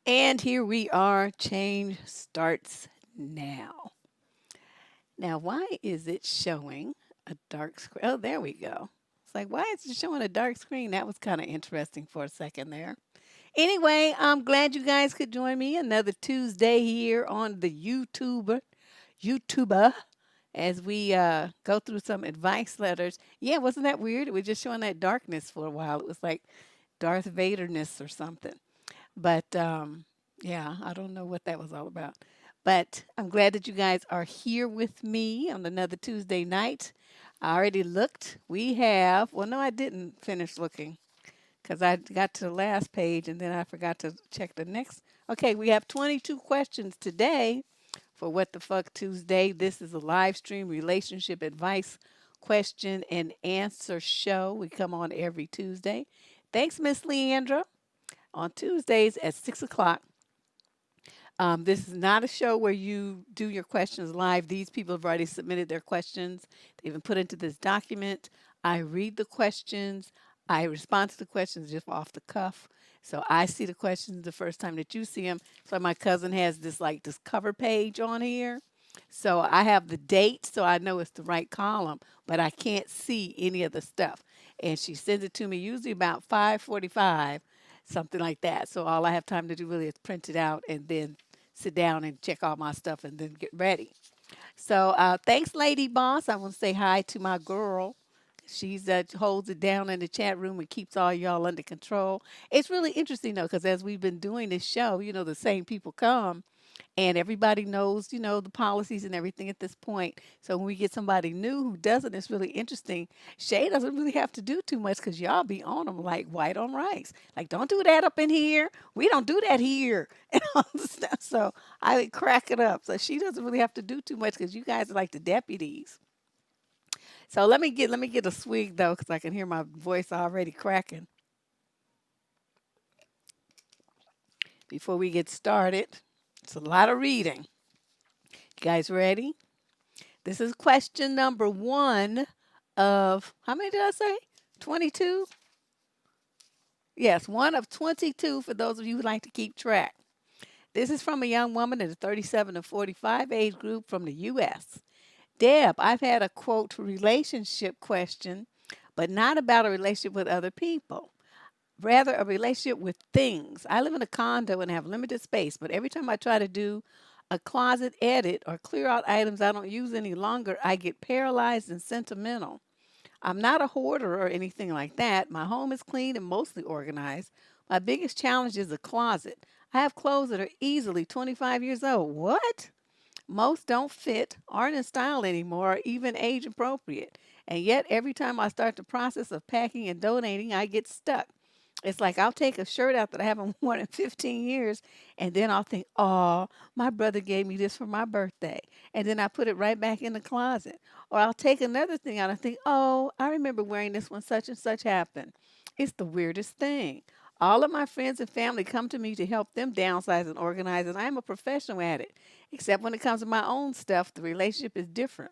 And here we are. Change starts now. Now, why is it showing a dark screen? Oh, there we go. It's like, why is it showing a dark screen? That was kind of interesting for a second there. Anyway, I'm glad you guys could join me another Tuesday here on the YouTuber, as we go through some advice letters. Yeah, wasn't that weird? It was just showing that darkness for a while. It was like Darth Vaderness or something. But yeah, I don't know what that was all about. But I'm glad that you guys are here with me on another Tuesday night. I already looked. We have, well, no, I didn't finish looking because I got to the last page and then I forgot to check the next. Okay, we have 22 questions today for What the Fuck Tuesday. This is a live stream relationship advice question and answer show. We come on every Tuesday. Thanks, Miss Leandra. On Tuesdays at 6 o'clock. This is not a show where you do your questions live. These people have already submitted their questions. They've been put into this document. I read the questions. I respond to the questions just off the cuff. So I see the questions the first time that you see them. So my cousin has this cover page on here. So I have the date, so I know it's the right column, but I can't see any of the stuff. And she sends it to me usually about 5:45, something like that. So all I have time to do really is print it out and then sit down and check all my stuff and then get ready. So thanks, Lady Boss. I want to say hi to my girl. She's holds it down in the chat room and keeps all y'all under control. It's really interesting though, because as we've been doing this show, the same people come and everybody knows, the policies and everything at this point. So when we get somebody new who doesn't, it's really interesting. Shay doesn't really have to do too much because y'all be on them like white on rice. Like, don't do that up in here. We don't do that here. And all this stuff. So I would crack it up. So she doesn't really have to do too much because you guys are like the deputies. So let me get a swig though, because I can hear my voice already cracking before we get started. It's a lot of reading. You guys ready? This is question number one of, how many did I say? 22? Yes, one of 22 for those of you who like to keep track. This is from a young woman in the 37 to 45 age group from the U.S. Deb, I've had a quote relationship question, but not about a relationship with other people. Rather, a relationship with things. I live in a condo and have limited space, but every time I try to do a closet edit or clear out items I don't use any longer, I get paralyzed and sentimental. I'm not a hoarder or anything like that. My home is clean and mostly organized. My biggest challenge is the closet. I have clothes that are easily 25 years old. What? Most don't fit, aren't in style anymore, or even age appropriate. And yet, every time I start the process of packing and donating, I get stuck. It's like I'll take a shirt out that I haven't worn in 15 years, and then I'll think, oh, my brother gave me this for my birthday. And then I put it right back in the closet. Or I'll take another thing out and think, oh, I remember wearing this when such and such happened. It's the weirdest thing. All of my friends and family come to me to help them downsize and organize, and I'm a professional at it. Except when it comes to my own stuff, the relationship is different.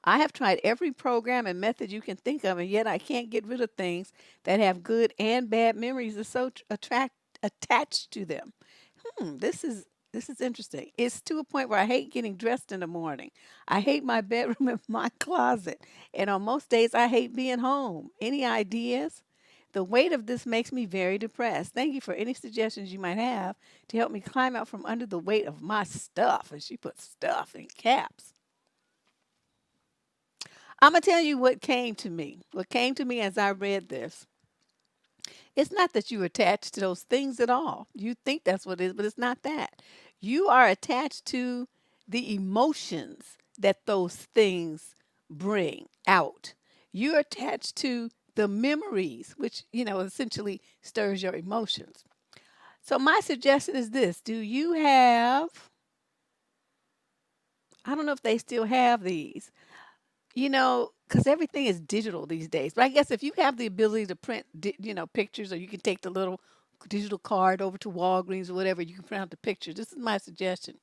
I have tried every program and method you can think of, and yet I can't get rid of things that have good and bad memories attached to them. This is interesting. It's to a point where I hate getting dressed in the morning. I hate my bedroom and my closet, and on most days I hate being home. Any ideas? The weight of this makes me very depressed. Thank you for any suggestions you might have to help me climb out from under the weight of my stuff. And she put stuff in caps. I'm going to tell you what came to me. What came to me as I read this. It's not that you're attached to those things at all. You think that's what it is, but it's not that. You are attached to the emotions that those things bring out. You're attached to the memories, which, essentially stirs your emotions. So my suggestion is this. Do you have, I don't know if they still have these, because everything is digital these days. But I guess if you have the ability to print, pictures, or you can take the little digital card over to Walgreens or whatever, you can print out the pictures. This is my suggestion.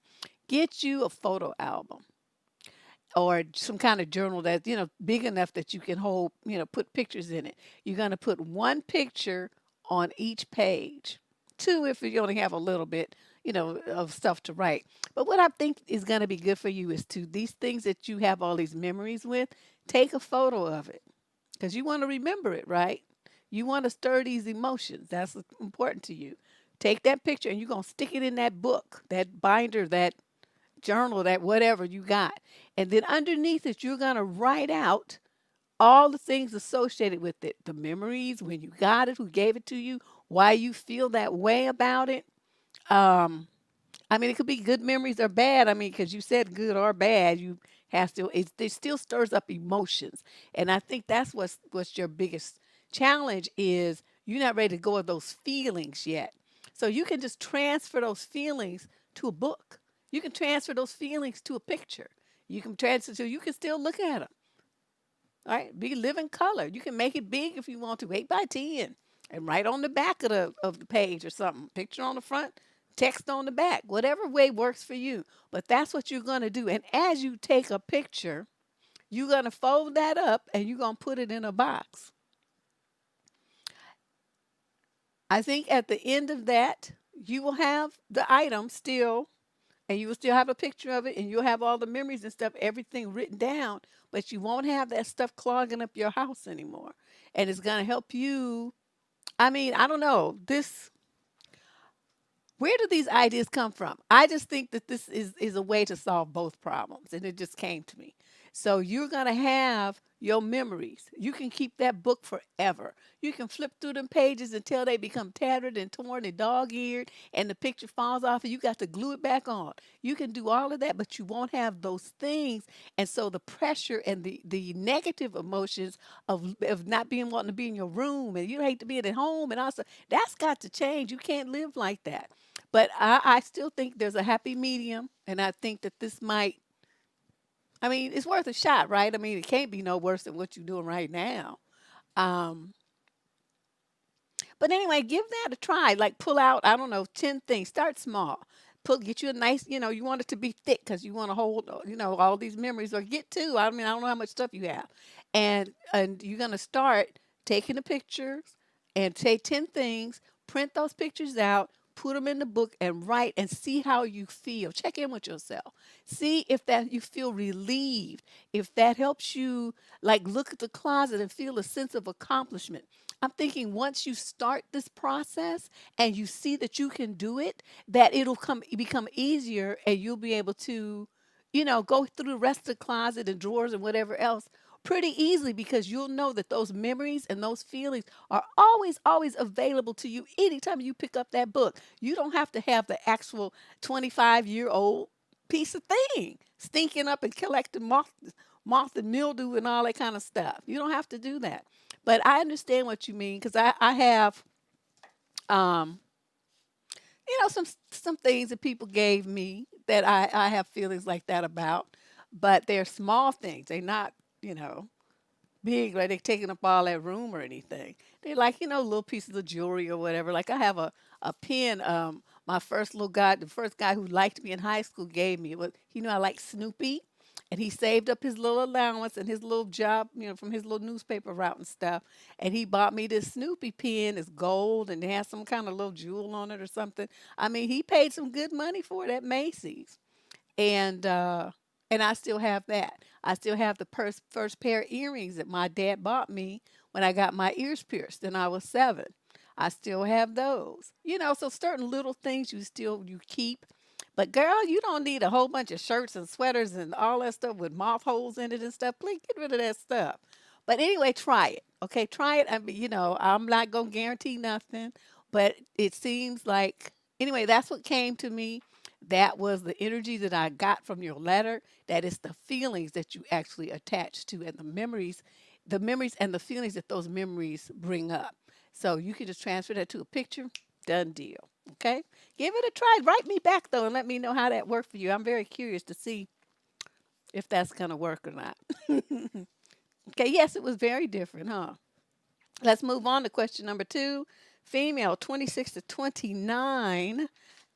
Get you a photo album or some kind of journal that's, big enough that you can hold, put pictures in it. You're going to put one picture on each page. two if you only have a little bit, of stuff to write. But what I think is going to be good for you is to these things that you have all these memories with, take a photo of it because you want to remember it, right? You want to stir these emotions. That's important to you. Take that picture and you're going to stick it in that book, that binder, that journal, that whatever you got. And then underneath it, you're going to write out all the things associated with it, the memories, when you got it, who gave it to you, why you feel that way about it. Um, I mean, it could be good memories or bad. I mean, because you said good or bad, you have to. It still stirs up emotions, and I think that's what's your biggest challenge is you're not ready to go with those feelings yet. So you can just transfer those feelings to a book. You can transfer those feelings to a picture. You can transfer so you can still look at them. All right, be living color. You can make it big if you want to, 8 by 10, and write on the back of the page or something. Picture on the front, text on the back, whatever way works for you. But that's what you're gonna do. And as you take a picture, you're gonna fold that up and you're gonna put it in a box. I think at the end of that, you will have the item still, and you will still have a picture of it, and you'll have all the memories and stuff, everything written down, but you won't have that stuff clogging up your house anymore. And it's going to help you. I mean, I don't know. Where do these ideas come from? I just think that this is a way to solve both problems, and it just came to me. So you're gonna have your memories. You can keep that book forever. You can flip through them pages until they become tattered and torn and dog-eared, and the picture falls off, and you got to glue it back on. You can do all of that, but you won't have those things, and so the pressure and the negative emotions of not being wanting to be in your room, and you hate to be at home, and also that's got to change. You can't live like that. But I still think there's a happy medium, and I think that this might, I mean, it's worth a shot, right? I mean, it can't be no worse than what you're doing right now. Um, but anyway, give that a try. Like pull out, I don't know, 10 things. Start small. Get you a nice, you want it to be thick because you want to hold, all these memories or get two. I mean, I don't know how much stuff you have. And you're going to start taking the pictures and say 10 things, print those pictures out, put them in the book and write and see how you feel. Check in with yourself. See if that you feel relieved. If that helps you like look at the closet and feel a sense of accomplishment. I'm thinking once you start this process and you see that you can do it, that it'll become easier and you'll be able to, go through the rest of the closet and drawers and whatever else pretty easily because you'll know that those memories and those feelings are always, always available to you anytime you pick up that book. You don't have to have the actual 25-year-old piece of thing stinking up and collecting moth and mildew and all that kind of stuff. You don't have to do that. But I understand what you mean because I have, um, some things that people gave me that I have feelings like that about, but they're small things. They're not, you know, big, like they're taking up all that room or anything. They're like, little pieces of jewelry or whatever. Like I have a pen, my first little guy, the first guy who liked me in high school gave me. It was, I like Snoopy. And he saved up his little allowance and his little job, from his little newspaper route and stuff. And he bought me this Snoopy pen. It's gold and it has some kind of little jewel on it or something. I mean, he paid some good money for it at Macy's. And I still have that. I still have the first pair of earrings that my dad bought me when I got my ears pierced and I was 7. I still have those. So certain little things you keep. But girl, you don't need a whole bunch of shirts and sweaters and all that stuff with moth holes in it and stuff. Please get rid of that stuff. But anyway, try it. Okay, try it. I mean, I'm not gonna guarantee nothing, but it seems like anyway, that's what came to me. That was the energy that I got from your letter. That is the feelings that you actually attach to and the memories and the feelings that those memories bring up. So you can just transfer that to a picture, done deal. Okay? Give it a try. Write me back though and let me know how that worked for you. I'm very curious to see if that's gonna work or not. Okay, yes, it was very different, huh? Let's move on to question number 2. Female 26 to 29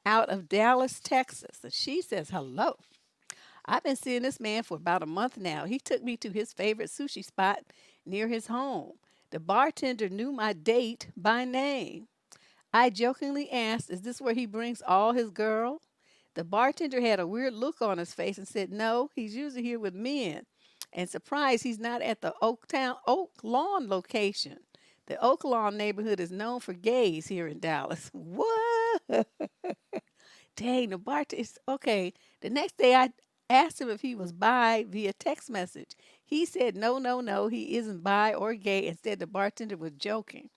out of Dallas, Texas. And she says, hello. I've been seeing this man for about a month now. He took me to his favorite sushi spot near his home. The bartender knew my date by name. I jokingly asked, "Is this where he brings all his girls?" The bartender had a weird look on his face and said, "No, he's usually here with men." And surprised he's not at the Oak Lawn location. The Oak Lawn neighborhood is known for gays here in Dallas. What? Dang, the bartender. Okay. The next day I asked him if he was bi via text message. He said, no, no, no, he isn't bi or gay. Instead, the bartender was joking.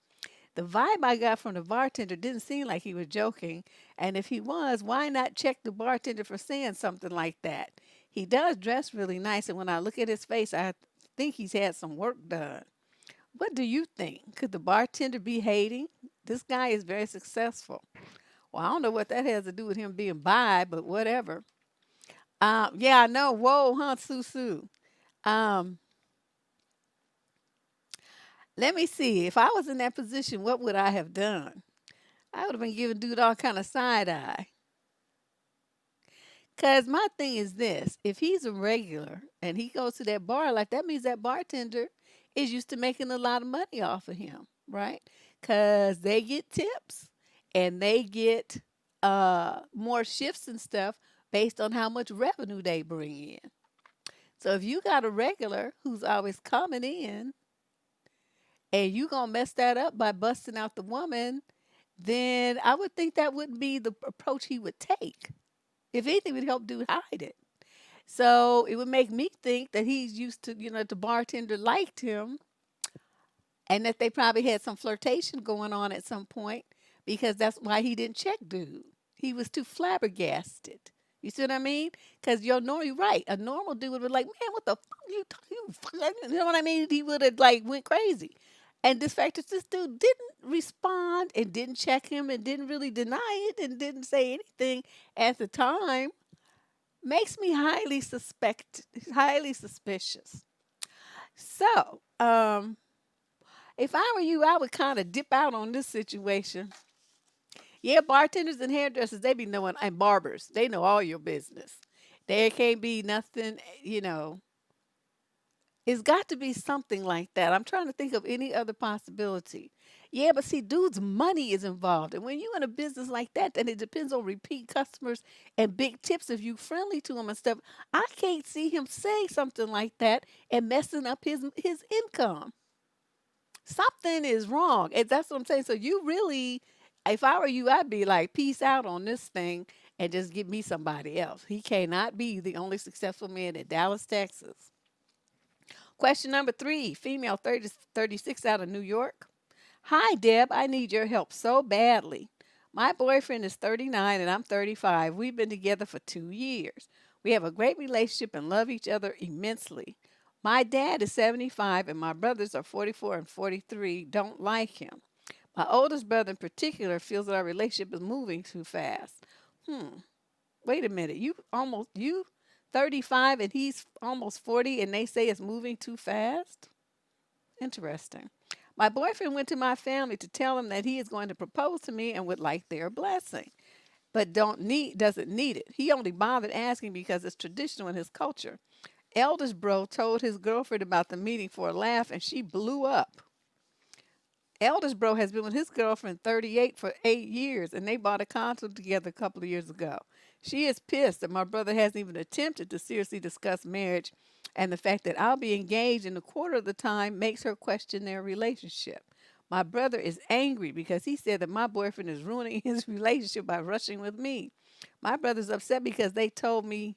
The vibe I got from the bartender didn't seem like he was joking, and if he was, why not check the bartender for saying something like that? He does dress really nice, and when I look at his face, I think he's had some work done. What do you think? Could the bartender be hating? This guy is very successful. Well, I don't know what that has to do with him being bi, but whatever. Yeah, I know. Whoa, huh, Susu. Um, Let me see. If I was in that position, what would I have done? I would have been giving dude all kind of side eye. Cause my thing is this: if he's a regular and he goes to that bar, like that means that bartender is used to making a lot of money off of him, right? Cause they get tips and they get more shifts and stuff based on how much revenue they bring in. So if you got a regular who's always coming in and you gonna mess that up by busting out the woman, then I would think that wouldn't be the approach he would take. If anything, it would help dude hide it. So it would make me think that he's used to, the bartender liked him and that they probably had some flirtation going on at some point because that's why he didn't check dude. He was too flabbergasted. You see what I mean? Because you're right. A normal dude would be like, man, what the fuck you know what I mean? He would have like went crazy. And this fact is this dude didn't respond and didn't check him and didn't really deny it and didn't say anything at the time makes me highly suspicious. So, if I were you, I would kind of dip out on this situation. Yeah, bartenders and hairdressers, they be knowing, and barbers, they know all your business. There can't be nothing, it's got to be something like that. I'm trying to think of any other possibility. Yeah, but see, dude's money is involved. And when you're in a business like that, then it depends on repeat customers and big tips if you friendly to him and stuff. I can't see him saying something like that and messing up his income. Something is wrong. And that's what I'm saying. So you really, if I were you, I'd be like, peace out on this thing and just give me somebody else. He cannot be the only successful man in Dallas, Texas. Question number 3, female 36 out of New York. Hi, Deb. I need your help so badly. My boyfriend is 39 and I'm 35. We've been together for 2 years. We have a great relationship and love each other immensely. My dad is 75 and my brothers are 44 and 43, don't like him. My oldest brother in particular feels that our relationship is moving too fast. Hmm. Wait a minute. You 35 and he's almost 40 and they say it's moving too fast? Interesting. My boyfriend went to my family to tell them that he is going to propose to me and would like their blessing, but doesn't need it. He only bothered asking because it's traditional in his culture. Eldest bro told his girlfriend about the meeting for a laugh and she blew up. Eldest bro has been with his girlfriend 38 for 8 years and they bought a condo together a couple of years ago. She is pissed that my brother hasn't even attempted to seriously discuss marriage, and the fact that I'll be engaged in a quarter of the time makes her question their relationship. My brother is angry because he said that my boyfriend is ruining his relationship by rushing with me. My brother's upset because they told me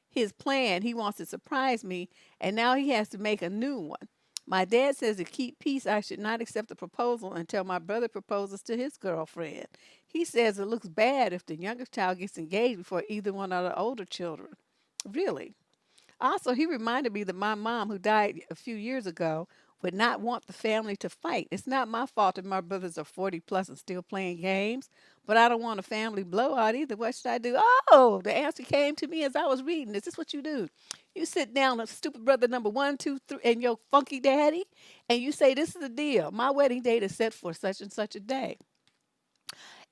his plan. He wants to surprise me, and now he has to make a new one. My dad says to keep peace, I should not accept the proposal until my brother proposes to his girlfriend. He says it looks bad if the youngest child gets engaged before either one of the older children. Really? Also, he reminded me that my mom, who died a few years ago, would not want the family to fight. It's not my fault that my brothers are 40 plus and still playing games, but I don't want a family blowout either. What should I do? Oh, the answer came to me as I was reading this. This is what you do. You sit down with stupid brother number 1, 2, 3, and your funky daddy, and you say, this is the deal. My wedding date is set for such and such a day.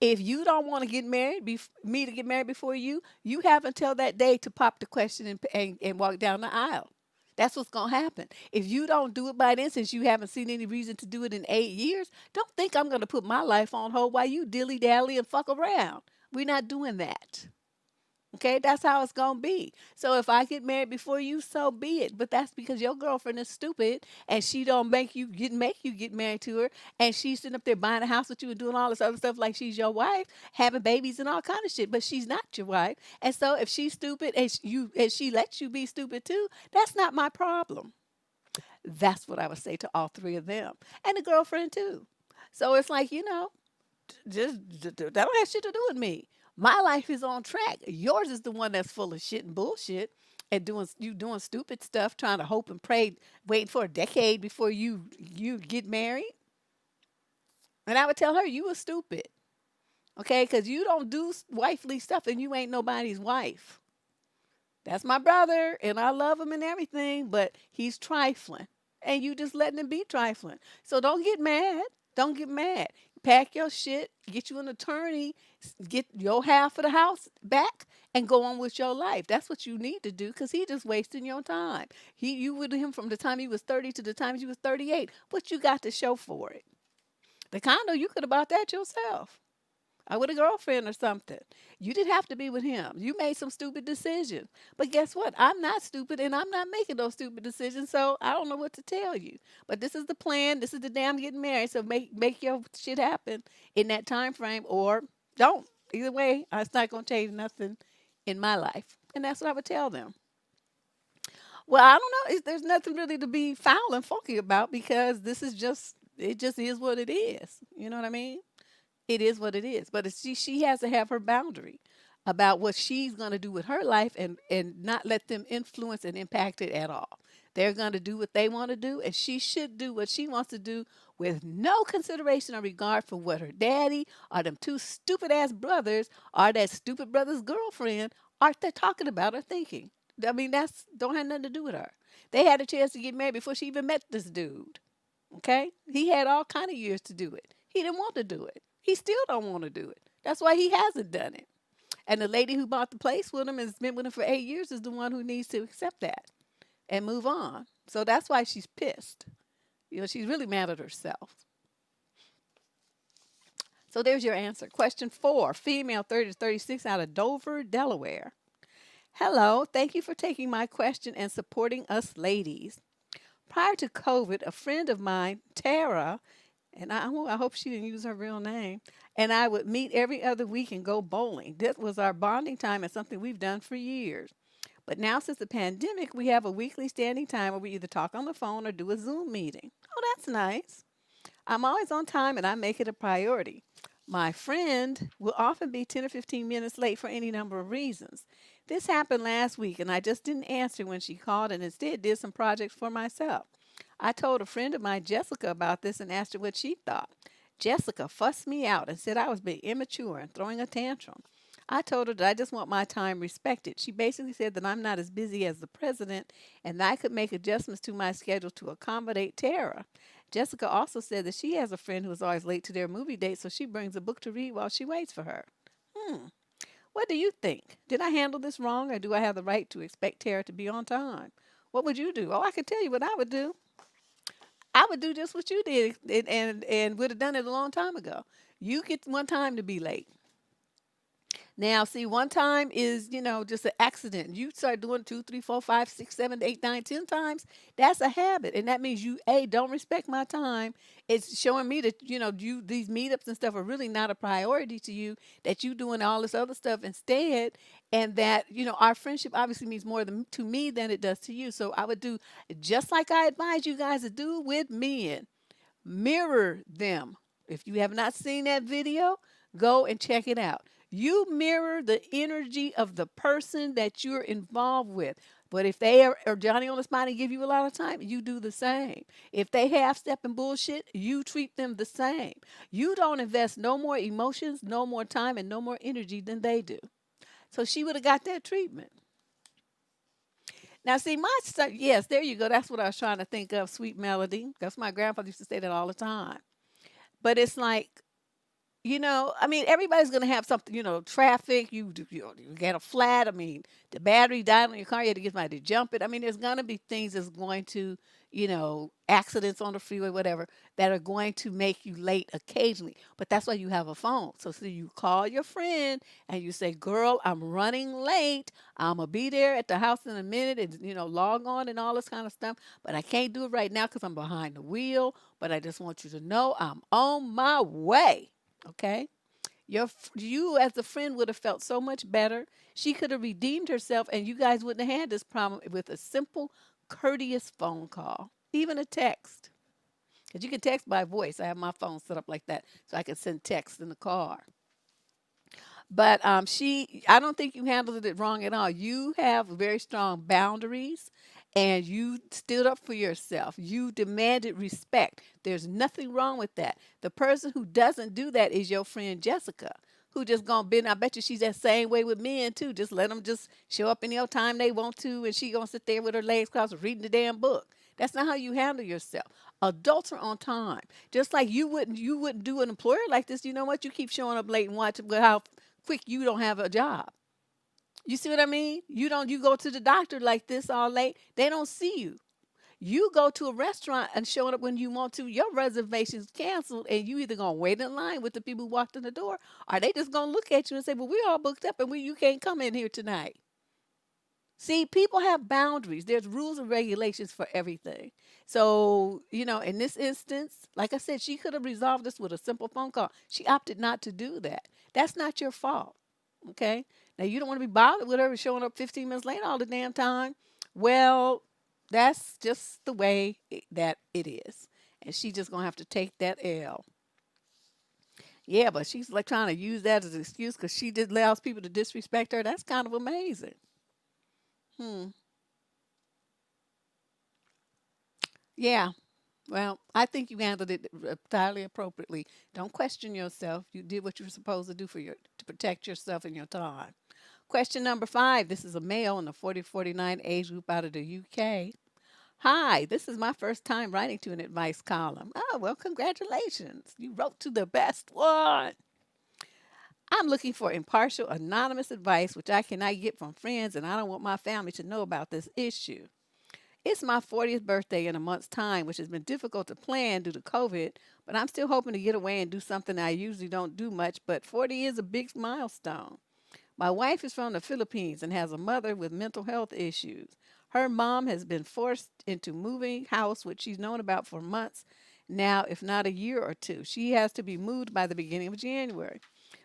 If you don't want to get married, me to get married before you, you have until that day to pop the question and walk down the aisle. That's what's going to happen. If you don't do it by then, since you haven't seen any reason to do it in 8 years, don't think I'm going to put my life on hold while you dilly dally and fuck around. We're not doing that. Okay, that's how it's gonna be. So if I get married before you, so be it. But that's because your girlfriend is stupid and she don't make you get married to her, and she's sitting up there buying a house with you and doing all this other stuff like she's your wife, having babies and all kind of shit. But she's not your wife. And so if she's stupid and she lets you be stupid too, that's not my problem. That's what I would say to all three of them and the girlfriend too. So it's like, that don't have shit to do with me. My life is on track. Yours is the one that's full of shit and bullshit and doing stupid stuff, trying to hope and pray, waiting for a decade before you get married. And I would tell her you were stupid, okay? Because you don't do wifely stuff and you ain't nobody's wife. That's my brother, and I love him and everything, but he's trifling. And you just letting him be trifling. So don't get mad. Don't get mad. Pack your shit, get you an attorney, get your half of the house back, and go on with your life. That's what you need to do because he just wasting your time. You with him from the time he was 30 to the time he was 38. What you got to show for it? The condo, you could have bought that yourself. Or with a girlfriend or something. You didn't have to be with him. You made some stupid decisions. But guess what? I'm not stupid and I'm not making those stupid decisions. So I don't know what to tell you. But this is the plan. This is the damn getting married. So make your shit happen in that time frame or don't. Either way, it's not gonna change nothing in my life. And that's what I would tell them. Well, I don't know. There's nothing really to be foul and funky about because it just is what it is. You know what I mean? It is what it is. But she has to have her boundary about what she's going to do with her life and not let them influence and impact it at all. They're going to do what they want to do, and she should do what she wants to do with no consideration or regard for what her daddy or them two stupid ass brothers or that stupid brother's girlfriend are they talking about or thinking. I mean, that's don't have nothing to do with her. They had a chance to get married before she even met this dude. Okay? He had all kind of years to do it. He didn't want to do it. He still don't want to do it. That's why he hasn't done it. And the lady who bought the place with him and has been with him for 8 years is the one who needs to accept that and move on. So that's why she's pissed. She's really mad at herself. So there's your answer. Question 4, female 30 to 36 out of Dover, Delaware. Hello, thank you for taking my question and supporting us ladies. Prior to COVID, a friend of mine, Tara, and I hope she didn't use her real name, and I would meet every other week and go bowling. This was our bonding time and something we've done for years. But now, since the pandemic, we have a weekly standing time where we either talk on the phone or do a Zoom meeting. Oh, that's nice. I'm always on time and I make it a priority. My friend will often be 10 or 15 minutes late for any number of reasons. This happened last week and I just didn't answer when she called and instead did some projects for myself. I told a friend of mine, Jessica, about this and asked her what she thought. Jessica fussed me out and said I was being immature and throwing a tantrum. I told her that I just want my time respected. She basically said that I'm not as busy as the president and that I could make adjustments to my schedule to accommodate Tara. Jessica also said that she has a friend who is always late to their movie date, so she brings a book to read while she waits for her. What do you think? Did I handle this wrong, or do I have the right to expect Tara to be on time? What would you do? Oh, I can tell you what I would do. I would do just what you did and would have done it a long time ago. You get one time to be late. Now, see, one time is, just an accident. You start doing 2, 3, 4, 5, 6, 7, 8, 9, 10 times. That's a habit. And that means you, A, don't respect my time. It's showing me that, these meetups and stuff are really not a priority to you, that you doing all this other stuff instead. And that, our friendship obviously means more to me than it does to you. So I would do just like I advise you guys to do with men. Mirror them. If you have not seen that video, go and check it out. You mirror the energy of the person that you're involved with. But if they are Johnny on the spot and give you a lot of time, you do the same. If they half-step and bullshit, you treat them the same. You don't invest no more emotions, no more time, and no more energy than they do. So she would have got that treatment. Now, see, my son, yes, there you go. That's what I was trying to think of, sweet melody. That's my grandfather used to say that all the time. But it's like, I mean, everybody's gonna have something, traffic, you get a flat, I mean, the battery died on your car, you had to get somebody to jump it. I mean, there's gonna be things that's going to, accidents on the freeway, whatever, that are going to make you late occasionally. But that's why you have a phone. So you call your friend and you say, "Girl, I'm running late. I'm gonna be there at the house in a minute and log on and all this kind of stuff. But I can't do it right now because I'm behind the wheel. But I just want you to know I'm on my way." Okay? You as a friend would have felt so much better. She could have redeemed herself, and you guys wouldn't have had this problem with a simple, courteous phone call, even a text. Because you can text by voice. I have my phone set up like that, so I can send text in the car. But I don't think you handled it wrong at all. You have very strong boundaries and you stood up for yourself. You demanded respect. There's nothing wrong with that. The person who doesn't do that is your friend Jessica, who just gonna bend. I bet you she's that same way with men too. Just let them just show up any old time they want to, and she gonna sit there with her legs crossed reading the damn book. That's not how you handle yourself. Adults are on time. Just like you wouldn't do an employer like this. You know what? You keep showing up late and watch how quick you don't have a job. You see what I mean? You go to the doctor like this all late, they don't see you. You go to a restaurant and showing up when you want to, your reservation's canceled, and you either gonna wait in line with the people who walked in the door, or they just gonna look at you and say, "Well, we're all booked up and you can't come in here tonight." See, people have boundaries. There's rules and regulations for everything. So, in this instance, like I said, she could have resolved this with a simple phone call. She opted not to do that. That's not your fault. Okay? Now, you don't want to be bothered with her showing up 15 minutes late all the damn time. Well, that's just the way that it is. And she just going to have to take that L. Yeah, but she's like trying to use that as an excuse because she did allows people to disrespect her. That's kind of amazing. Hmm. Yeah. Well, I think you handled it entirely appropriately. Don't question yourself. You did what you were supposed to do to protect yourself and your time. Question number 5. This is a male in the 40-49 age group out of the UK. Hi, this is my first time writing to an advice column. Oh, well, congratulations. You wrote to the best one. I'm looking for impartial, anonymous advice, which I cannot get from friends, and I don't want my family to know about this issue. It's my 40th birthday in a month's time, which has been difficult to plan due to COVID, but I'm still hoping to get away and do something I usually don't do much, but 40 is a big milestone. My wife is from the Philippines and has a mother with mental health issues. Her mom has been forced into moving house, which she's known about for months now, if not a year or two. She has to be moved by the beginning of January.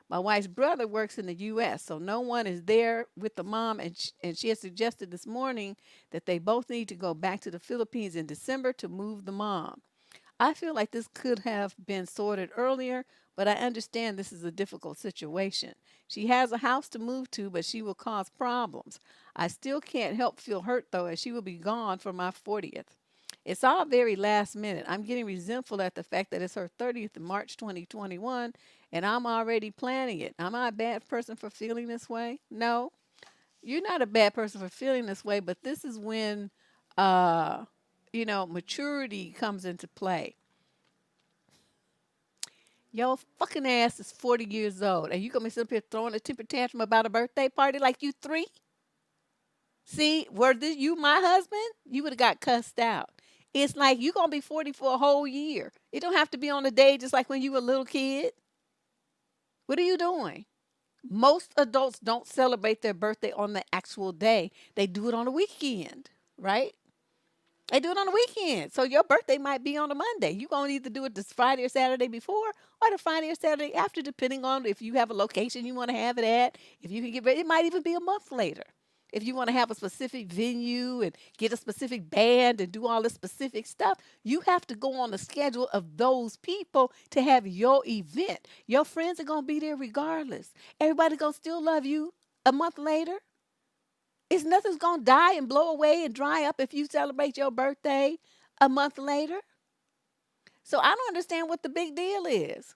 My wife's brother works in the U.S., so no one is there with the mom, and she has suggested this morning that they both need to go back to the Philippines in December to move the mom. I feel like this could have been sorted earlier, but I understand this is a difficult situation. She has a house to move to, but she will cause problems. I still can't help feel hurt, though, as she will be gone for my 40th. It's all very last minute. I'm getting resentful at the fact that it's her 30th in March 2021, and I'm already planning it. Am I a bad person for feeling this way? No, you're not a bad person for feeling this way, but this is when, uh, maturity comes into play. Your fucking ass is 40 years old, and you gonna be sitting up here throwing a temper tantrum about a birthday party like you three? See, were this you my husband, you would have got cussed out. It's like you gonna be 40 for a whole year. It don't have to be on the day just like when you were a little kid. What are you doing? Most adults don't celebrate their birthday on the actual day. They do it on the weekend, right? They do it on the weekend. So your birthday might be on a Monday. You're going to either do it this Friday or Saturday before or the Friday or Saturday after, depending on if you have a location you want to have it at. If you can get ready, it might even be a month later. If you want to have a specific venue and get a specific band and do all this specific stuff, you have to go on the schedule of those people to have your event. Your friends are going to be there regardless. Everybody going to still love you a month later. It's nothing's gonna die and blow away and dry up if you celebrate your birthday a month later. So I don't understand what the big deal is.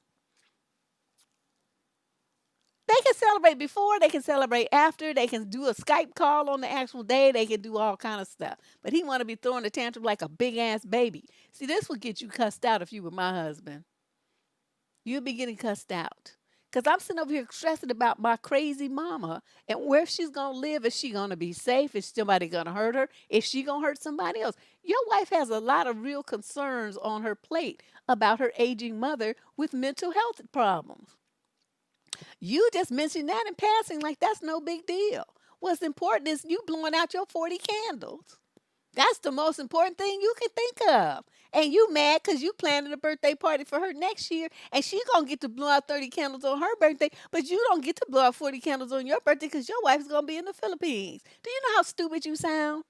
They can celebrate before, they can celebrate after, they can do a Skype call on the actual day, they can do all kind of stuff. But he wanna be throwing a tantrum like a big ass baby. See, this would get you cussed out if you were my husband. you'll be getting cussed out. Because I'm sitting over here stressing about my crazy mama and where she's going to live. Is she going to be safe? Is somebody going to hurt her? Is she going to hurt somebody else? Your wife has a lot of real concerns on her plate about her aging mother with mental health problems. You just mentioned that in passing like that's no big deal. What's important is you blowing out your 40 candles. That's the most important thing you can think of. And you mad because you planning a birthday party for her next year, and she gonna get to blow out 30 candles on her birthday, but you don't get to blow out 40 candles on your birthday because your wife's gonna be in the Philippines. Do you know how stupid you sound?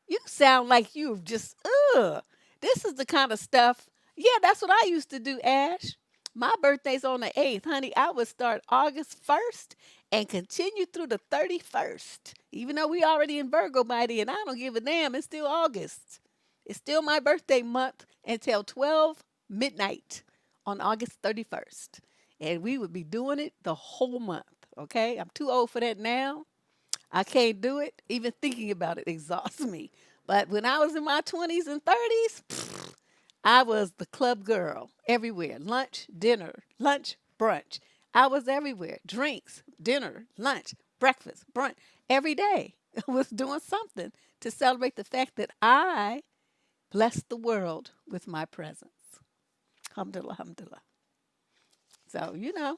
You sound like you just, ugh. This is the kind of stuff. Yeah, that's what I used to do, Ash. My birthday's on the 8th, honey. I would start August 1st and continue through the 31st. Even though we already in Virgo by then, I don't give a damn. It's still August. It's still my birthday month until 12 midnight on August 31st. And we would be doing it the whole month, okay? I'm too old for that now. I can't do it. Even thinking about it exhausts me. But when I was in my 20s and 30s, I was the club girl everywhere. Lunch, dinner, lunch, brunch. I was everywhere. Drinks, dinner, lunch, breakfast, brunch. Every day I was doing something to celebrate the fact that I blessed the world with my presence. Alhamdulillah, alhamdulillah. So, yeah,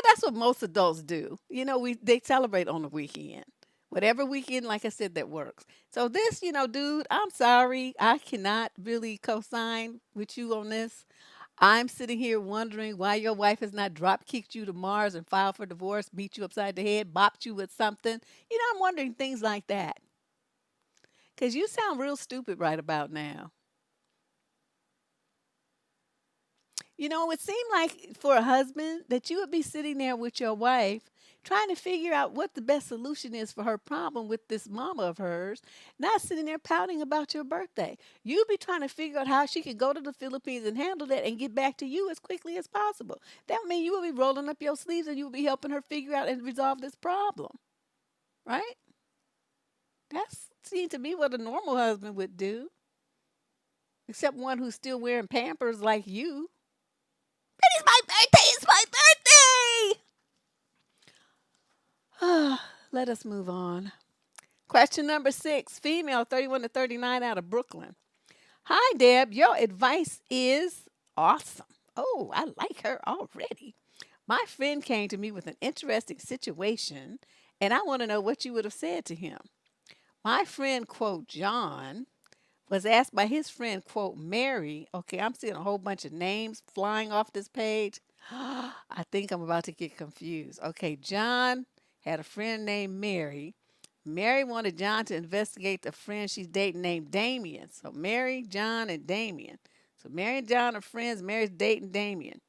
that's what most adults do. They celebrate on the weekend. Whatever weekend, like I said, that works. So this, dude, I'm sorry. I cannot really co-sign with you on this. I'm sitting here wondering why your wife has not drop kicked you to Mars and filed for divorce, beat you upside the head, bopped you with something. I'm wondering things like that. Because you sound real stupid right about now. It seemed like for a husband that you would be sitting there with your wife trying to figure out what the best solution is for her problem with this mama of hers, not sitting there pouting about your birthday. You'd be trying to figure out how she could go to the Philippines and handle that and get back to you as quickly as possible. That would mean you would be rolling up your sleeves and you would be helping her figure out and resolve this problem, right? That seems to be what a normal husband would do, except one who's still wearing Pampers like you. But it's my birthday! It's my birthday! Let us move on. Question number 6. Female, 31 to 39 out of Brooklyn. Hi, Deb. Your advice is awesome. Oh, I like her already. My friend came to me with an interesting situation, and I want to know what you would have said to him. My friend, quote, John, was asked by his friend, quote, Mary. Okay, I'm seeing a whole bunch of names flying off this page. I think I'm about to get confused. Okay, John had a friend named Mary. Mary wanted John to investigate the friend she's dating named Damien. So Mary, John, and Damien. So Mary and John are friends. Mary's dating Damien.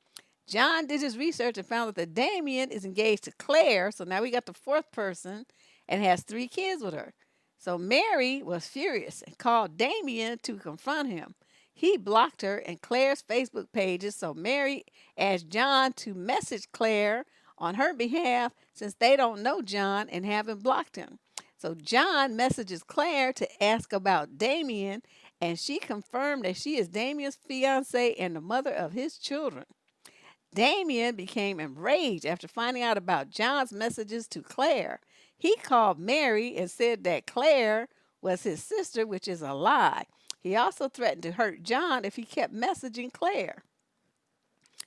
John did his research and found out that Damien is engaged to Claire. So now we got the fourth person and has 3 kids with her. So Mary was furious and called Damien to confront him. He blocked her and Claire's Facebook pages, so Mary asked John to message Claire on her behalf since they don't know John and haven't blocked him. So John messages Claire to ask about Damien, and she confirmed that she is Damien's fiance and the mother of his children. Damien became enraged after finding out about John's messages to Claire. He called Mary and said that Claire was his sister, which is a lie. He also threatened to hurt John if he kept messaging Claire.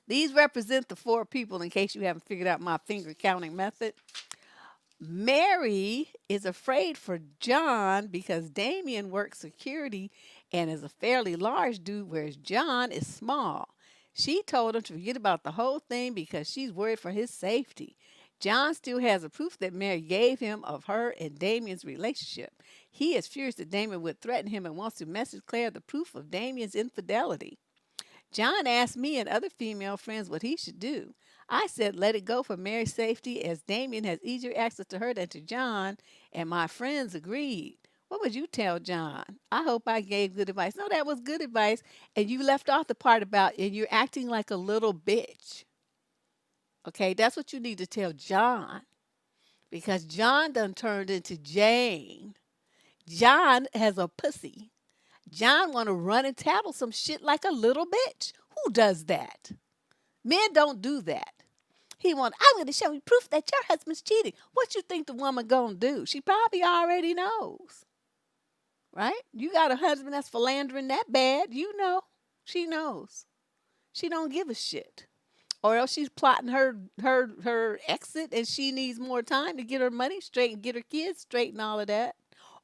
These represent the 4 people in case you haven't figured out my finger counting method. Mary is afraid for John because Damien works security and is a fairly large dude, whereas John is small. She told him to forget about the whole thing because she's worried for his safety. John still has a proof that Mary gave him of her and Damien's relationship. He is furious that Damien would threaten him and wants to message Claire the proof of Damien's infidelity. John asked me and other female friends what he should do. I said let it go for Mary's safety as Damien has easier access to her than to John, and my friends agreed. What would you tell John? I hope I gave good advice. No, that was good advice, and you left off the part about and you're acting like a little bitch. Okay, that's what you need to tell John, because John done turned into Jane. John has a pussy. John want to run and tattle some shit like a little bitch. Who does that? Men don't do that. I'm going to show you proof that your husband's cheating. What you think the woman going to do? She probably already knows, right? You got a husband that's philandering that bad. You know, she knows. She don't give a shit. Or else she's plotting her exit and she needs more time to get her money straight and get her kids straight and all of that.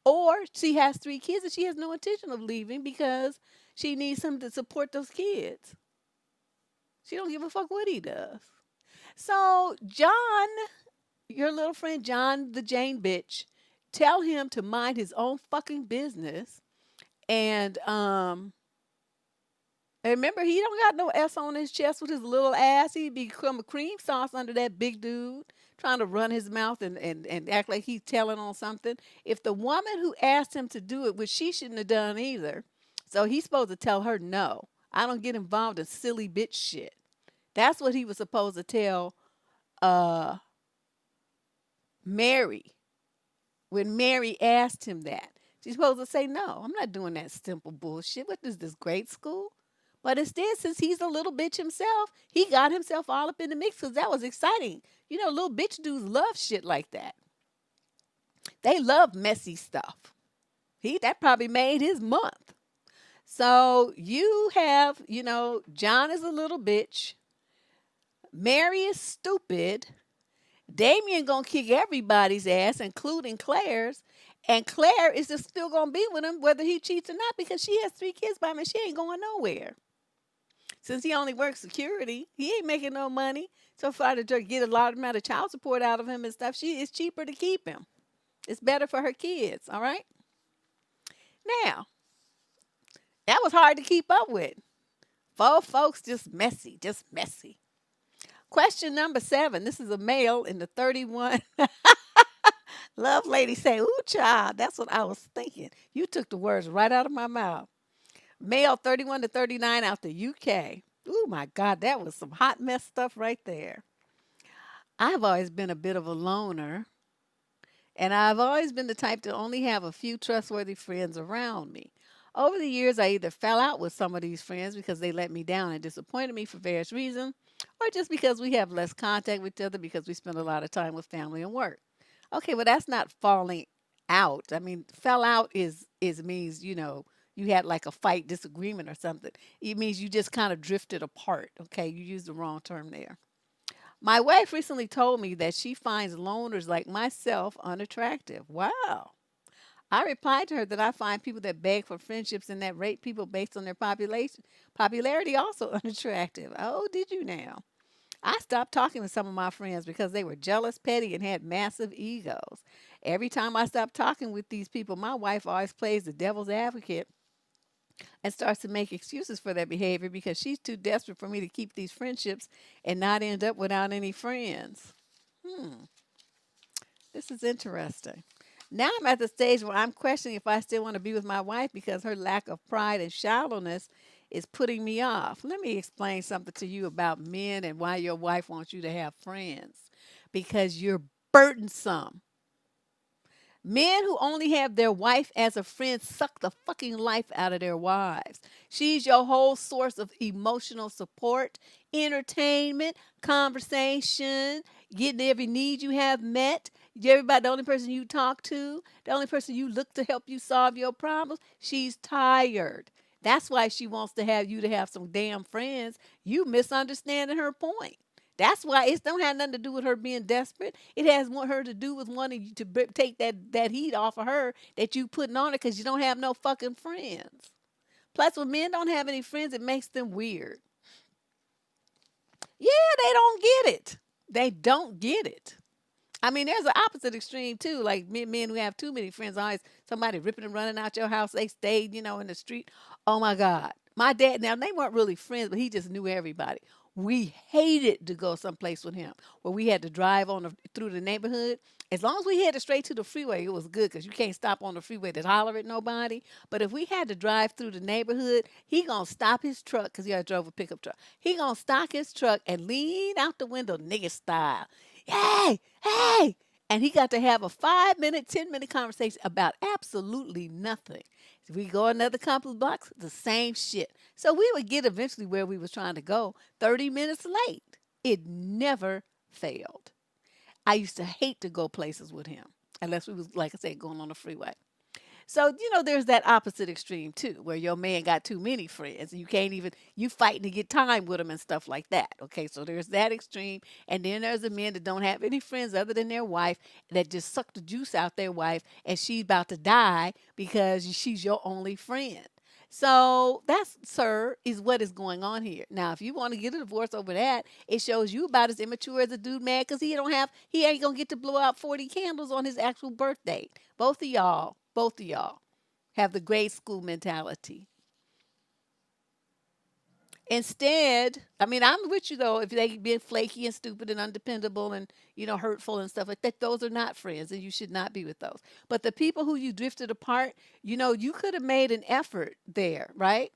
Or she has 3 kids and she has no intention of leaving because she needs him to support those kids. She don't give a fuck what he does. So John, your little friend John the Jane bitch, tell him to mind his own fucking business. And remember, he don't got no S on his chest with his little ass. He become a cream sauce under that big dude, trying to run his mouth and act like he's telling on something. If the woman who asked him to do it, which she shouldn't have done either, so he's supposed to tell her, no, I don't get involved in silly bitch shit. That's what he was supposed to tell uh, Mary when Mary asked him that. She's supposed to say, no, I'm not doing that simple bullshit. What is this, grade school? But instead, since he's a little bitch himself, he got himself all up in the mix because that was exciting. You know, little bitch dudes love shit like that. They love messy stuff. That probably made his month. So you have, John is a little bitch. Mary is stupid. Damien gonna kick everybody's ass, including Claire's. And Claire is just still gonna be with him whether he cheats or not because she has 3 kids by him and she ain't going nowhere. Since he only works security, he ain't making no money. So far to get a large amount of child support out of him and stuff, it's cheaper to keep him. It's better for her kids, all right? Now, that was hard to keep up with. 4 folks just messy. Question number 7. This is a male in the 31. Love lady say, ooh, child, that's what I was thinking. You took the words right out of my mouth. Male 31 to 39 out the UK. Oh my God, that was some hot mess stuff right there. I've always been a bit of a loner, and I've always been the type to only have a few trustworthy friends around me. Over the years, I either fell out with some of these friends because they let me down and disappointed me for various reasons, or just because we have less contact with each other because we spend a lot of time with family and work. Okay, well, that's not falling out. I mean, fell out means, you had like a fight, disagreement or something. It means you just kind of drifted apart. Okay, you used the wrong term there. My wife recently told me that she finds loners like myself unattractive. Wow. I replied to her that I find people that beg for friendships and that rate people based on their popularity also unattractive. Oh, did you now? I stopped talking to some of my friends because they were jealous, petty, and had massive egos. Every time I stop talking with these people, my wife always plays the devil's advocate and starts to make excuses for their behavior because she's too desperate for me to keep these friendships and not end up without any friends. This is interesting. Now I'm at the stage where I'm questioning if I still want to be with my wife because her lack of pride and shallowness is putting me off. Let me explain something to you about men and why your wife wants you to have friends. Because you're burdensome. Men who only have their wife as a friend suck the fucking life out of their wives. She's your whole source of emotional support, entertainment, conversation, getting every need you have met. Everybody, the only person you talk to, the only person you look to help you solve your problems, she's tired. That's why she wants to have you to have some damn friends. You misunderstanding her point. That's why it don't have nothing to do with her being desperate. It has her to do with wanting to take that heat off of her that you putting on her because you don't have no fucking friends. Plus, when men don't have any friends, it makes them weird. Yeah, they don't get it. They don't get it. I mean, there's an opposite extreme too. Like men who have too many friends, always somebody ripping and running out your house. They stayed, in the street. Oh my God. My dad, now they weren't really friends, but he just knew everybody. We hated to go someplace with him where we had to drive through the neighborhood. As long as we headed straight to the freeway, it was good because you can't stop on the freeway to holler at nobody. But if we had to drive through the neighborhood, he gonna stop his truck because he drove a pickup truck. He gonna stop his truck and lean out the window, nigga style. Hey, and he got to have a 5-minute, 10-minute conversation about absolutely nothing. We go another couple of blocks, the same shit. So we would get eventually where we was trying to go 30 minutes late. It never failed. I used to hate to go places with him unless we was, like I said, going on the freeway. So, there's that opposite extreme too, where your man got too many friends and you can't even, you fighting to get time with them and stuff like that. Okay, so there's that extreme. And then there's the men that don't have any friends other than their wife that just suck the juice out their wife and she's about to die because she's your only friend. So that's, sir, is what is going on here. Now, if you want to get a divorce over that, it shows you about as immature as a dude mad because he ain't gonna get to blow out 40 candles on his actual birthday. Both of y'all have the grade school mentality. Instead, I mean, I'm with you though. If they being flaky and stupid and undependable and hurtful and stuff like that, those are not friends, and you should not be with those. But the people who you drifted apart, you could have made an effort there, right?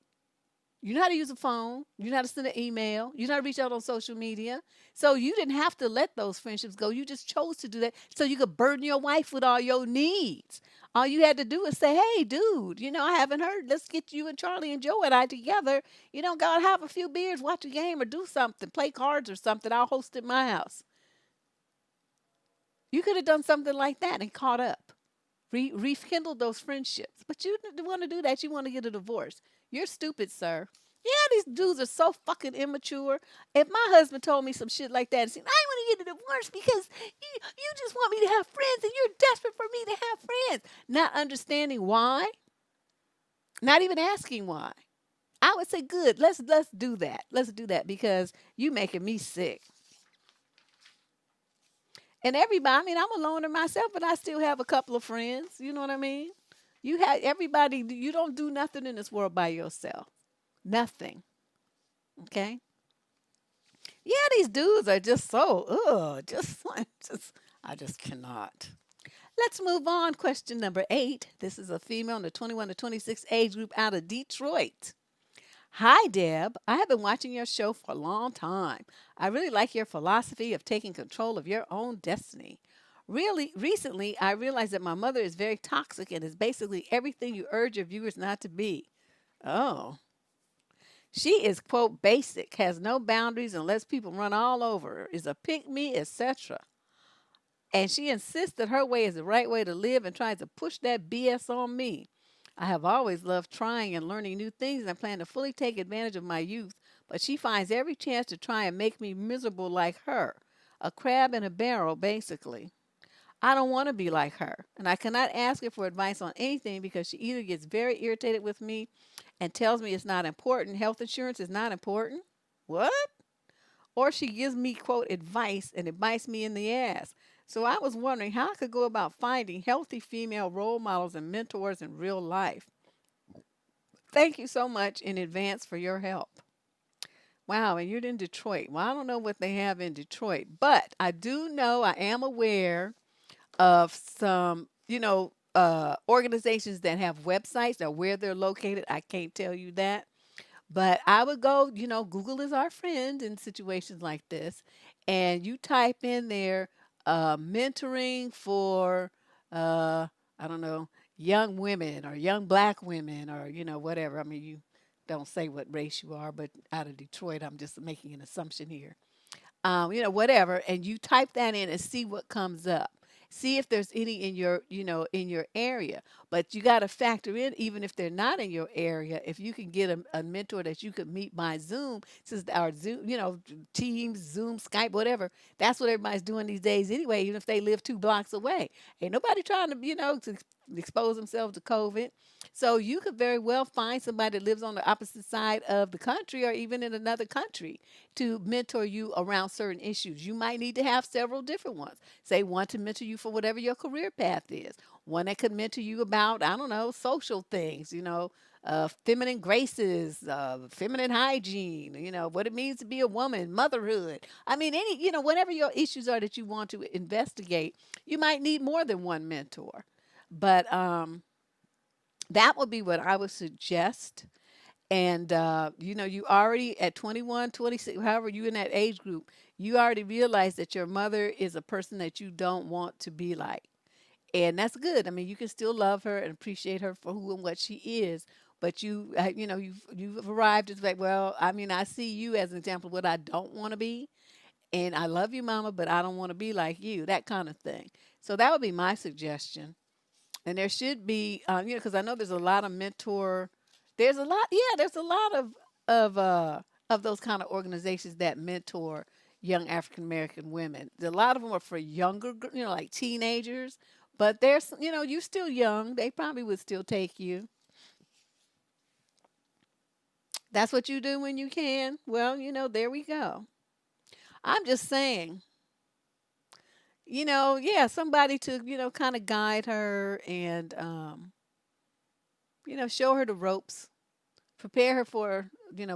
You know how to use a phone. You know how to send an email. You know how to reach out on social media. So you didn't have to let those friendships go. You just chose to do that so you could burden your wife with all your needs. All you had to do is say, hey, dude, I haven't heard. Let's get you and Charlie and Joe and I together. Go out, have a few beers, watch a game, or do something, play cards or something. I'll host at my house. You could have done something like that and caught up, rekindled those friendships. But you didn't want to do that. You want to get a divorce. You're stupid, sir. Yeah, these dudes are so fucking immature. If my husband told me some shit like that and said, I want to get a divorce because you just want me to have friends and you're desperate for me to have friends, not understanding why, not even asking why, I would say, good, let's do that. Let's do that because you making me sick. And everybody, I mean, I'm a loner myself, but I still have a couple of friends. You know what I mean? You have everybody, you don't do nothing in this world by yourself. Nothing. Okay? Yeah, these dudes are just so, just like, I just cannot. Let's move on. Question number 8. This is a female in the 21 to 26 age group out of Detroit. Hi, Deb. I have been watching your show for a long time. I really like your philosophy of taking control of your own destiny. Really, recently, I realized that my mother is very toxic and is basically everything you urge your viewers not to be. Oh. She is, quote, basic, has no boundaries and lets people run all over her, is a pick me, etc. And she insists that her way is the right way to live and tries to push that BS on me. I have always loved trying and learning new things and I plan to fully take advantage of my youth, but she finds every chance to try and make me miserable like her. A crab in a barrel, basically. I don't want to be like her, and I cannot ask her for advice on anything because she either gets very irritated with me and tells me it's not important, health insurance is not important. What? Or she gives me, quote, advice and it bites me in the ass. So I was wondering how I could go about finding healthy female role models and mentors in real life. Thank you so much in advance for your help. Wow, and you're in Detroit. Well, I don't know what they have in Detroit, but I do know, I am aware of some, organizations that have websites or where they're located. I can't tell you that. But I would go, Google is our friend in situations like this. And you type in there mentoring for, I don't know, young women or young black women or, whatever. I mean, you don't say what race you are, but out of Detroit, I'm just making an assumption here. Whatever, and you type that in and see what comes up. See if there's any in your area. But you got to factor in, even if they're not in your area, if you can get a mentor that you could meet by Zoom, since our Zoom, Teams, Zoom, Skype, whatever. That's what everybody's doing these days anyway, even if they live 2 blocks away. Ain't nobody trying to expose themselves to COVID. So you could very well find somebody that lives on the opposite side of the country or even in another country to mentor you around certain issues. You might need to have several different ones. Say one to mentor you for whatever your career path is. One that could mentor you about, I don't know, social things, feminine graces, feminine hygiene, what it means to be a woman, motherhood. I mean, whatever your issues are that you want to investigate, you might need more than one mentor. But that would be what I would suggest. And, you already at 21, 26, however you in that age group, you already realize that your mother is a person that you don't want to be like. And that's good. I mean, you can still love her and appreciate her for who and what she is, but you've arrived at like, well, I mean, I see you as an example of what I don't want to be, and I love you, Mama, but I don't want to be like you, that kind of thing. So that would be my suggestion. And there should be, because I know there's a lot of mentor. There's a lot of uh, of those kind of organizations that mentor young African American women. A lot of them are for younger, like teenagers. But there's, you still young. They probably would still take you. That's what you do when you can. Well, there we go. I'm just saying, yeah, somebody to, kind of guide her and, show her the ropes, prepare her for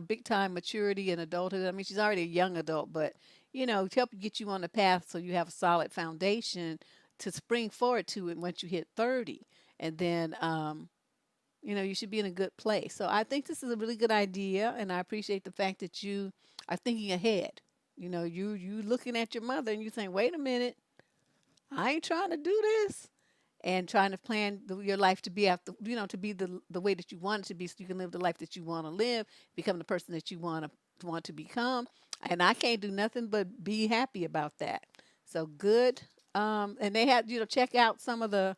big time maturity and adulthood. I mean, she's already a young adult, but to help get you on the path so you have a solid foundation to spring forward to it once you hit 30, and then you should be in a good place. So I think this is a really good idea, and I appreciate the fact that you are thinking ahead. You looking at your mother and you saying, wait a minute, I ain't trying to do this, and trying to plan your life to be after, to be the way that you want it to be, so you can live the life that you want to live, become the person that you want to become. And I can't do nothing but be happy about that. So good. And they had, check out some of the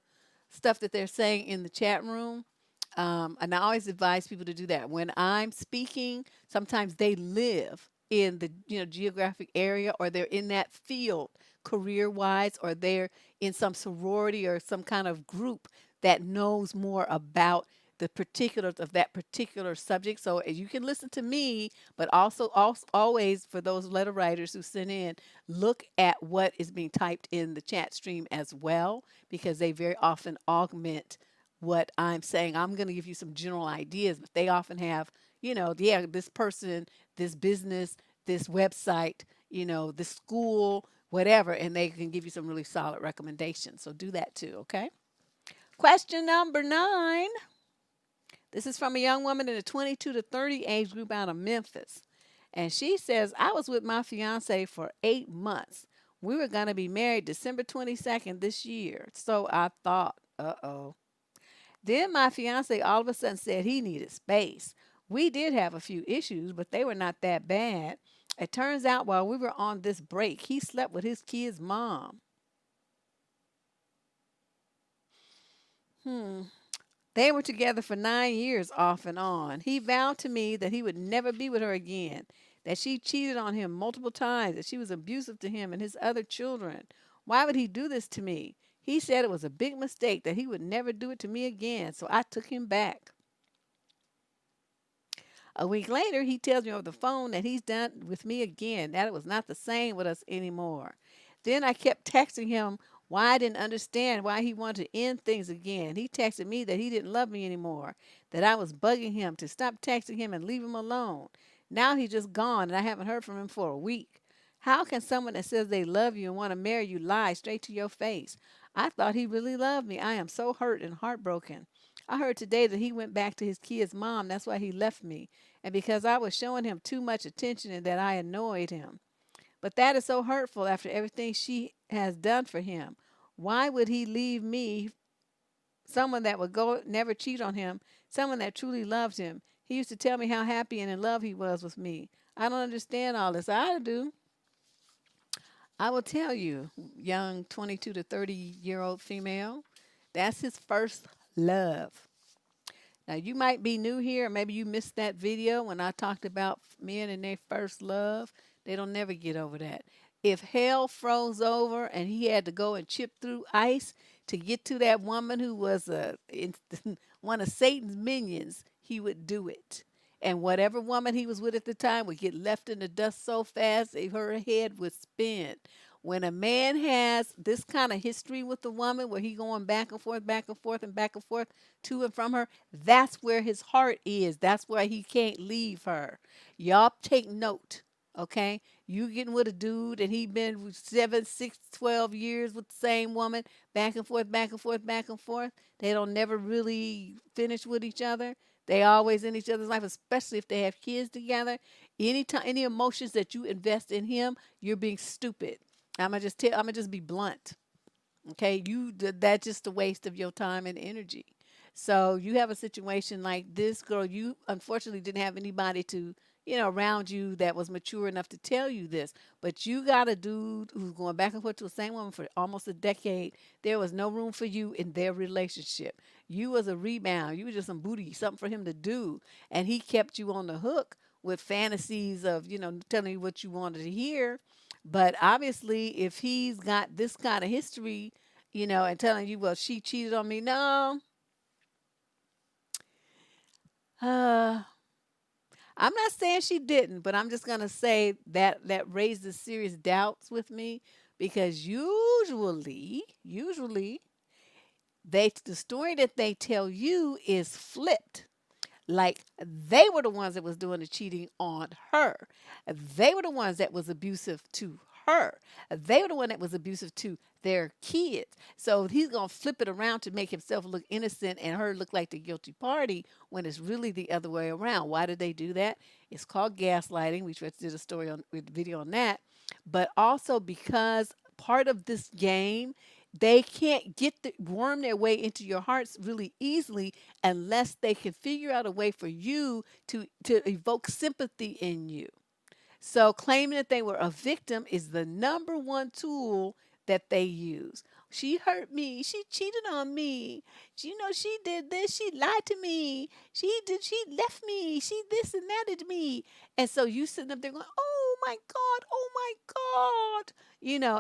stuff that they're saying in the chat room. And I always advise people to do that. When I'm speaking, sometimes they live in the geographic area, or they're in that field career wise, or they're in some sorority or some kind of group that knows more about the particulars of that particular subject. So you can listen to me, but also always, for those letter writers who send in, look at what is being typed in the chat stream as well, because they very often augment what I'm saying. I'm going to give you some general ideas, but they often have, yeah, this person, this business, this website, this school, whatever, and they can give you some really solid recommendations. So do that too, okay? Question number 9. This is from a young woman in the 22 to 30 age group out of Memphis. And she says, I was with my fiance for 8 months. We were going to be married December 22nd this year. So I thought, uh-oh. Then my fiance all of a sudden said he needed space. We did have a few issues, but they were not that bad. It turns out while we were on this break, he slept with his kid's mom. Hmm. They were together for 9 years off and on. He vowed to me that he would never be with her again, that she cheated on him multiple times, that she was abusive to him and his other children. Why would he do this to me? He said it was a big mistake, that he would never do it to me again, so I took him back. A week later, he tells me over the phone that he's done with me again, that it was not the same with us anymore. Then I kept texting him why I didn't understand why he wanted to end things again. He texted me that he didn't love me anymore, that I was bugging him to stop texting him and leave him alone. Now he's just gone, and I haven't heard from him for a week. How can someone that says they love you and want to marry you lie straight to your face? I thought he really loved me. I am so hurt and heartbroken. I heard today that he went back to his kid's mom. That's why he left me. And because I was showing him too much attention and that I annoyed him. But that is so hurtful after everything she has done for him. Why would he leave me, someone that would go never cheat on him, someone that truly loved him? He used to tell me how happy and in love he was with me. I don't understand all this. I do. I will tell you, young 22 to 30-year-old female, that's his first love. Now, you might be new here, or maybe you missed that video when I talked about men and their first love. They don't never get over that. If hell froze over and he had to go and chip through ice to get to that woman who was one of Satan's minions, he would do it. And whatever woman he was with at the time would get left in the dust so fast that her head would spin. When a man has this kind of history with the woman where he going back and forth, back and forth, and back and forth to and from her, that's where his heart is. That's why he can't leave her. Y'all take note, okay? You getting with a dude and he been with 7, 6, 12 years with the same woman, back and forth, back and forth, back and forth. They don't never really finish with each other. They always in each other's life, especially if they have kids together. Anytime, any emotions that you invest in him, you're being stupid. I'm gonna just be blunt. Okay, that's just a waste of your time and energy. So you have a situation like this girl, you unfortunately didn't have anybody to, around you that was mature enough to tell you this. But you got a dude who's going back and forth to the same woman for almost a decade. There was no room for you in their relationship. You was a rebound. You were just some booty, something for him to do. And he kept you on the hook with fantasies of, telling you what you wanted to hear. But obviously, if he's got this kind of history, and telling you, well, she cheated on me. No, uh, I'm not saying she didn't, but I'm just gonna say that that raises serious doubts with me because usually the story that they tell you is flipped. Like they were the ones that was doing the cheating on her. They were the ones that was abusive to her. They were the one that was abusive to their kids. So he's gonna flip it around to make himself look innocent and her look like the guilty party when it's really the other way around. Why did they do that? It's called gaslighting. We just did a story on with video on that. But also because part of this game, they can't worm their way into your hearts really easily unless they can figure out a way for you to evoke sympathy in you. So claiming that they were a victim is the number one tool that they use. She hurt me. She cheated on me. She did this. She lied to me. She left me. She this and that to me. And so you sitting up there going, oh my God, oh my God.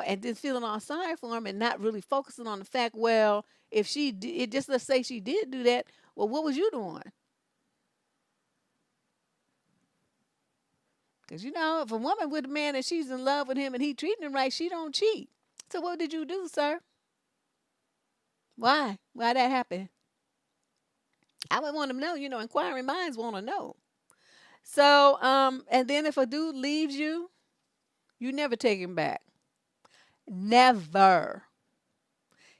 And then feeling all sorry for him and not really focusing on the fact, well, if just let's say she did do that, well, what was you doing? Because if a woman with a man and she's in love with him and he treating her right, she don't cheat. So what did you do, sir? Why? Why that happened? I would want to know. Inquiring minds want to know. So, and then if a dude leaves you, you never take him back. Never.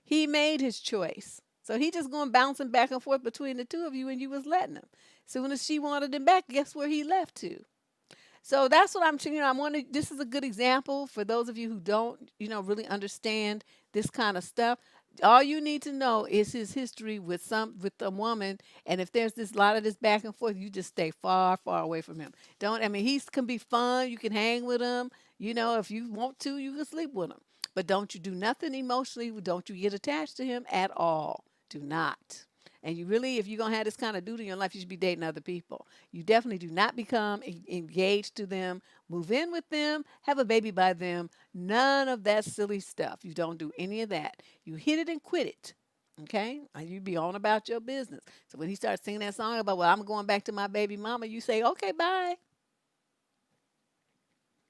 He made his choice. So he just going bouncing back and forth between the two of you and you was letting him. Soon as she wanted him back, guess where he left to? So that's what I'm saying. I want to. This is a good example for those of you who don't, really understand this kind of stuff. All you need to know is his history with a woman, and if there's this lot of this back and forth, you just stay far, far away from him. Don't. I mean, he can be fun. You can hang with him. If you want to, you can sleep with him. But don't you do nothing emotionally. Don't you get attached to him at all. Do not. And you really, if you're going to have this kind of dude in your life, you should be dating other people. You definitely do not become engaged to them, move in with them, have a baby by them. None of that silly stuff. You don't do any of that. You hit it and quit it. Okay? And you be on about your business. So when he starts singing that song about, well, I'm going back to my baby mama, you say, okay, bye.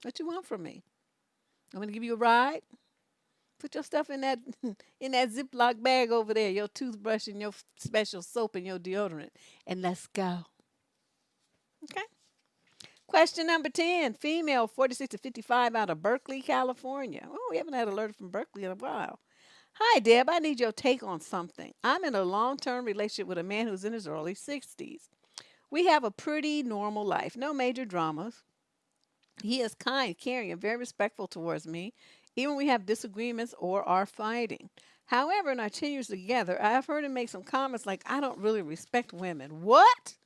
What you want from me? I'm going to give you a ride. Put your stuff in that in that Ziploc bag over there, your toothbrush and your special soap and your deodorant, and let's go. Okay. Question number 10, female, 46 to 55, out of Berkeley, California. Oh, we haven't had a letter from Berkeley in a while. Hi, Deb. I need your take on something. I'm in a long-term relationship with a man who's in his early 60s. We have a pretty normal life, no major dramas. He is kind, caring, and very respectful towards me, even when we have disagreements or are fighting. However, in our 10 years together, I have heard him make some comments like, I don't really respect women. What?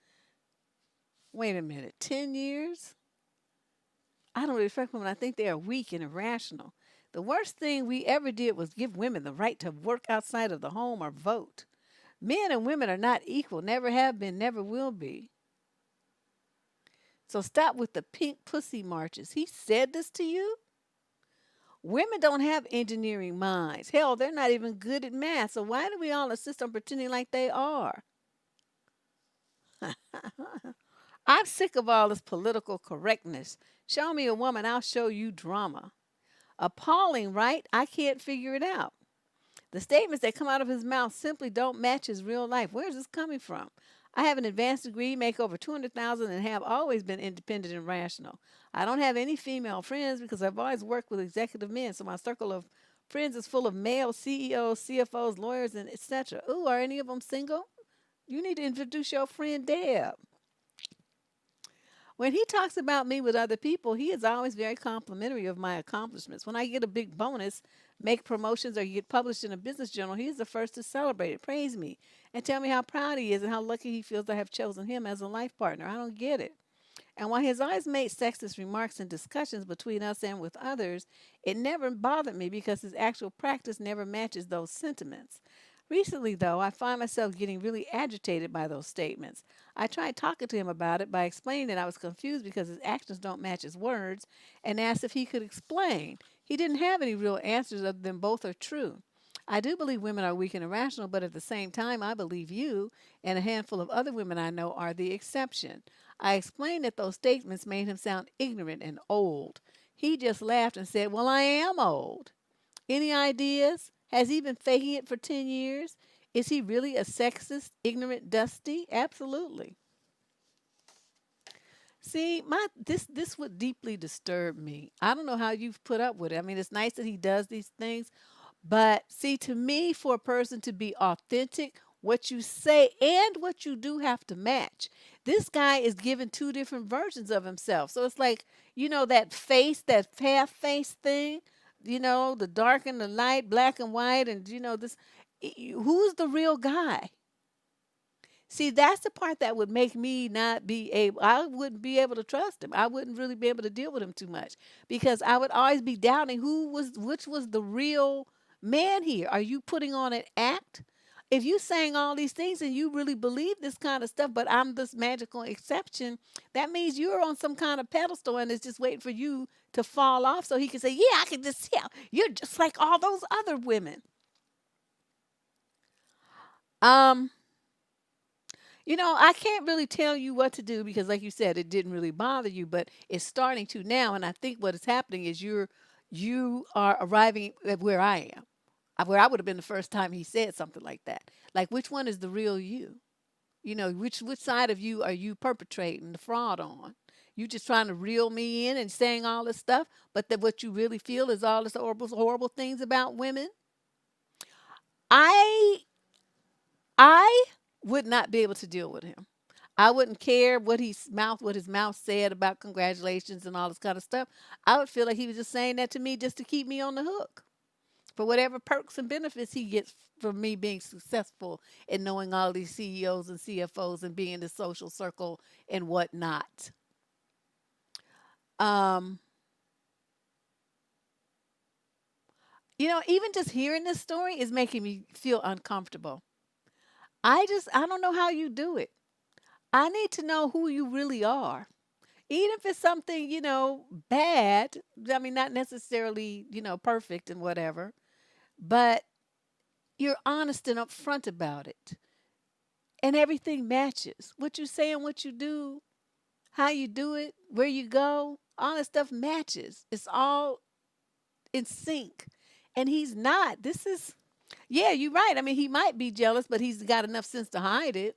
Wait a minute, 10 years? I don't really respect women. I think they are weak and irrational. The worst thing we ever did was give women the right to work outside of the home or vote. Men and women are not equal, never have been, never will be. So stop with the pink pussy marches. He said this to you? Women don't have engineering minds. Hell, they're not even good at math. So why do we all insist on pretending like they are? I'm sick of all this political correctness. Show me a woman, I'll show you drama. Appalling, right? I can't figure it out. The statements that come out of his mouth simply don't match his real life. Where is this coming from? I have an advanced degree, make over 200,000, and have always been independent and rational. I don't have any female friends because I've always worked with executive men, so my circle of friends is full of male CEOs, CFOs, lawyers, and etc. Ooh, are any of them single? You need to introduce your friend Deb. When he talks about me with other people, he is always very complimentary of my accomplishments. When I get a big bonus, make promotions or you get published in a business journal, he is the first to celebrate it, praise me, and tell me how proud he is and how lucky he feels I have chosen him as a life partner. I don't get it. And while he has always made sexist remarks in discussions between us and with others, it never bothered me because his actual practice never matches those sentiments. Recently, though, I find myself getting really agitated by those statements. I tried talking to him about it by explaining that I was confused because his actions don't match his words and asked if he could explain. He didn't have any real answers other than both are true. I do believe women are weak and irrational, but at the same time, I believe you and a handful of other women I know are the exception. I explained that those statements made him sound ignorant and old. He just laughed and said, "Well, I am old." Any ideas? Has he been faking it for 10 years? Is he really a sexist, ignorant, dusty? Absolutely. See, this would deeply disturb me. I don't know how you've put up with it. I mean, it's nice that he does these things, but see, to me, for a person to be authentic, what you say and what you do have to match. This guy is giving two different versions of himself. So it's like, that face, that half face thing, the dark and the light, black and white, and, this. Who's the real guy? See, that's the part that would make me not be able, I wouldn't be able to trust him. I wouldn't really be able to deal with him too much because I would always be doubting which was the real man here. Are you putting on an act? If you saying all these things and you really believe this kind of stuff, but I'm this magical exception, that means you're on some kind of pedestal and it's just waiting for you to fall off so he can say, yeah, I can just tell you're just like all those other women. Um, I can't really tell you what to do because, like you said, it didn't really bother you, but it's starting to now. And I think what is happening is you are arriving at where I am, where I would have been the first time he said something like that. Like, which one is the real you? Which side of you are you perpetrating the fraud on? You just trying to reel me in and saying all this stuff, but that what you really feel is all this horrible things about women. I I would not be able to deal with him. I wouldn't care what his mouth said about congratulations and all this kind of stuff. I would feel like he was just saying that to me just to keep me on the hook for whatever perks and benefits he gets from me being successful and knowing all these CEOs and CFOs and being in the social circle and whatnot. Um, even just hearing this story is making me feel uncomfortable. I don't know how you do it. I need to know who you really are. Even if it's something, bad, I mean, not necessarily, perfect and whatever, but you're honest and upfront about it. And everything matches. What you say and what you do, how you do it, where you go, all that stuff matches. It's all in sync. And he's not. Yeah, you're right. I mean, he might be jealous, but he's got enough sense to hide it.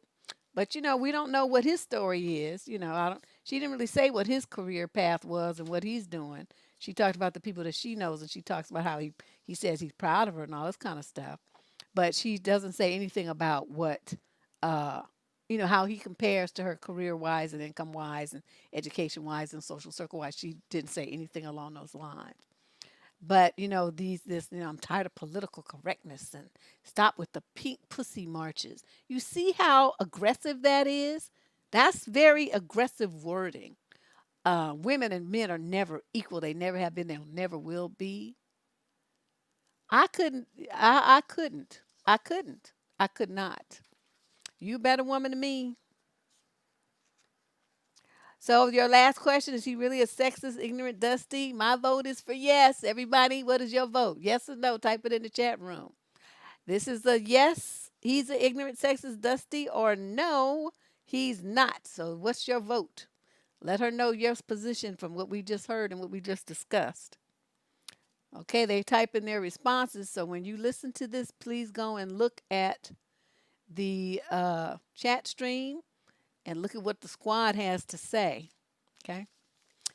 But we don't know what his story is. I don't. She didn't really say what his career path was and what he's doing. She talked about the people that she knows, and she talks about how he says he's proud of her and all this kind of stuff. But she doesn't say anything about what, uh, how he compares to her career wise and income wise and education wise and social circle wise. She didn't say anything along those lines. But I'm tired of political correctness and stop with the pink pussy marches. You see how aggressive that is? That's very aggressive wording. Women and men are never equal. They never have been. They never will be. I couldn't. I couldn't. I couldn't. I could not. You a better woman than me. So your last question, is he really a sexist, ignorant, dusty? My vote is for yes. Everybody, what is your vote? Yes or no? Type it in the chat room. This is a yes, he's an ignorant, sexist, dusty, or no, he's not. So what's your vote? Let her know your position from what we just heard and what we just discussed. Okay, they type in their responses. So when you listen to this, please go and look at the chat stream and look at what the squad has to say. Okay.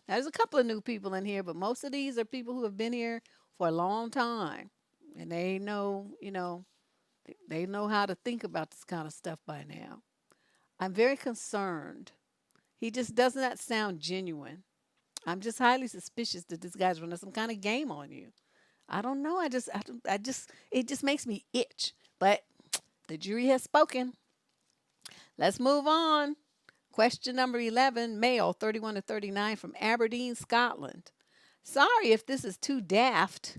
Now, there's a couple of new people in here, but most of these are people who have been here for a long time. And they know how to think about this kind of stuff by now. I'm very concerned. He just does not sound genuine. I'm just highly suspicious that this guy's running some kind of game on you. I don't know. It just makes me itch. But the jury has spoken. Let's move on. Question number 11, male, 31 to 39, from Aberdeen, Scotland. Sorry if this is too daft,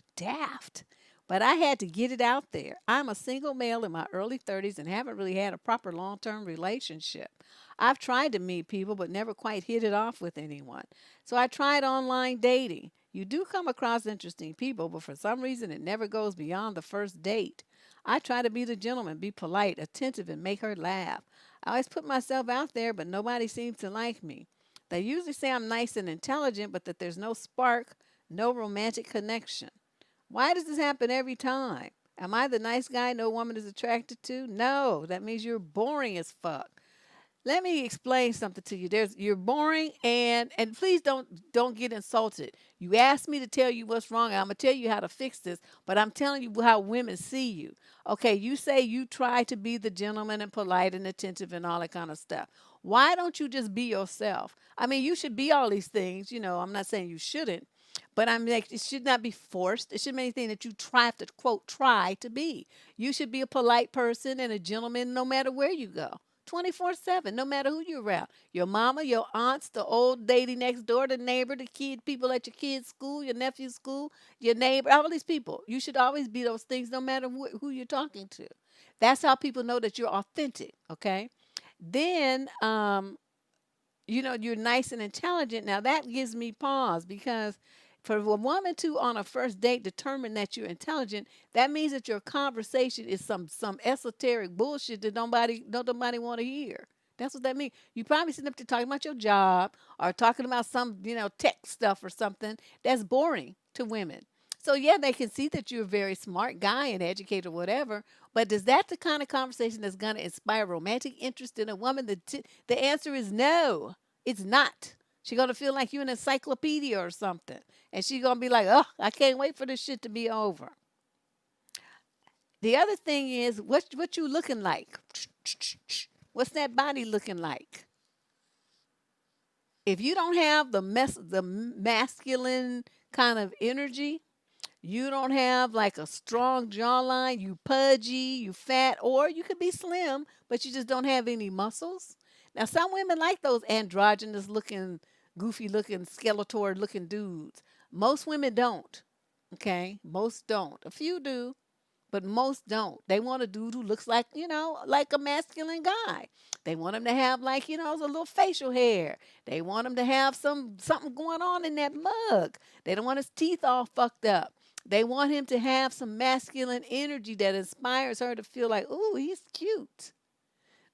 but I had to get it out there. I'm a single male in my early 30s and haven't really had a proper long term relationship. I've tried to meet people, but never quite hit it off with anyone. So I tried online dating. You do come across interesting people, but for some reason it never goes beyond the first date. I try to be the gentleman, be polite, attentive, and make her laugh. I always put myself out there, but nobody seems to like me. They usually say I'm nice and intelligent, but that there's no spark, no romantic connection. Why does this happen every time? Am I the nice guy no woman is attracted to? No, that means you're boring as fuck. Let me explain something to you. You're boring, and please don't get insulted. You asked me to tell you what's wrong. I'm gonna tell you how to fix this, but I'm telling you how women see you. Okay, you say you try to be the gentleman and polite and attentive and all that kind of stuff. Why don't you just be yourself? I mean, you should be all these things. I'm not saying you shouldn't, but I'm like, it should not be forced. It should be anything that you try to quote try to be. You should be a polite person and a gentleman no matter where you go. 24/7, no matter who you're around. Your mama, your aunts, the old lady next door, the neighbor, the kid, people at your kid's school, your nephew's school, your neighbor, all these people. You should always be those things no matter who you're talking to. That's how people know that you're authentic, okay? Then, you're nice and intelligent. Now that gives me pause because for a woman to on a first date determine that you're intelligent, that means that your conversation is some esoteric bullshit that nobody want to hear. That's what that means. You probably sitting up there talking about your job or talking about some, tech stuff or something that's boring to women. So yeah, they can see that you're a very smart guy and educated or whatever, but is that the kind of conversation that's going to inspire romantic interest in a woman? The answer is no. It's not. She's gonna feel like you're an encyclopedia or something. And she's gonna be like, oh, I can't wait for this shit to be over. The other thing is what you looking like? What's that body looking like? If you don't have the masculine kind of energy, you don't have like a strong jawline, you pudgy, you fat, or you could be slim, but you just don't have any muscles. Now, some women like those androgynous looking, goofy looking, skeletor looking dudes. Most women don't. Okay? Most don't. A few do, but most don't. They want a dude who looks like, like a masculine guy. They want him to have like, a little facial hair. They want him to have something going on in that mug. They don't want his teeth all fucked up. They want him to have some masculine energy that inspires her to feel like, ooh, he's cute.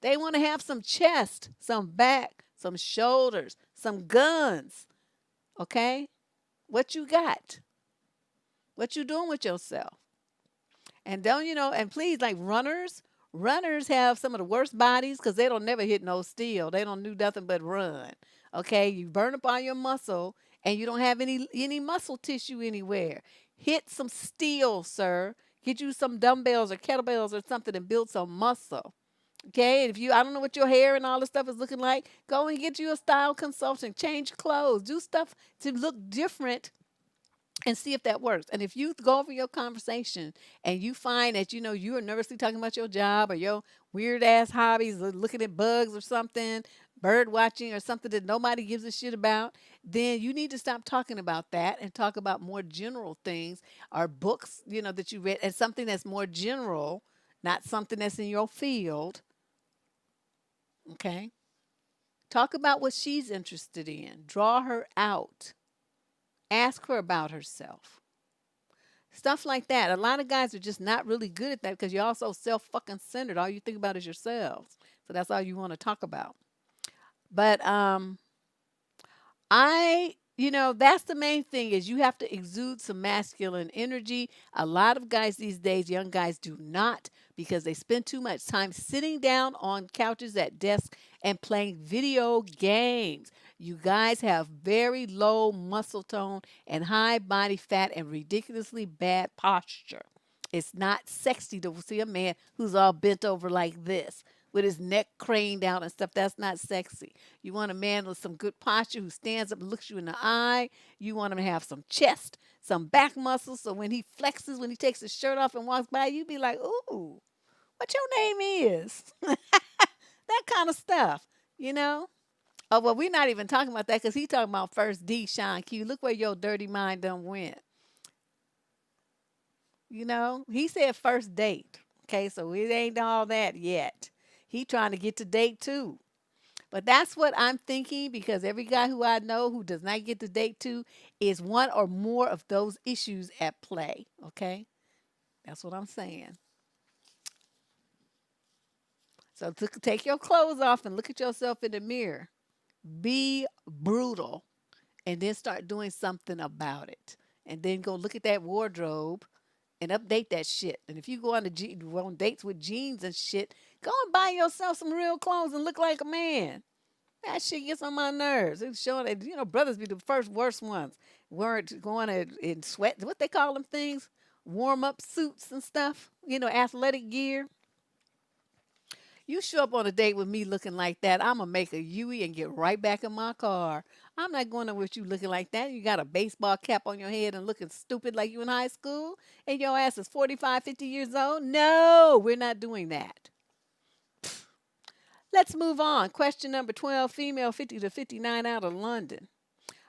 They want to have some chest, some back, some shoulders, some guns. Okay? What you got? What you doing with yourself? And don't and please, like runners have some of the worst bodies because they don't never hit no steel. They don't do nothing but run. Okay, you burn up all your muscle and you don't have any muscle tissue anywhere. Hit some steel, sir. Get you some dumbbells or kettlebells or something and build some muscle. Okay, and if I don't know what your hair and all this stuff is looking like, go and get you a style consultant. Change clothes, do stuff to look different and see if that works. And if you go over your conversation and you find that you are nervously talking about your job or your weird ass hobbies, looking at bugs or something, bird watching or something that nobody gives a shit about, then you need to stop talking about that and talk about more general things or books, that you read and something that's more general, not something that's in your field. Okay? Talk about what she's interested in. Draw her out. Ask her about herself. Stuff like that. A lot of guys are just not really good at that because you're also self fucking centered. All you think about is yourselves. So that's all you want to talk about. But that's the main thing is you have to exude some masculine energy. A lot of guys these days, young guys, do not because they spend too much time sitting down on couches at desks and playing video games. You guys have very low muscle tone and high body fat and ridiculously bad posture. It's not sexy to see a man who's all bent over like this. with his neck craned out and stuff. That's not sexy. You want a man with some good posture who stands up and looks you in the eye. You want him to have some chest, some back muscles, so when he flexes, when he takes his shirt off and walks by, you be like, ooh, what your name is? That kind of stuff, you know? Oh, well, we're not even talking about that because he talking about first D, Sean Q. Look where your dirty mind done went. You know, he said first date. Okay, so it ain't all that yet. He trying to get to date two. But that's what I'm thinking because every guy who I know who does not get to date two is one or more of those issues at play. Okay, that's what I'm saying. So take your clothes off and look at yourself in the mirror. Be brutal and then start doing something about it. And then go look at that wardrobe and update that shit. And if you go on dates with jeans and shit, go and buy yourself some real clothes and look like a man. That shit gets on my nerves. It's showing that brothers be the first worst ones. Weren't going in sweat. What they call them things? Warm up suits and stuff. Athletic gear. You show up on a date with me looking like that, I'm gonna make a Yui and get right back in my car. I'm not going to with you looking like that. You got a baseball cap on your head and looking stupid like you in high school, and your ass is 45, 50 years old. No, we're not doing that. Let's move on. Question number 12, female 50 to 59 out of London.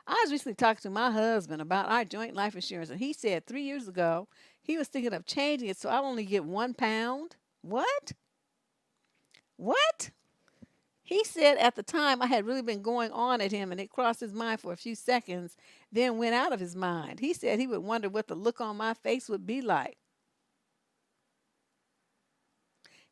I was recently talking to my husband about our joint life insurance, and he said 3 years ago he was thinking of changing it so I only get £1. What? What? He said at the time I had really been going on at him and it crossed his mind for a few seconds, then went out of his mind. He said he would wonder what the look on my face would be like.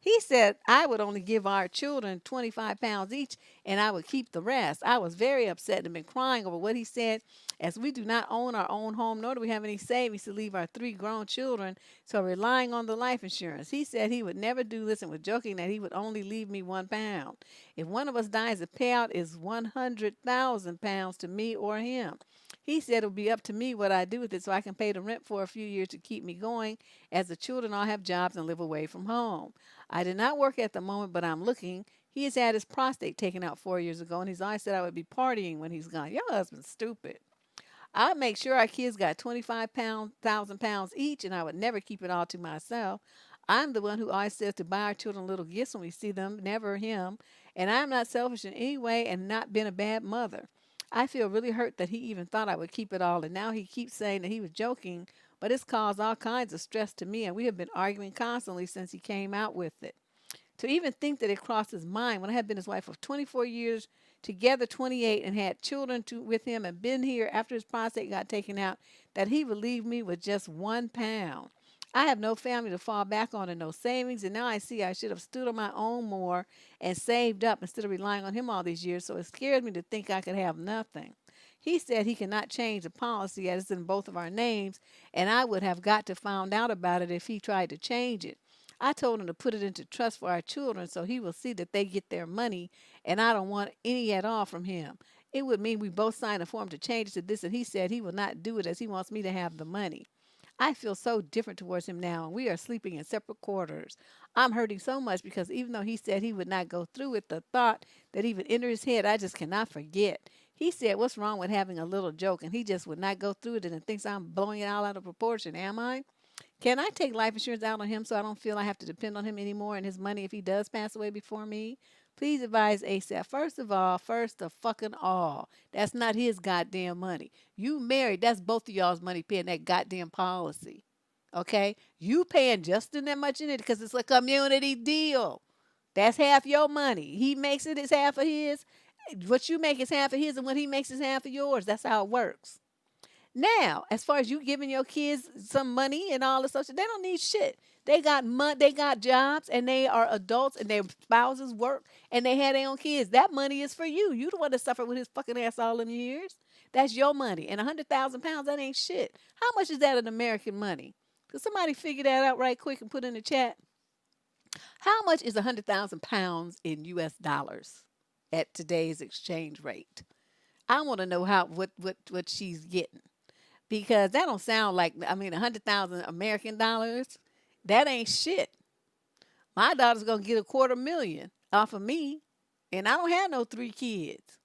He said I would only give our children £25 each and I would keep the rest. I was very upset and been crying over what he said, as we do not own our own home, nor do we have any savings to leave our three grown children, so relying on the life insurance. He said he would never do this and was joking that he would only leave me £1. If one of us dies, the payout is £100,000 to me or him. He said it would be up to me what I do with it so I can pay the rent for a few years to keep me going, as the children all have jobs and live away from home. I did not work at the moment, but I'm looking. He has had his prostate taken out 4 years ago, and he's always said I would be partying when he's gone. Your husband's stupid. I'd make sure our kids got £25,000 each, and I would never keep it all to myself. I'm the one who always says to buy our children little gifts when we see them, never him. And I'm not selfish in any way and not been a bad mother. I feel really hurt that he even thought I would keep it all, and now he keeps saying that he was joking, but it's caused all kinds of stress to me, and we have been arguing constantly since he came out with it. To even think that it crossed his mind when I had been his wife for 24 years, together 28, and had children with him and been here after his prostate got taken out, that he would leave me with just £1. I have no family to fall back on and no savings, and now I see I should have stood on my own more and saved up instead of relying on him all these years, so it scares me to think I could have nothing. He said he cannot change the policy as it's in both of our names, and I would have got to find out about it if he tried to change it. I told him to put it into trust for our children so he will see that they get their money, and I don't want any at all from him. It would mean we both signed a form to change it to this, and he said he will not do it as he wants me to have the money. I feel so different towards him now, and we are sleeping in separate quarters. I'm hurting so much because even though he said he would not go through with the thought that even entered his head, I just cannot forget. He said, what's wrong with having a little joke? And he just would not go through with it and thinks I'm blowing it all out of proportion, am I? Can I take life insurance out on him so I don't feel I have to depend on him anymore and his money if he does pass away before me? Please advise ASAP. First of all, first of fucking all, that's not his goddamn money. You married, that's both of y'all's money paying that goddamn policy. Okay? You paying just in that much in it because it's a community deal. That's half your money. He makes it, it's half of his. What you make is half of his, and what he makes is half of yours. That's how it works. Now, as far as you giving your kids some money and all this stuff, they don't need shit. They got they got jobs, and they are adults, and their spouses work, and they had their own kids. That money is for you. You the one that suffered with his fucking ass all them years. That's your money. And £100,000, that ain't shit. How much is that in American money? Could somebody figure that out right quick and put in the chat? How much is £100,000 in US dollars at today's exchange rate? I want to know what she's getting. Because that don't sound like, 100,000 American dollars, that ain't shit. My daughter's going to get $250,000. off of me, and I don't have no 3 kids.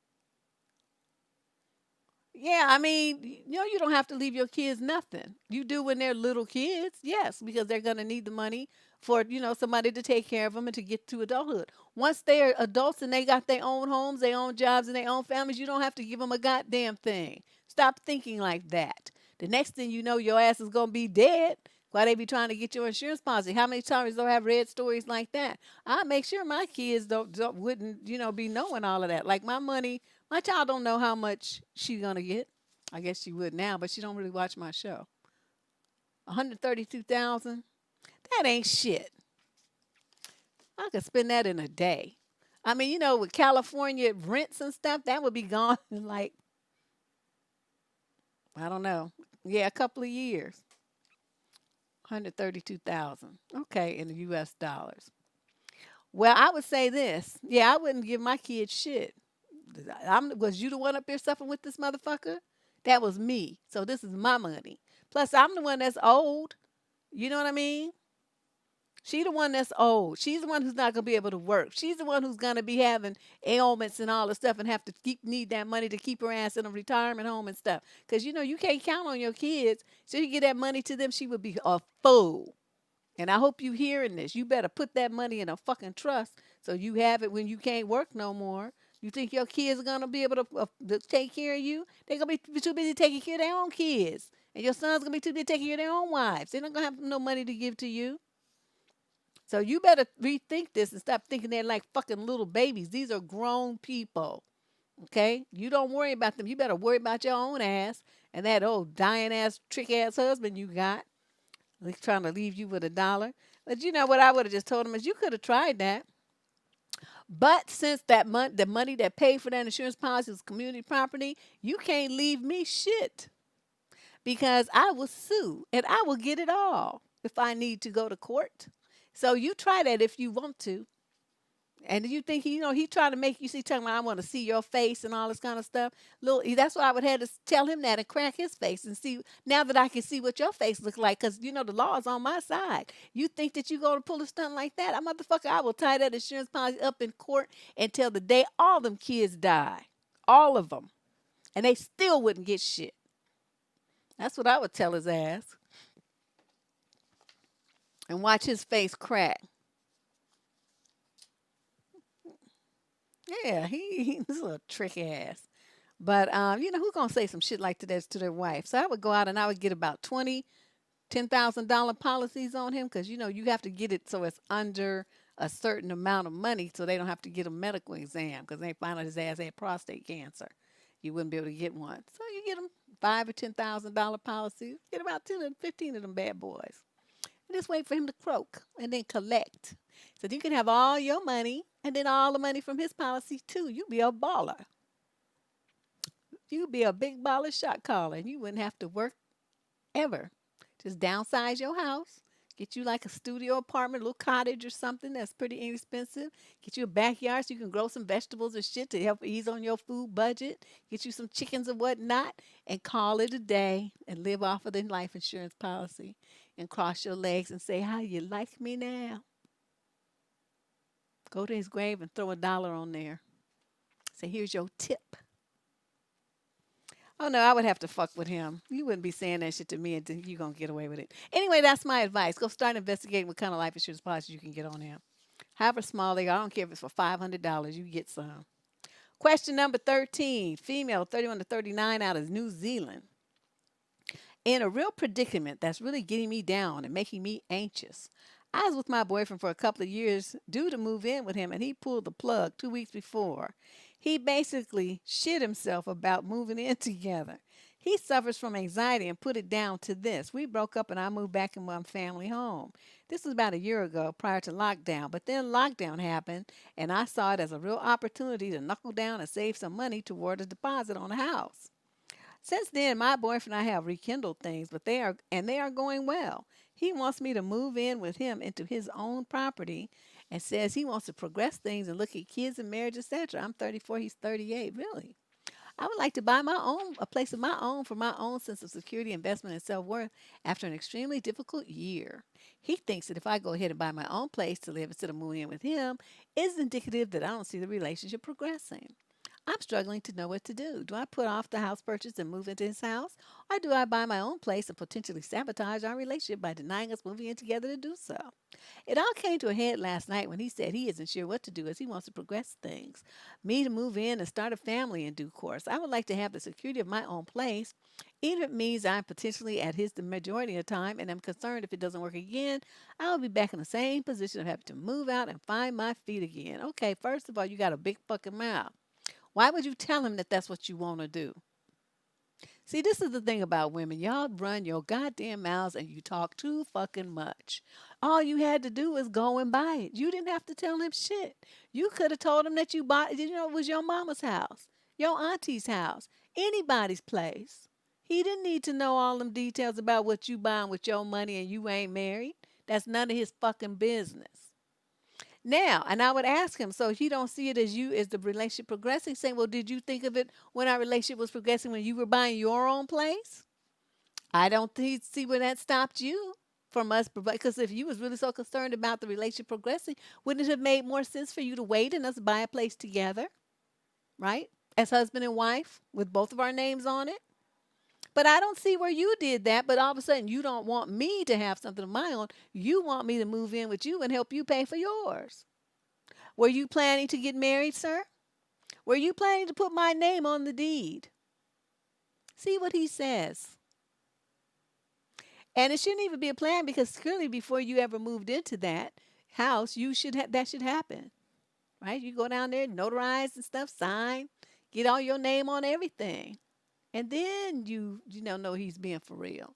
Yeah, I mean, you don't have to leave your kids nothing. You do when they're little kids, yes, because they're gonna need the money for somebody to take care of them and to get to adulthood. Once they're adults and they got their own homes, their own jobs, and their own families, you don't have to give them a goddamn thing. Stop thinking like that. The next thing you know, your ass is gonna be dead. Why they be trying to get your insurance policy? How many times do I have read stories like that? I make sure my kids don't wouldn't be knowing all of that. Like my money, my child don't know how much she's gonna get. I guess she would now, but she don't really watch my show. 132,000. That ain't shit. I could spend that in a day. I mean, with California rents and stuff, that would be gone in like I don't know. Yeah, a couple of years. 132,000. Okay, in the US dollars. Well, I would say this. Yeah, I wouldn't give my kids shit. Was you the one up here suffering with this motherfucker? That was me. So this is my money. Plus, I'm the one that's old. You know what I mean? She the one that's old. She's the one who's not gonna be able to work. She's the one who's gonna be having ailments and all the stuff and have to need that money to keep her ass in a retirement home and stuff. Cause you can't count on your kids. So you get that money to them, she would be a fool. And I hope you hearing this. You better put that money in a fucking trust so you have it when you can't work no more. You think your kids are gonna be able to take care of you? They're gonna be too busy taking care of their own kids, and your son's gonna be too busy taking care of their own wives. They're not gonna have no money to give to you. So you better rethink this and stop thinking they're like fucking little babies. These are grown people. Okay? You don't worry about them. You better worry about your own ass and that old dying ass trick ass husband you got. He's trying to leave you with $1. But you know what I would have just told him is you could have tried that. But since the money that paid for that insurance policy is community property, you can't leave me shit because I will sue and I will get it all if I need to go to court. So you try that if you want to. And do you think he trying to make you see talking about I want to see your face and all this kind of stuff? That's why I would have to tell him that and crack his face and see now that I can see what your face looks like because the law is on my side. You think that you going to pull a stunt like that? I motherfucker, I will tie that insurance policy up in court until the day all them kids die, all of them, and they still wouldn't get shit. That's what I would tell his ass and watch his face crack. Yeah, he's a little trick ass. But who's gonna say some shit like this to their wife? So I would go out and I would get about 10,000 dollar policies on him because you have to get it so it's under a certain amount of money so they don't have to get a medical exam because they find out his ass had prostate cancer. You wouldn't be able to get one. So you get them $5,000 or $10,000 policies. Get about 10 or 15 of them bad boys. And just wait for him to croak and then collect. So you can have all your money and then all the money from his policy too. You'd be a baller. You'd be a big baller shot caller and you wouldn't have to work ever. Just downsize your house. Get you like a studio apartment, a little cottage or something that's pretty inexpensive. Get you a backyard so you can grow some vegetables and shit to help ease on your food budget. Get you some chickens and whatnot and call it a day and live off of the life insurance policy and cross your legs and say, how you like me now? Go to his grave and throw $1 on there. Say, here's your tip. Oh no, I would have to fuck with him. You wouldn't be saying that shit to me and think you gonna get away with it. Anyway, that's my advice. Go start investigating what kind of life insurance policies you can get on him. However small they are, I don't care if it's for $500, you get some. Question number 13. Female, 31 to 39, out of New Zealand. In a real predicament that's really getting me down and making me anxious. I was with my boyfriend for a couple of years, due to move in with him, and he pulled the plug 2 weeks before. He basically shit himself about moving in together. He suffers from anxiety and put it down to this. We broke up and I moved back in my family home. This was about a year ago prior to lockdown, but then lockdown happened and I saw it as a real opportunity to knuckle down and save some money toward a deposit on a house. Since then, my boyfriend and I have rekindled things, but they are going well. He wants me to move in with him into his own property and says he wants to progress things and look at kids and marriage, etc. I'm 34, he's 38. Really? I would would like to buy my own, a place of my own for my own sense of security, investment, and self worth after an extremely difficult year. He thinks that if I go ahead and buy my own place to live instead of moving in with him, is indicative that I don't see the relationship progressing. I'm struggling to know what to do. Do I put off the house purchase and move into his house? Or do I buy my own place and potentially sabotage our relationship by denying us moving in together to do so? It all came to a head last night when he said he isn't sure what to do as he wants to progress things. Me to move in and start a family in due course. I would like to have the security of my own place, even if it means I'm potentially at his the majority of the time and I'm concerned if it doesn't work again, I'll be back in the same position of having to move out and find my feet again. Okay, first of all, you got a big fucking mouth. Why would you tell him that that's what you want to do? See, this is the thing about women. Y'all run your goddamn mouths and you talk too fucking much. All you had to do was go and buy it. You didn't have to tell him shit. You could have told him that you bought, it was your mama's house, your auntie's house, anybody's place. He didn't need to know all them details about what you buying with your money and you ain't married. That's none of his fucking business. Now, and I would ask him, so he don't see it as you as the relationship progressing, saying, well, did you think of it when our relationship was progressing when you were buying your own place? I don't see where that stopped you from us, because if you was really so concerned about the relationship progressing, wouldn't it have made more sense for you to wait and us buy a place together, right? As husband and wife with both of our names on it? But I don't see where you did that, but all of a sudden you don't want me to have something of my own. You want me to move in with you and help you pay for yours. Were you planning to get married, sir? Were you planning to put my name on the deed? See what he says. And it shouldn't even be a plan because clearly before you ever moved into that house, you should that should happen. Right? You go down there, notarize and stuff, sign, get all your name on everything. And then know he's being for real.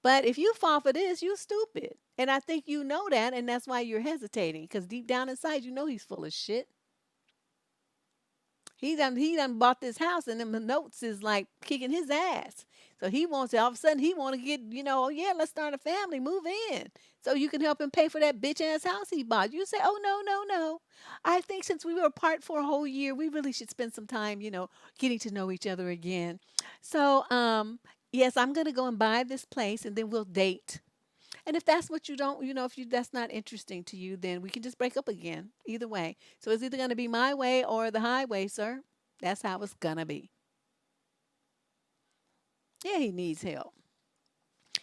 But if you fall for this, you stupid. And I think you know that, and that's why you're hesitating. Because deep down inside, you know he's full of shit. He done bought this house, and then the notes is like kicking his ass. So he wants to, all of a sudden, he want to get, oh yeah, let's start a family, move in. So you can help him pay for that bitch ass house he bought. You say, oh no, no, no. I think since we were apart for a whole year, we really should spend some time, getting to know each other again. So, yes, I'm gonna go and buy this place and then we'll date. And if that's what you don't, if you that's not interesting to you, then we can just break up again. Either way. So it's either gonna be my way or the highway, sir. That's how it's gonna be. Yeah, he needs help.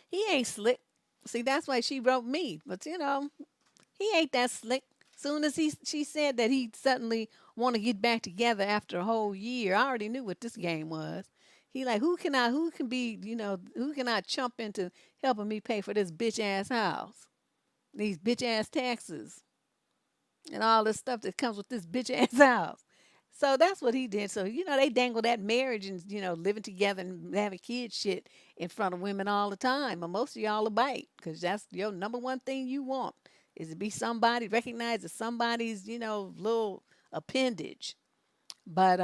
He ain't slick. See, that's why she wrote me. But he ain't that slick. Soon as she said that he suddenly want to get back together after a whole year, I already knew what this game was. He like, who can I chump into helping me pay for this bitch ass house, these bitch ass taxes, and all this stuff that comes with this bitch ass house. So that's what he did. So, they dangle that marriage and, living together and having kids shit in front of women all the time. And most of y'all will bite because that's your number one thing you want is to be somebody, recognized as somebody's, little appendage. But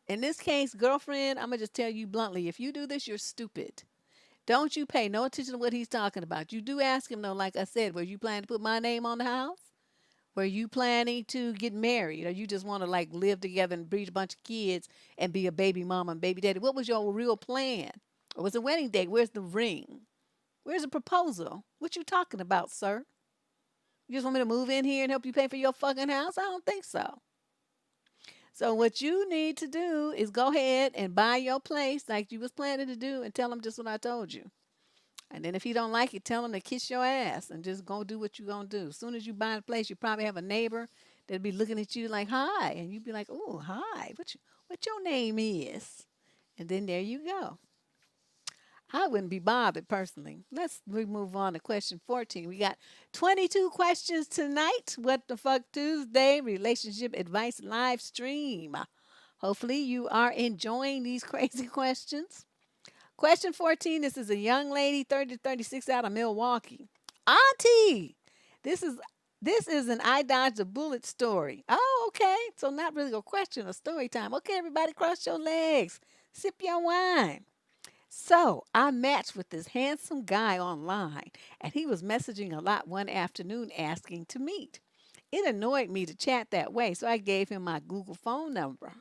in this case, girlfriend, I'm going to just tell you bluntly, if you do this, you're stupid. Don't you pay no attention to what he's talking about. You do ask him, though, like I said, were you planning to put my name on the house? Were you planning to get married, or you just want to like live together and breed a bunch of kids and be a baby mama and baby daddy? What was your real plan? Or was the wedding date? Where's the ring? Where's the proposal? What you talking about, sir? You just want me to move in here and help you pay for your fucking house? I don't think so. So what you need to do is go ahead and buy your place like you was planning to do and tell him just what I told you. And then if he don't like it, tell him to kiss your ass and just go do what you gonna do. As soon as you buy the place, you probably have a neighbor that'll be looking at you like, hi. And you'd be like, oh, hi. What your name is? And then there you go. I wouldn't be bothered personally. We move on to question 14. We got 22 questions tonight. What the fuck Tuesday relationship advice live stream. Hopefully you are enjoying these crazy questions. Question 14. This is a young lady, 30 to 36, out of Milwaukee. Auntie, this is an I dodged a bullet story. Oh, okay. So not really a question, a story time. Okay, everybody, cross your legs, sip your wine. So I matched with this handsome guy online, and he was messaging a lot one afternoon asking to meet. It annoyed me to chat that way, so I gave him my Google phone number.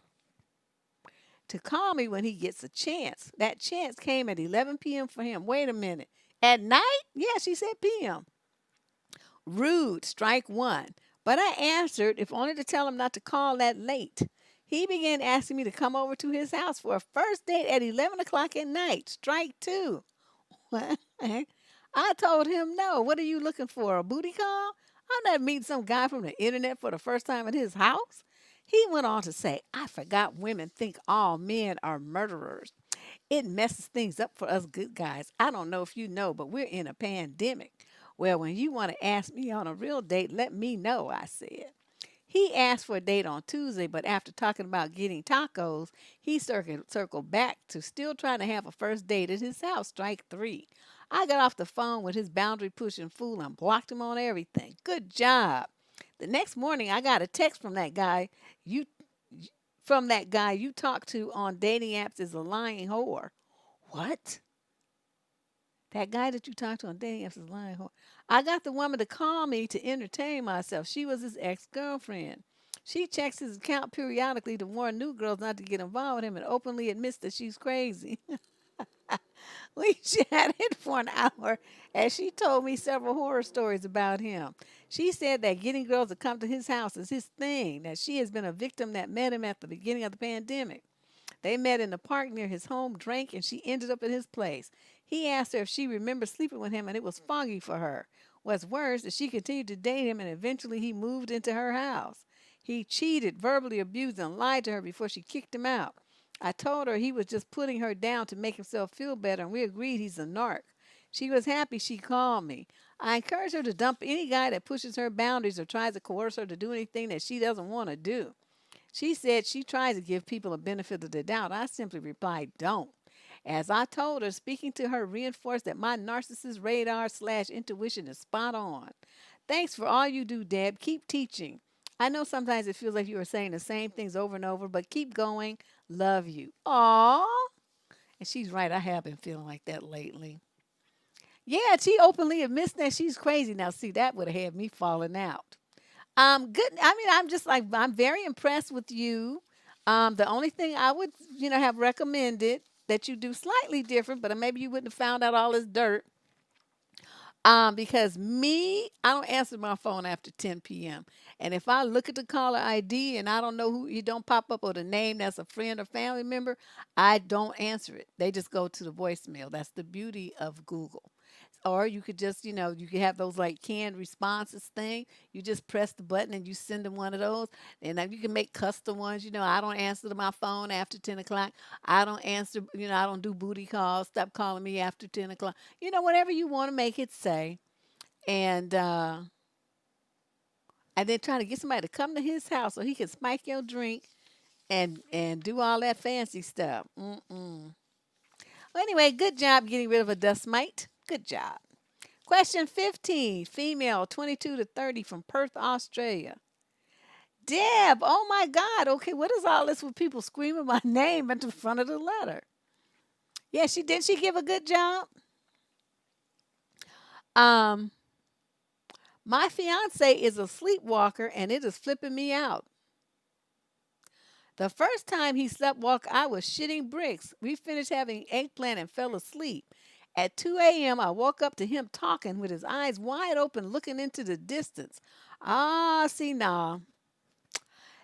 to call me when he gets a chance. That chance came at 11 p.m. for him. Wait a minute. At night? Yeah, she said p.m. Rude, strike one. But I answered, if only to tell him not to call that late. He began asking me to come over to his house for a first date at 11 o'clock at night. Strike two. I told him no. What are you looking for? A booty call? I'm not meeting some guy from the internet for the first time at his house. He went on to say, I forgot women think all men are murderers. It messes things up for us good guys. I don't know if you know, but we're in a pandemic. Well, when you want to ask me on a real date, let me know, I said. He asked for a date on Tuesday, but after talking about getting tacos, he circled back to still trying to have a first date at his house. Strike three. I got off the phone with his boundary pushing fool and blocked him on everything. Good job. The next morning, I got a text You from that guy you talked to on dating apps is a lying whore. What? That guy that you talked to on dating apps is a lying whore. I got the woman to call me to entertain myself. She was his ex-girlfriend. She checks his account periodically to warn new girls not to get involved with him and openly admits that she's crazy. We chatted for an hour as she told me several horror stories about him. She said that getting girls to come to his house is his thing, that she has been a victim that met him at the beginning of the pandemic. They met in the park near his home, drank, and she ended up at his place. He asked her if she remembered sleeping with him, and it was foggy for her. What's worse is she continued to date him, and eventually he moved into her house. He cheated, verbally abused, and lied to her before she kicked him out. I told her he was just putting her down to make himself feel better, and we agreed he's a narc. She was happy she called me. I encourage her to dump any guy that pushes her boundaries or tries to coerce her to do anything that she doesn't want to do. She said she tries to give people a benefit of the doubt. I simply replied, don't. As I told her, speaking to her reinforced that my narcissist radar/intuition is spot on. Thanks for all you do, Deb. Keep teaching. I know sometimes it feels like you are saying the same things over and over, but keep going. Love you. Aw. And she's right. I have been feeling like that lately. Yeah, she openly admits that she's crazy. Now, see, that would have had me falling out. Good. I mean, I'm just like I'm very impressed with you. The only thing I would, have recommended that you do slightly different, but maybe you wouldn't have found out all this dirt. Because me, I don't answer my phone after 10 p.m. And if I look at the caller ID and I don't know who, you don't pop up with a name that's a friend or family member, I don't answer it. They just go to the voicemail. That's the beauty of Google. Or you could just, you could have those like canned responses thing. You just press the button and you send them one of those. And then you can make custom ones. I don't answer to my phone after 10 o'clock. I don't answer, I don't do booty calls. Stop calling me after 10 o'clock. Whatever you want to make it say. And then trying to get somebody to come to his house so he can spike your drink and do all that fancy stuff. Mm-mm. Well, anyway, good job getting rid of a dust mite. Good job. Question 15, female, 22 to 30 from Perth, Australia. Deb, oh my God. Okay, what is all this with people screaming my name at the front of the letter? Yeah, she give a good job? Um, my fiance is a sleepwalker and it is flipping me out. The first time he sleptwalked, I was shitting bricks. We finished having eggplant and fell asleep. At 2 a.m., I woke up to him talking with his eyes wide open, looking into the distance. Ah, see, now,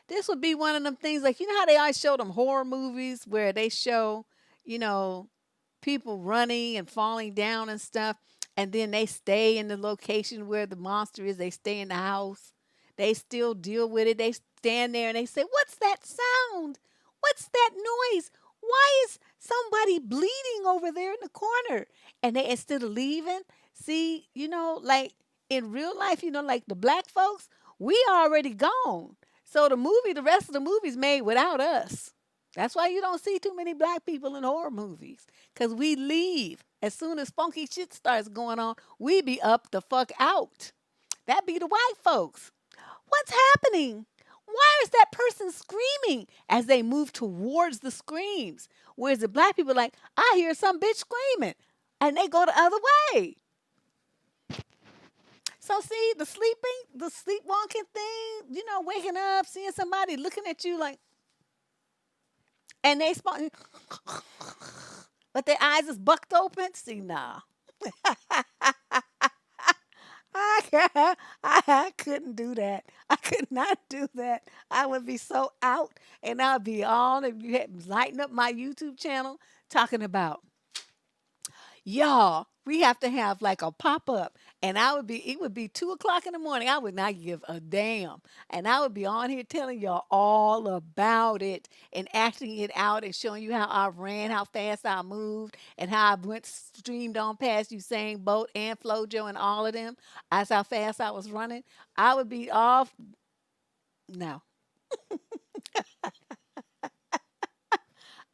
this would be one of them things like, how they always show them horror movies where they show, you know, people running and falling down and stuff, and then they stay in the location where the monster is. They stay in the house. They still deal with it. They stand there and they say, "What's that sound? What's that noise? Why is somebody bleeding over there in the corner?" And they, instead of leaving, see, like in real life, like the black folks, we already gone. So the rest of the movie's made without us. That's why you don't see too many black people in horror movies. Because we leave. As soon as funky shit starts going on, we be up the fuck out. That be the white folks. What's happening? Why is that person screaming as they move towards the screams? Whereas the black people are like, I hear some bitch screaming. And they go the other way. So see, the sleepwalking thing, waking up, seeing somebody looking at you like, and they spawn, but their eyes is bucked open. See, nah. I couldn't do that. I could not do that. I would be so out, and I'd be on and you had lighting up my YouTube channel talking about y'all. We have to have like a pop up, and I would be. It would be 2 o'clock in the morning. I would not give a damn, and I would be on here telling y'all all about it and acting it out and showing you how I ran, how fast I moved, and how I went streamed on past Usain Bolt and Flojo and all of them. That's how fast I was running. I would be off. No,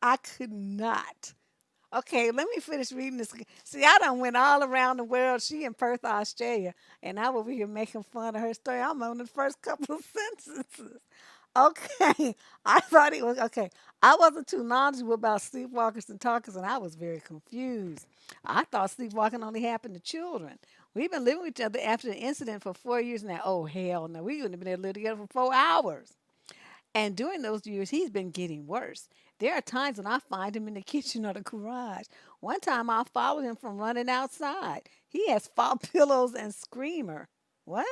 I could not. Okay, let me finish reading this. See, I done went all around the world. She in Perth, Australia, and I over here making fun of her story. I'm on the first couple of sentences. Okay, I thought it was okay. I wasn't too knowledgeable about sleepwalkers and talkers, and I was very confused. I thought sleepwalking only happened to children. We've been living with each other after the incident for 4 years now. Oh hell no, we wouldn't have been able to live together for 4 hours. And during those years, he's been getting worse. There are times when I find him in the kitchen or the garage. One time I followed him from running outside. He has fought pillows and screamer. What?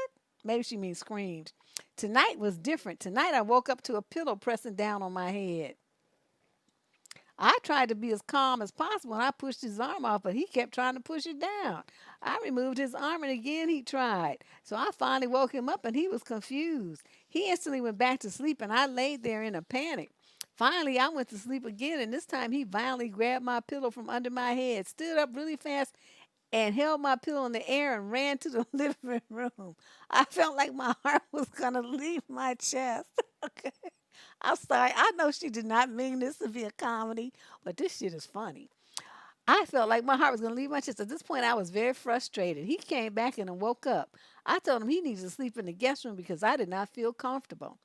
Maybe she means screamed. Tonight was different. Tonight I woke up to a pillow pressing down on my head. I tried to be as calm as possible and I pushed his arm off, but he kept trying to push it down. I removed his arm and again he tried. So I finally woke him up and he was confused. He instantly went back to sleep and I laid there in a panic. Finally, I went to sleep again and this time he violently grabbed my pillow from under my head, stood up really fast, and held my pillow in the air and ran to the living room. I felt like my heart was going to leave my chest. Okay. I'm sorry. I know she did not mean this to be a comedy, but this shit is funny. I felt like my heart was going to leave my chest. At this point, I was very frustrated. He came back and woke up. I told him he needs to sleep in the guest room because I did not feel comfortable.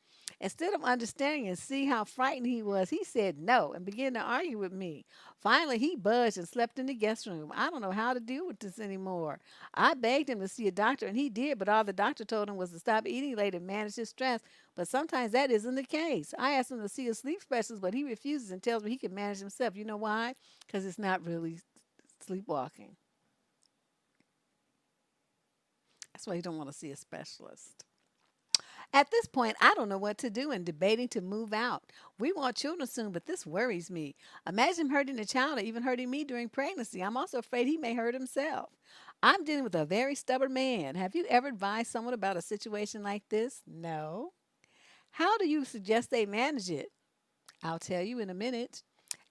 Instead of understanding and see how frightened he was, he said no and began to argue with me. Finally, he budged and slept in the guest room. I don't know how to deal with this anymore. I begged him to see a doctor, and he did, but all the doctor told him was to stop eating late and manage his stress. But sometimes that isn't the case. I asked him to see a sleep specialist, but he refuses and tells me he can manage himself. You know why? Because it's not really sleepwalking. That's why you don't want to see a specialist. At this point, I don't know what to do and debating to move out. We want children soon, but this worries me. Imagine him hurting a child or even hurting me during pregnancy. I'm also afraid he may hurt himself. I'm dealing with a very stubborn man. Have you ever advised someone about a situation like this? No. How do you suggest they manage it? I'll tell you in a minute.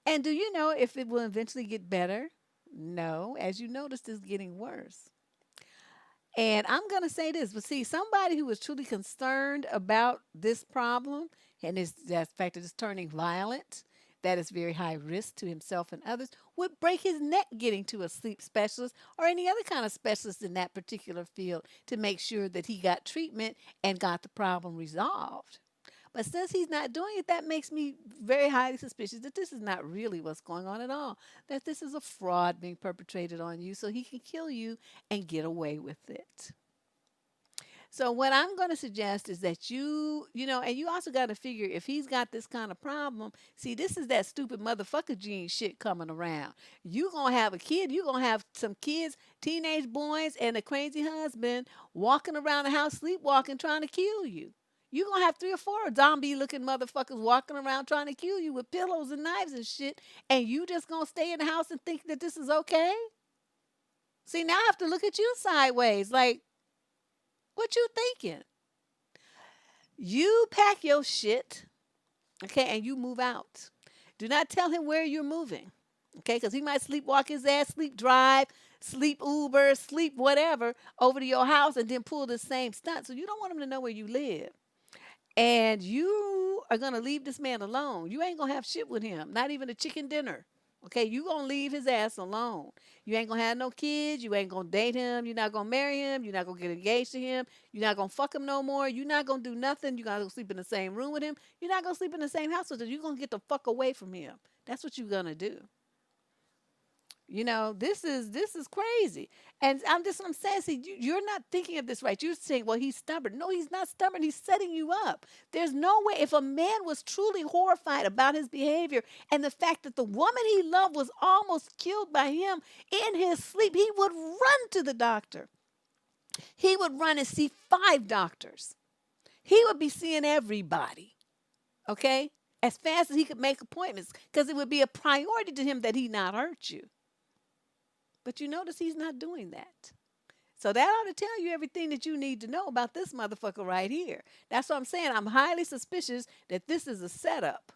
And do you know if it will eventually get better? No. As you notice, it's getting worse. And I'm going to say this, but see, somebody who is truly concerned about this problem and is that fact that it's turning violent, that is very high risk to himself and others, would break his neck getting to a sleep specialist or any other kind of specialist in that particular field to make sure that he got treatment and got the problem resolved. But since he's not doing it, that makes me very highly suspicious that this is not really what's going on at all. That this is a fraud being perpetrated on you so he can kill you and get away with it. So what I'm going to suggest is that and you also got to figure if he's got this kind of problem, see, this is that stupid motherfucker gene shit coming around. You going to have a kid, you going to have some kids, teenage boys and a crazy husband walking around the house sleepwalking trying to kill you. You're going to have 3 or 4 zombie looking motherfuckers walking around trying to kill you with pillows and knives and shit. And you just going to stay in the house and think that this is okay? See, now I have to look at you sideways. Like, what you thinking? You pack your shit, okay, and you move out. Do not tell him where you're moving, okay, because he might sleepwalk his ass, sleep drive, sleep Uber, sleep whatever over to your house and then pull the same stunt. So you don't want him to know where you live. And you are going to leave this man alone. You ain't going to have shit with him, not even a chicken dinner. Okay, you going to leave his ass alone. You ain't going to have no kids. You ain't going to date him. You're not going to marry him. You're not going to get engaged to him. You're not going to fuck him no more. You're not going to do nothing. You're going to sleep in the same room with him. You're not going to sleep in the same house with him. You're going to get the fuck away from him. That's what you're going to do. This is crazy. And I'm saying, see, you're not thinking of this right. You're saying, well, he's stubborn. No, he's not stubborn. He's setting you up. There's no way. If a man was truly horrified about his behavior and the fact that the woman he loved was almost killed by him in his sleep, he would run to the doctor. He would run and see 5 doctors. He would be seeing everybody. Okay? As fast as he could make appointments, because it would be a priority to him that he not hurt you. But you notice he's not doing that. So that ought to tell you everything that you need to know about this motherfucker right here. That's what I'm saying. I'm highly suspicious that this is a setup.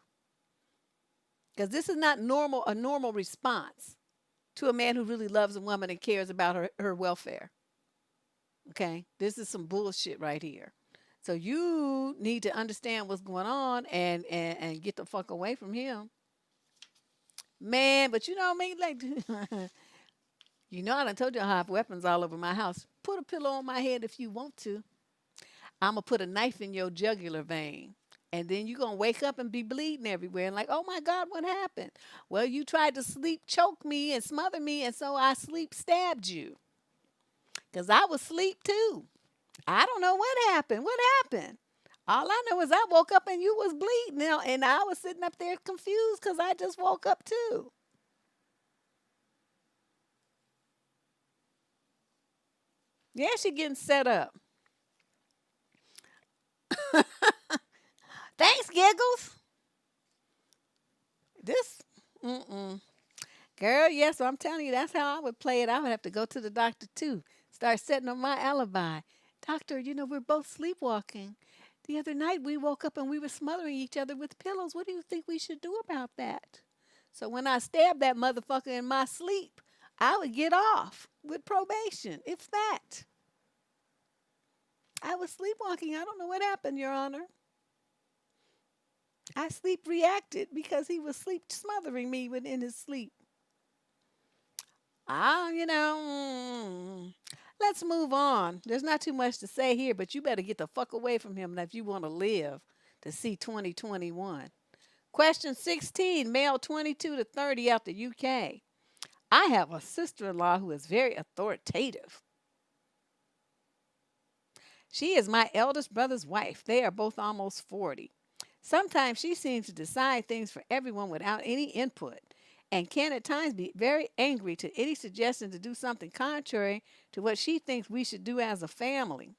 Because this is not a normal response to a man who really loves a woman and cares about her welfare. Okay? This is some bullshit right here. So you need to understand what's going on and get the fuck away from him. Man, but you know what I mean? Like, I done told you I have weapons all over my house. Put a pillow on my head if you want to. I'm going to put a knife in your jugular vein. And then you're going to wake up and be bleeding everywhere. And like, oh my God, what happened? Well, you tried to sleep choke me and smother me, and so I sleep stabbed you. Because I was asleep too. I don't know what happened. What happened? All I know is I woke up and you was bleeding. And I was sitting up there confused because I just woke up too. Yeah, she getting set up. Thanks, Giggles. Girl, yes, so I'm telling you, that's how I would play it. I would have to go to the doctor too. Start setting up my alibi. Doctor, we're both sleepwalking. The other night we woke up and we were smothering each other with pillows. What do you think we should do about that? So when I stabbed that motherfucker in my sleep, I would get off with probation, if that. I was sleepwalking. I don't know what happened, Your Honor. I sleep reacted because he was sleep smothering me within his sleep. Let's move on. There's not too much to say here, but you better get the fuck away from him if you want to live to see 2021. Question 16, male 22 to 30 out the UK. I have a sister-in-law who is very authoritative. She is my eldest brother's wife. They are both almost 40. Sometimes she seems to decide things for everyone without any input, and can at times be very angry to any suggestion to do something contrary to what she thinks we should do as a family.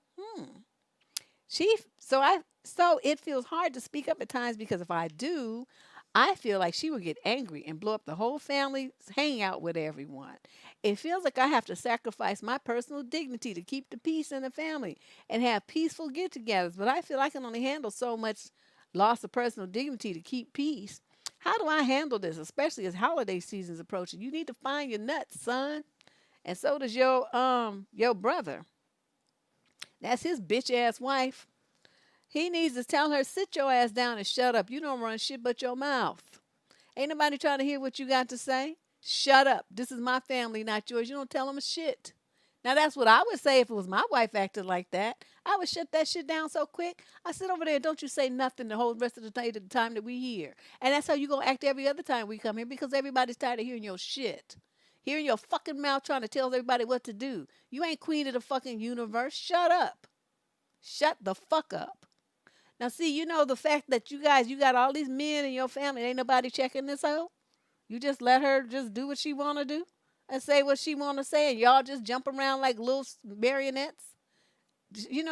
So it feels hard to speak up at times because if I do, I feel like she will get angry and blow up the whole family's hangout with everyone. It feels like I have to sacrifice my personal dignity to keep the peace in the family and have peaceful get-togethers, but I feel I can only handle so much loss of personal dignity to keep peace. How do I handle this, especially as holiday season's approaching? You need to find your nuts, son. And so does your brother. That's his bitch ass wife. He needs to tell her, sit your ass down and shut up. You don't run shit but your mouth. Ain't nobody trying to hear what you got to say. Shut up. This is my family, not yours. You don't tell them a shit. Now, that's what I would say if it was my wife acting like that. I would shut that shit down so quick. I sit over there, don't you say nothing the whole rest of the time that we here. And that's how you going to act every other time we come here because everybody's tired of hearing your shit. Hearing your fucking mouth trying to tell everybody what to do. You ain't queen of the fucking universe. Shut up. Shut the fuck up. Now, see, the fact that you got all these men in your family, ain't nobody checking this out. You just let her just do what she want to do and say what she want to say, and y'all just jump around like little marionettes.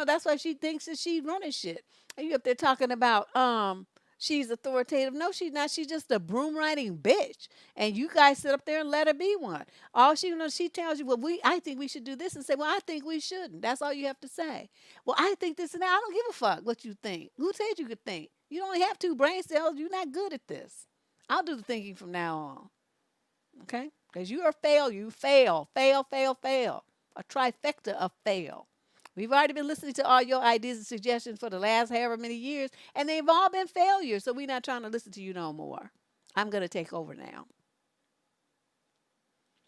That's why she thinks that she's running shit. And you up there talking about she's authoritative. No, she's not. She's just a broom riding bitch. And you guys sit up there and let her be one. All she tells you, well, I think we should do this, and say, well, I think we shouldn't. That's all you have to say. Well, I think this and that. I don't give a fuck what you think. Who said you could think? You only have 2 brain cells. You're not good at this. I'll do the thinking from now on. Okay? Because you are fail. You fail. Fail, fail, fail. A trifecta of fail. We've already been listening to all your ideas and suggestions for the last however many years, and they've all been failures, so we're not trying to listen to you no more. I'm going to take over now.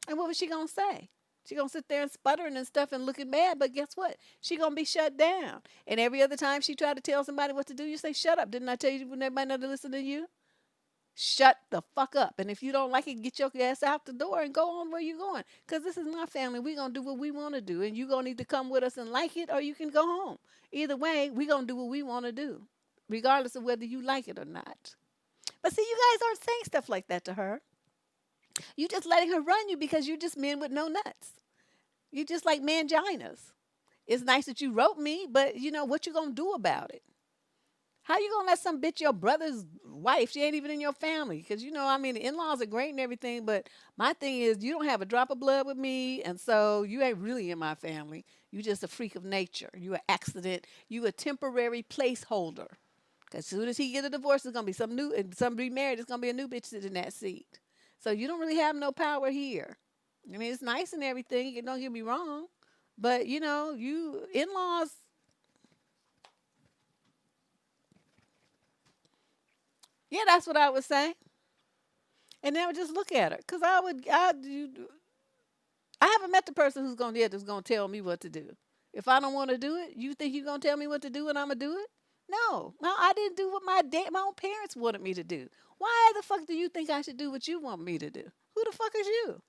And what was she going to say? She going to sit there and sputtering and stuff and looking mad, but guess what? She going to be shut down. And every other time she tried to tell somebody what to do, you say, shut up. Didn't I tell you when everybody not to listen to you? Shut the fuck up. And if you don't like it, get your ass out the door and go on where you're going. Because this is my family. We're going to do what we want to do. And you're going to need to come with us and like it, or you can go home. Either way, we're going to do what we want to do, regardless of whether you like it or not. But see, you guys aren't saying stuff like that to her. You just letting her run you because you're just men with no nuts. You just like manginas. It's nice that you wrote me, but you know what you gonna do about it? How you gonna let some bitch your brother's wife? She ain't even in your family, because you know, I mean, the in-laws are great and everything, but my thing is, you don't have a drop of blood with me, and so you ain't really in my family. You just a freak of nature. You an accident. You a temporary placeholder. As soon as he get a divorce, it's gonna be some new, and somebody married. It's gonna be a new bitch sitting in that seat. So you don't really have no power here. I mean, it's nice and everything. Don't get me wrong, but you know, you in-laws. Yeah, that's what I would say. And then I would just look at her, cause I haven't met the person who's gonna yet that's gonna tell me what to do. If I don't want to do it, you think you're gonna tell me what to do and I'm gonna do it? No, no, I didn't do what my own parents wanted me to do. Why the fuck do you think I should do what you want me to do? Who the fuck is you?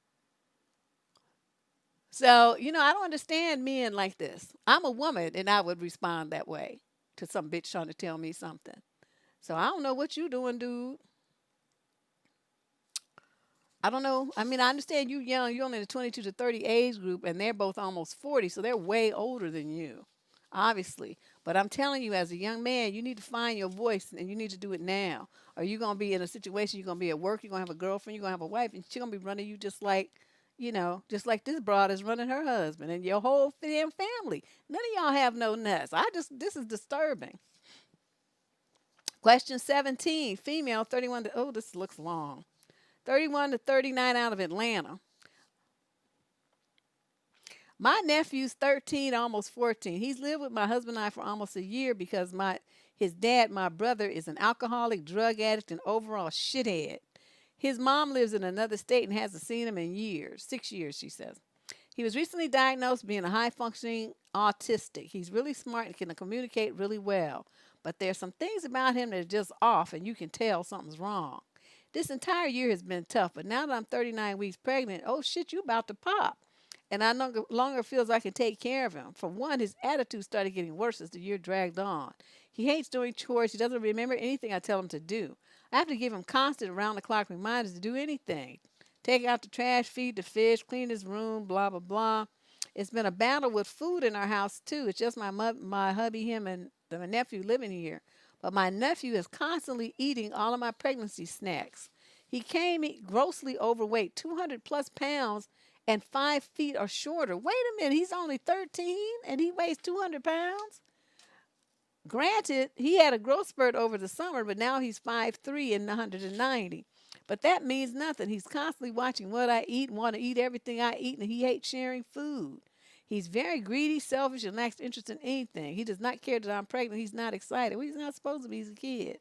So, you know, I don't understand men like this. I'm a woman and I would respond that way to some bitch trying to tell me something. So I don't know what you doing, dude. I don't know. I mean, I understand you young. You're only in the 22 to 30 age group, and they're both almost 40, so they're way older than you, obviously. But I'm telling you, as a young man, you need to find your voice, and you need to do it now. Or you're going to be in a situation, you're going to be at work, you're going to have a girlfriend, you're going to have a wife, and she's going to be running you just like, you know, just like this broad is running her husband and your whole damn family. None of y'all have no nuts. This is disturbing. Question 17, female, 31 to, oh, this looks long. 31 to 39 out of Atlanta. My nephew's 13, almost 14. He's lived with my husband and I for almost a year because his dad, my brother, is an alcoholic, drug addict, and overall shithead. His mom lives in another state and hasn't seen him in years, 6 years, she says. He was recently diagnosed being a high-functioning autistic. He's really smart and can communicate really well. But there's some things about him that are just off, and you can tell something's wrong. This entire year has been tough, but now that I'm 39 weeks pregnant, oh shit, you about to pop. And I no longer feels I can take care of him. For one, his attitude started getting worse as the year dragged on. He hates doing chores. He doesn't remember anything I tell him to do. I have to give him constant around-the-clock reminders to do anything. Take out the trash, feed the fish, clean his room, blah, blah, blah. It's been a battle with food in our house, too. It's just my hubby, him, and my nephew living here. But my nephew is constantly eating all of my pregnancy snacks. He came grossly overweight, 200 plus pounds, and 5 feet or shorter. Wait a minute, he's only 13 and he weighs 200 pounds? Granted, he had a growth spurt over the summer, but now he's 5'3" and 190. But that means nothing. He's constantly watching what I eat and want to eat everything I eat, and he hates sharing food. He's very greedy, selfish, and lacks interest in anything. He does not care that I'm pregnant. He's not excited. Well, he's not supposed to be. He's a kid.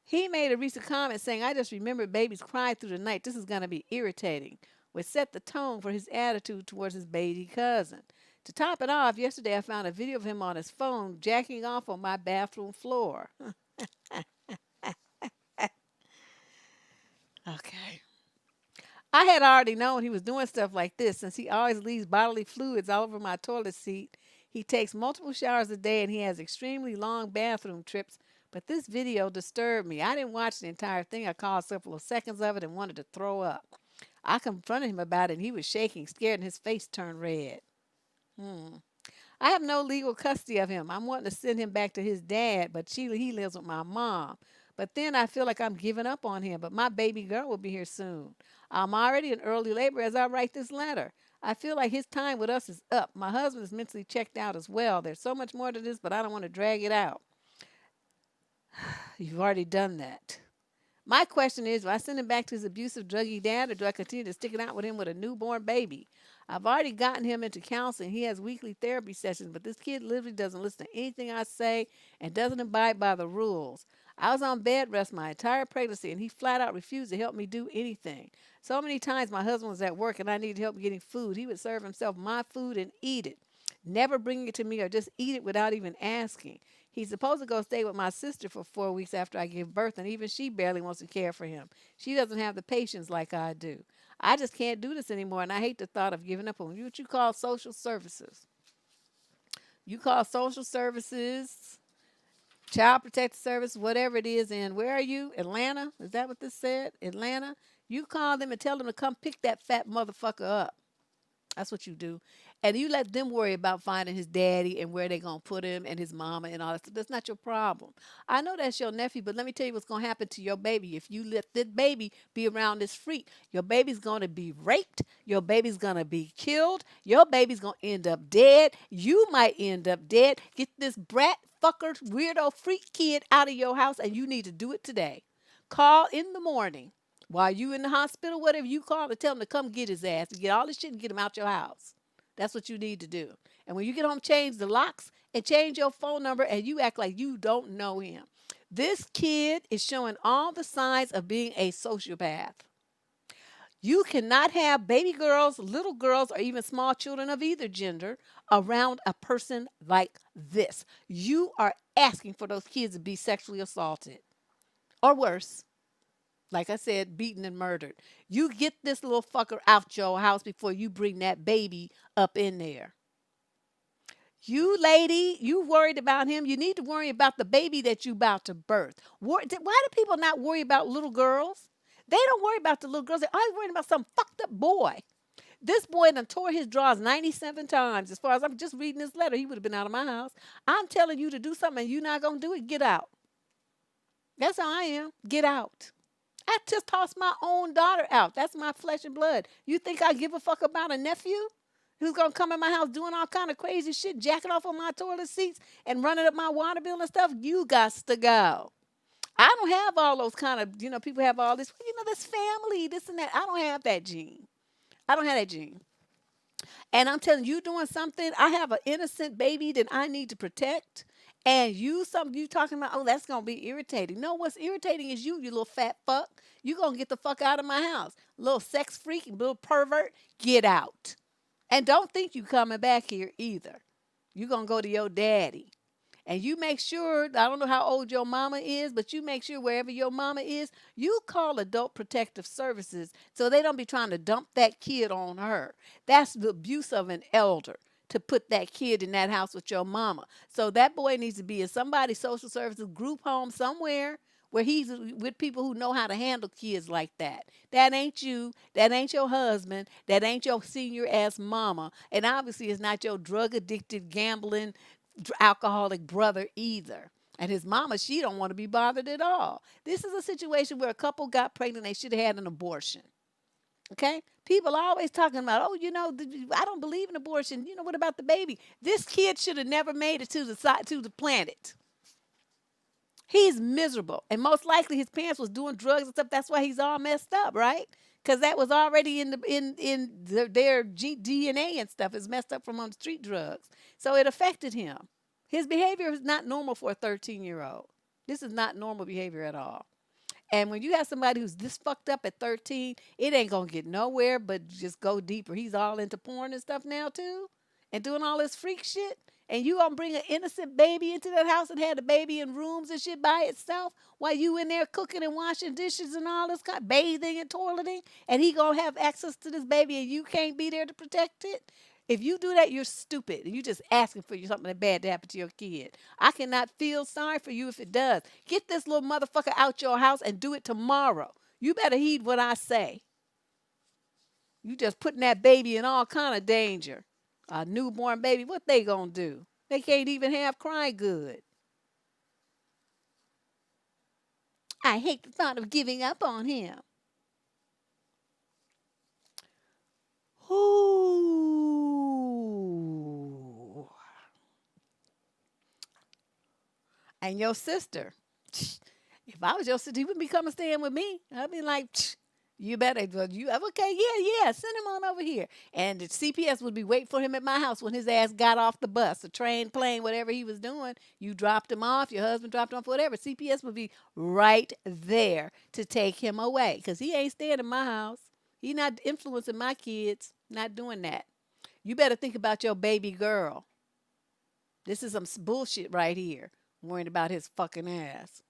He made a recent comment saying, I just remember babies cry through the night. This is going to be irritating, which set the tone for his attitude towards his baby cousin. To top it off, yesterday I found a video of him on his phone jacking off on my bathroom floor. Okay. I had already known he was doing stuff like this since he always leaves bodily fluids all over my toilet seat. He takes multiple showers a day and he has extremely long bathroom trips. But this video disturbed me. I didn't watch the entire thing. I caught a couple of seconds of it and wanted to throw up. I confronted him about it and he was shaking, scared, and his face turned red. I have no legal custody of him. I'm wanting to send him back to his dad, but he lives with my mom. But then I feel like I'm giving up on him. But my baby girl will be here soon. I'm already in early labor as I write this letter. I feel like his time with us is up. My husband is mentally checked out as well. There's so much more to this, but I don't want to drag it out. You've already done that. My question is, do I send him back to his abusive, druggy dad, or do I continue to stick it out with him with a newborn baby? I've already gotten him into counseling. He has weekly therapy sessions, but this kid literally doesn't listen to anything I say and doesn't abide by the rules. I was on bed rest my entire pregnancy, and he flat out refused to help me do anything. So many times my husband was at work and I needed help getting food. He would serve himself my food and eat it. Never bring it to me or just eat it without even asking. He's supposed to go stay with my sister for 4 weeks after I give birth, and even she barely wants to care for him. She doesn't have the patience like I do. I just can't do this anymore, and I hate the thought of giving up on you. What you call social services? You call social services, child protective service, whatever it is. And where are you? Atlanta? Is that what this said? Atlanta? You call them and tell them to come pick that fat motherfucker up. That's what you do. And you let them worry about finding his daddy and where they're going to put him and his mama and all that stuff. That's not your problem. I know that's your nephew, but let me tell you what's going to happen to your baby. If you let this baby be around this freak, your baby's going to be raped. Your baby's going to be killed. Your baby's going to end up dead. You might end up dead. Get this brat, fucker, weirdo, freak kid out of your house, and you need to do it today. Call in the morning while you in the hospital, whatever, you call to tell him to come get his ass, to get all this shit and get him out your house. That's what you need to do. And when you get home, change the locks and change your phone number, and you act like you don't know him. This kid is showing all the signs of being a sociopath. You cannot have baby girls, little girls, or even small children of either gender around a person like this. You are asking for those kids to be sexually assaulted or worse. Like I said, beaten and murdered. You get this little fucker out your house before you bring that baby up in there. You lady, you worried about him. You need to worry about the baby that you about to birth. Why do people not worry about little girls? They don't worry about the little girls. They're always worried about some fucked up boy. This boy done tore his drawers 97 times. As far as I'm just reading this letter, he would have been out of my house. I'm telling you to do something and you're not going to do it. Get out. That's how I am. Get out. I just tossed my own daughter out. That's my flesh and blood. You think I give a fuck about a nephew who's going to come in my house doing all kind of crazy shit, jacking off on my toilet seats and running up my water bill and stuff? You got to go. I don't have all those kind of, people have all this, this family, this and that. I don't have that gene. I don't have that gene. And I'm telling you, doing something, I have an innocent baby that I need to protect. And you talking about, oh, that's going to be irritating. No, what's irritating is you little fat fuck. You going to get the fuck out of my house. Little sex freak, little pervert, get out. And don't think you coming back here either. You going to go to your daddy. And you make sure, I don't know how old your mama is, but you make sure wherever your mama is, you call Adult Protective Services so they don't be trying to dump that kid on her. That's the abuse of an elder, to put that kid in that house with your mama. So that boy needs to be in somebody's social services group home somewhere where he's with people who know how to handle kids like that. That ain't you. That ain't your husband. That ain't your senior ass mama. And obviously it's not your drug addicted, gambling, alcoholic brother either. And his mama, she don't want to be bothered at all. This is a situation where a couple got pregnant. They should have had an abortion. Okay? People are always talking about, oh, I don't believe in abortion. What about the baby? This kid should have never made it to the planet. He's miserable. And most likely his parents was doing drugs and stuff. That's why he's all messed up, right? Because that was already in their DNA and stuff. Is messed up from on street drugs. So it affected him. His behavior is not normal for a 13-year-old. This is not normal behavior at all. And when you have somebody who's this fucked up at 13, it ain't going to get nowhere but just go deeper. He's all into porn and stuff now, too, and doing all this freak shit. And you going to bring an innocent baby into that house and have the baby in rooms and shit by itself while you in there cooking and washing dishes and all this kind, bathing and toileting, and he going to have access to this baby and you can't be there to protect it? If you do that, you're stupid. And you're just asking for something bad to happen to your kid. I cannot feel sorry for you if it does. Get this little motherfucker out your house and do it tomorrow. You better heed what I say. You just putting that baby in all kind of danger. A newborn baby, what they gonna do? They can't even have cry good. I hate the thought of giving up on him. Ooh. And your sister. If I was your sister, you wouldn't be coming staying with me. I'd be like, you better, okay, yeah, send him on over here. And the CPS would be waiting for him at my house when his ass got off the bus, the train, plane, whatever he was doing. You dropped him off, your husband dropped him off, whatever. CPS would be right there to take him away because he ain't staying in my house. He not influencing my kids, not doing that. You better think about your baby girl. This is some bullshit right here. worrying about his fucking ass.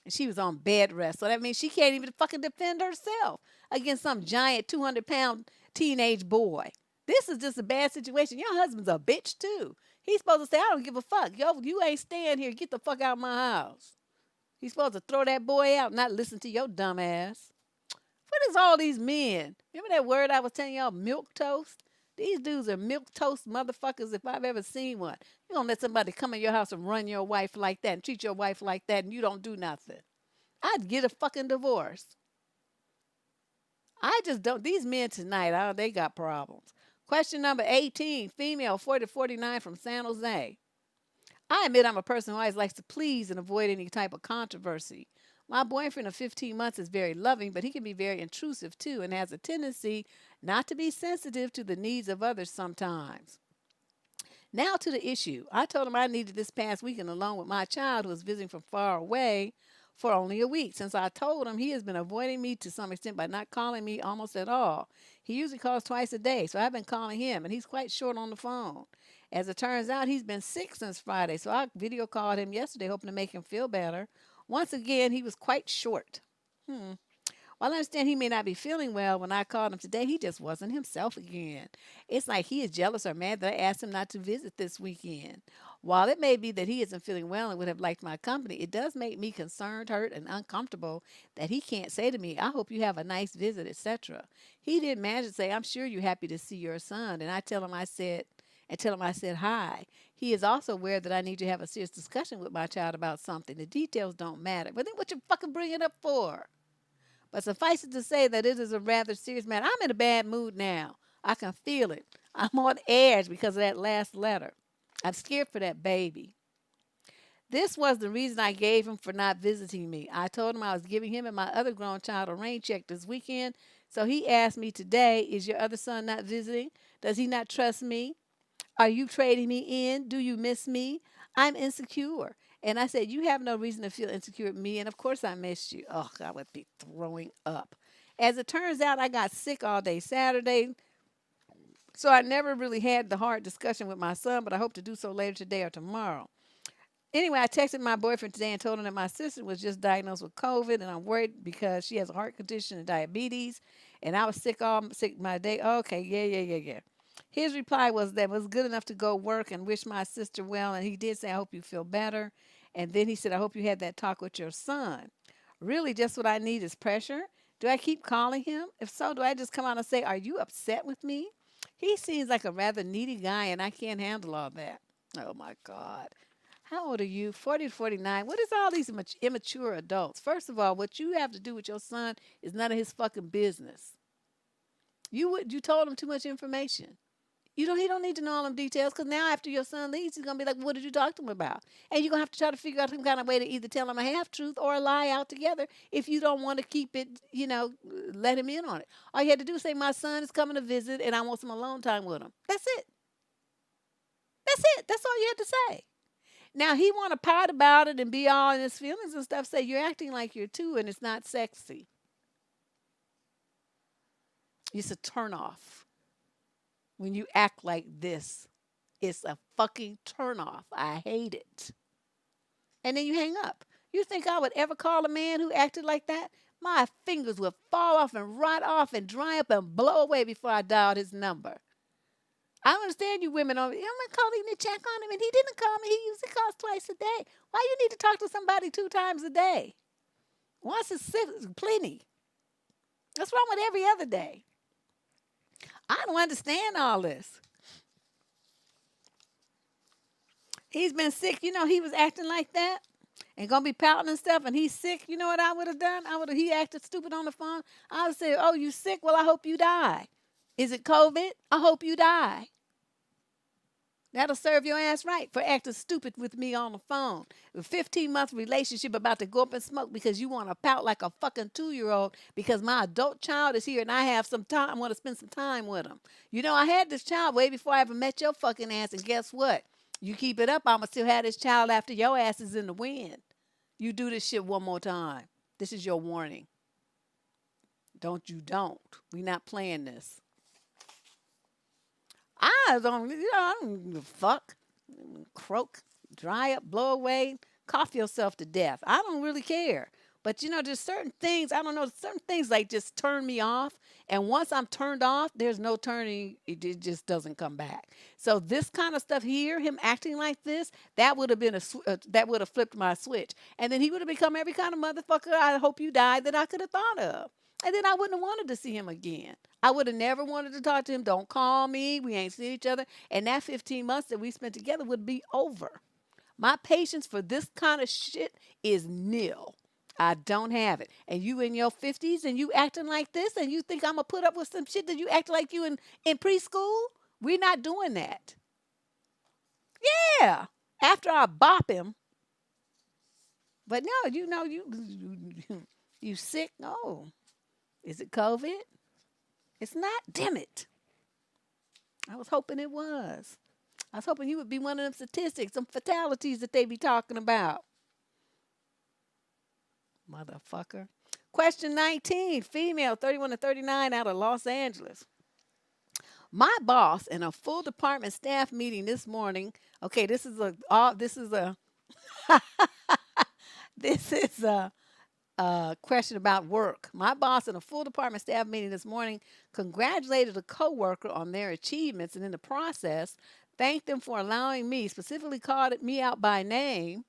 And she was on bed rest. So that means she can't even fucking defend herself against some giant 200-pound teenage boy. This is just a bad situation. Your husband's a bitch too. He's supposed to say, I don't give a fuck. Yo, you ain't staying here. Get the fuck out of my house. He's supposed to throw that boy out, not listen to your dumb ass. What is all these men? Remember that word I was telling y'all, milk toast? These dudes are milk toast motherfuckers if I've ever seen one. You gonna let somebody come in your house and run your wife like that and treat your wife like that and you don't do nothing. I'd get a fucking divorce. I just don't. These men tonight, they got problems. Question number 18, female 40 to 49 from San Jose. I admit I'm a person who always likes to please and avoid any type of controversy. My boyfriend of 15 months is very loving, but he can be very intrusive too and has a tendency not to be sensitive to the needs of others sometimes. Now to the issue. I told him I needed this past weekend alone with my child who was visiting from far away for only a week. Since I told him, he has been avoiding me to some extent by not calling me almost at all. He usually calls twice a day, so I've been calling him, and he's quite short on the phone. As it turns out, he's been sick since Friday, so I video called him yesterday hoping to make him feel better. Once again, he was quite short. While I understand he may not be feeling well, when I called him today, he just wasn't himself again. It's like he is jealous or mad that I asked him not to visit this weekend. While it may be that he isn't feeling well and would have liked my company, it does make me concerned, hurt, and uncomfortable that he can't say to me, I hope you have a nice visit, etc. He didn't manage to say, I'm sure you're happy to see your son. And tell him I said hi. He is also aware that I need to have a serious discussion with my child about something. The details don't matter. But then what you fucking bring it up for? But suffice it to say that it is a rather serious matter. I'm in a bad mood now. I can feel it. I'm on edge because of that last letter. I'm scared for that baby. This was the reason I gave him for not visiting me. I told him I was giving him and my other grown child a rain check this weekend. So he asked me today, is your other son not visiting? Does he not trust me? Are you trading me in? Do you miss me? I'm insecure. And I said, you have no reason to feel insecure with me. And of course I missed you. Oh, I would be throwing up. As it turns out, I got sick all day Saturday. So I never really had the hard discussion with my son, but I hope to do so later today or tomorrow. Anyway, I texted my boyfriend today and told him that my sister was just diagnosed with COVID, and I'm worried because she has a heart condition and diabetes, and I was sick my day. Okay, yeah. His reply was that it was good enough to go work and wish my sister well, and he did say, I hope you feel better. And then he said, I hope you had that talk with your son. Really, just what I need is pressure. Do I keep calling him? If so, do I just come out and say, are you upset with me? He seems like a rather needy guy, and I can't handle all that. Oh, my God. How old are you? 40 to 49. What is all these immature adults? First of all, what you have to do with your son is none of his fucking business. You told him too much information. He don't need to know all them details because now after your son leaves, he's going to be like, what did you talk to him about? And you're going to have to try to figure out some kind of way to either tell him a half-truth or a lie altogether if you don't want to keep it, let him in on it. All you had to do is say, my son is coming to visit and I want some alone time with him. That's it. That's it. That's all you had to say. Now, he want to pout about it and be all in his feelings and stuff, say you're acting like you're two and it's not sexy. It's a turnoff. When you act like this, it's a fucking turnoff. I hate it. And then you hang up. You think I would ever call a man who acted like that? My fingers would fall off and rot off and dry up and blow away before I dialed his number. I understand you women I'm calling to check on him, and he didn't call me. He usually calls twice a day. Why you need to talk to somebody 2 times a day? Once is plenty. What's wrong with every other day? I don't understand all this. He's been sick. He was acting like that and going to be pouting and stuff, and he's sick. You know what I would have done? He acted stupid on the phone. I would say, oh, you sick? Well, I hope you die. Is it COVID? I hope you die. That'll serve your ass right for acting stupid with me on the phone. A 15-month relationship about to go up in smoke because you want to pout like a fucking 2-year-old because my adult child is here and I have some time. I want to spend some time with him. I had this child way before I ever met your fucking ass, and guess what? You keep it up, I'm going to still have this child after your ass is in the wind. You do this shit one more time. This is your warning. Don't. We not playing this. I don't give a fuck. Croak, dry up, blow away, cough yourself to death. I don't really care. But there's certain things, I don't know, certain things like just turn me off. And once I'm turned off, there's no turning, it just doesn't come back. So this kind of stuff here, him acting like this, that would have been that would have flipped my switch. And then he would have become every kind of motherfucker I hope you died that I could have thought of. And then I wouldn't have wanted to see him again. I would have never wanted to talk to him. Don't call me. We ain't seen each other. And that 15 months that we spent together would be over. My patience for this kind of shit is nil. I don't have it. And you in your 50s and you acting like this and you think I'm going to put up with some shit that you act like you in preschool? We're not doing that. Yeah. After I bop him. But no, you sick. Oh, is it COVID? It's not. Damn it. I was hoping it was. I was hoping you would be one of them statistics, some fatalities that they be talking about. Motherfucker. Question 19. Female, 31 to 39, out of Los Angeles. My boss in a full department staff meeting this morning. Okay, this is a this is a question about work. My boss in a full department staff meeting this morning congratulated a coworker on their achievements and in the process thanked them for allowing me, specifically called me out by name,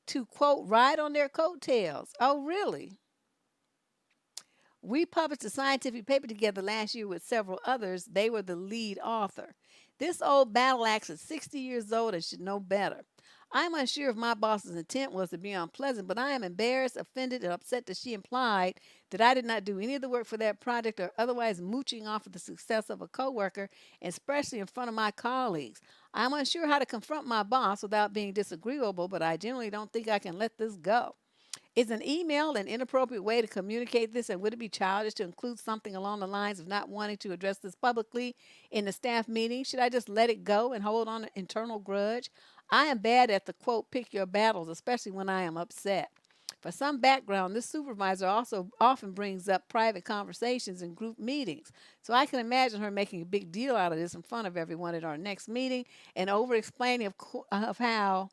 to, quote, ride on their coattails. Oh, really? We published a scientific paper together last year with several others. They were the lead author. This old battle axe is 60 years old and should know better. I'm unsure if my boss's intent was to be unpleasant, but I am embarrassed, offended, and upset that she implied that I did not do any of the work for that project or otherwise mooching off of the success of a coworker, especially in front of my colleagues. I'm unsure how to confront my boss without being disagreeable, but I generally don't think I can let this go. Is an email an inappropriate way to communicate this, and would it be childish to include something along the lines of not wanting to address this publicly in the staff meeting? Should I just let it go and hold on an internal grudge? I am bad at the, quote, pick your battles, especially when I am upset. For some background, this supervisor also often brings up private conversations in group meetings. So I can imagine her making a big deal out of this in front of everyone at our next meeting and over-explaining of how,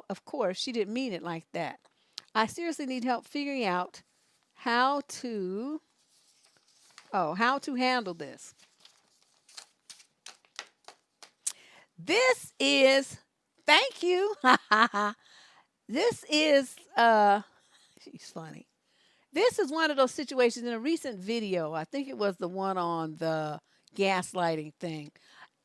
of course, she didn't mean it like that. I seriously need help figuring out how to handle this. This is, thank you. This is, she's funny. This is one of those situations in a recent video. I think it was the one on the gaslighting thing.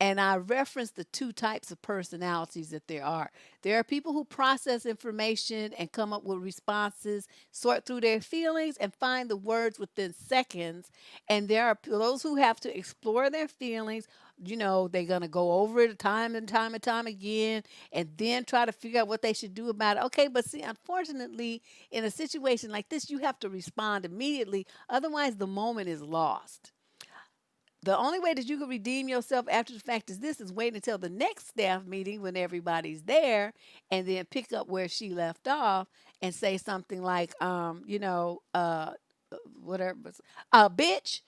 And I referenced the two types of personalities that there are. There are people who process information and come up with responses, sort through their feelings, and find the words within seconds. And there are those who have to explore their feelings. They're going to go over it time and time and time again and then try to figure out what they should do about it. Okay, but see, unfortunately, in a situation like this, you have to respond immediately. Otherwise, the moment is lost. The only way that you can redeem yourself after the fact is wait until the next staff meeting when everybody's there and then pick up where she left off and say something like, whatever, bitch,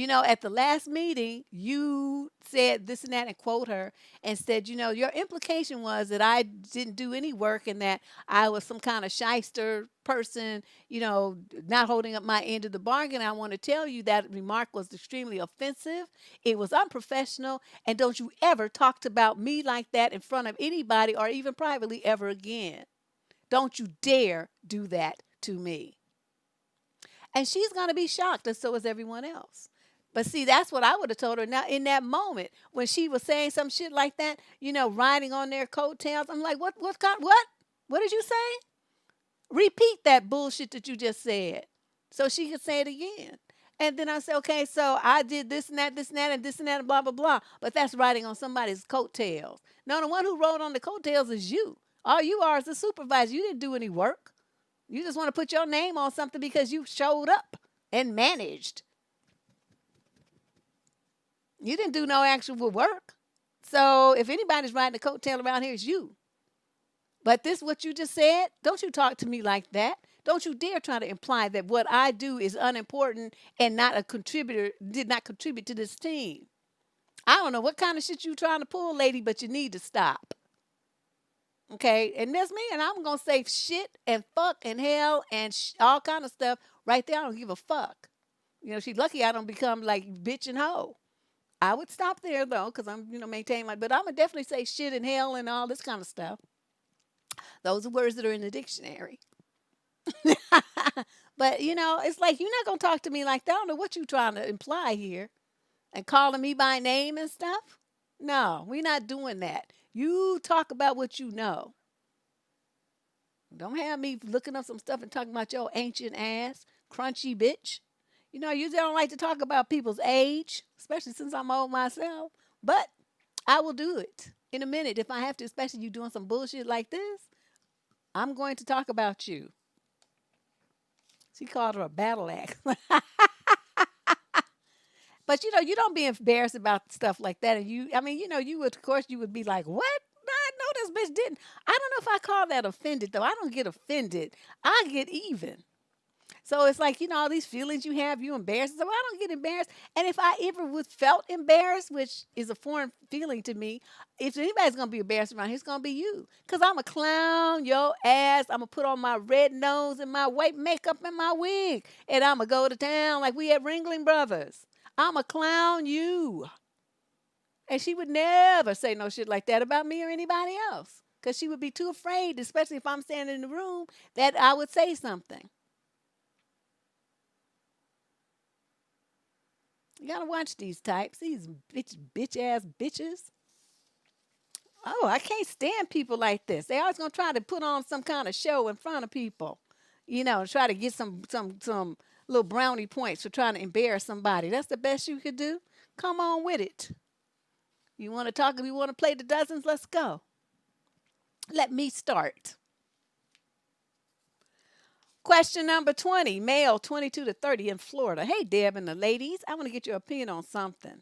at the last meeting, you said this and that and quote her and said, your implication was that I didn't do any work and that I was some kind of shyster person, not holding up my end of the bargain. I want to tell you that remark was extremely offensive. It was unprofessional. And don't you ever talk about me like that in front of anybody or even privately ever again. Don't you dare do that to me. And she's going to be shocked, and so is everyone else. But see, that's what I would have told her. Now, in that moment, when she was saying some shit like that, riding on their coattails, I'm like, what? What did you say? Repeat that bullshit that you just said so she could say it again. And then I said, okay, so I did this and that, and this and that, and blah, blah, blah. But that's riding on somebody's coattails. No, the one who rode on the coattails is you. All you are is a supervisor. You didn't do any work. You just want to put your name on something because you showed up and managed. You didn't do no actual work. So if anybody's riding the coattail around here, it's you. But this, what you just said, don't you talk to me like that. Don't you dare try to imply that what I do is unimportant and not a contributor, did not contribute to this team. I don't know what kind of shit you trying to pull, lady, but you need to stop. Okay, and that's me, and I'm gonna say shit and fuck and hell and all kind of stuff right there. I don't give a fuck. She's lucky I don't become like bitch and hoe. I would stop there though, because I'm, maintaining my. But I'm gonna definitely say shit and hell and all this kind of stuff. Those are words that are in the dictionary. But it's like you're not gonna talk to me like that. I don't know what you're trying to imply here, and calling me by name and stuff. No, we're not doing that. You talk about what you know. Don't have me looking up some stuff and talking about your ancient ass, crunchy bitch. You usually don't like to talk about people's age, especially since I'm old myself. But I will do it in a minute if I have to, especially you doing some bullshit like this. I'm going to talk about you. She called her a battle axe. But you don't be embarrassed about stuff like that. And I mean, you would, of course, you would be like, what? I know this bitch didn't. I don't know if I call that offended, though. I don't get offended. I get even. So it's like, all these feelings you have, you embarrassed. So I don't get embarrassed. And if I ever was felt embarrassed, which is a foreign feeling to me, if anybody's going to be embarrassed around here, it's going to be you. Because I'm a clown your ass. I'm going to put on my red nose and my white makeup and my wig. And I'm going to go to town like we at Ringling Brothers. I'm a clown you. And she would never say no shit like that about me or anybody else. Because she would be too afraid, especially if I'm standing in the room, that I would say something. You gotta watch these types, these bitch ass bitches. Oh, I can't stand people like this. They always gonna try to put on some kind of show in front of people, try to get some little brownie points for trying to embarrass somebody. That's the best you could do. Come on with it. You want to talk? If you want to play the dozens, let's go. Let me start. Question number 20, male 22 to 30 in Florida. Hey, Deb and the ladies, I want to get your opinion on something.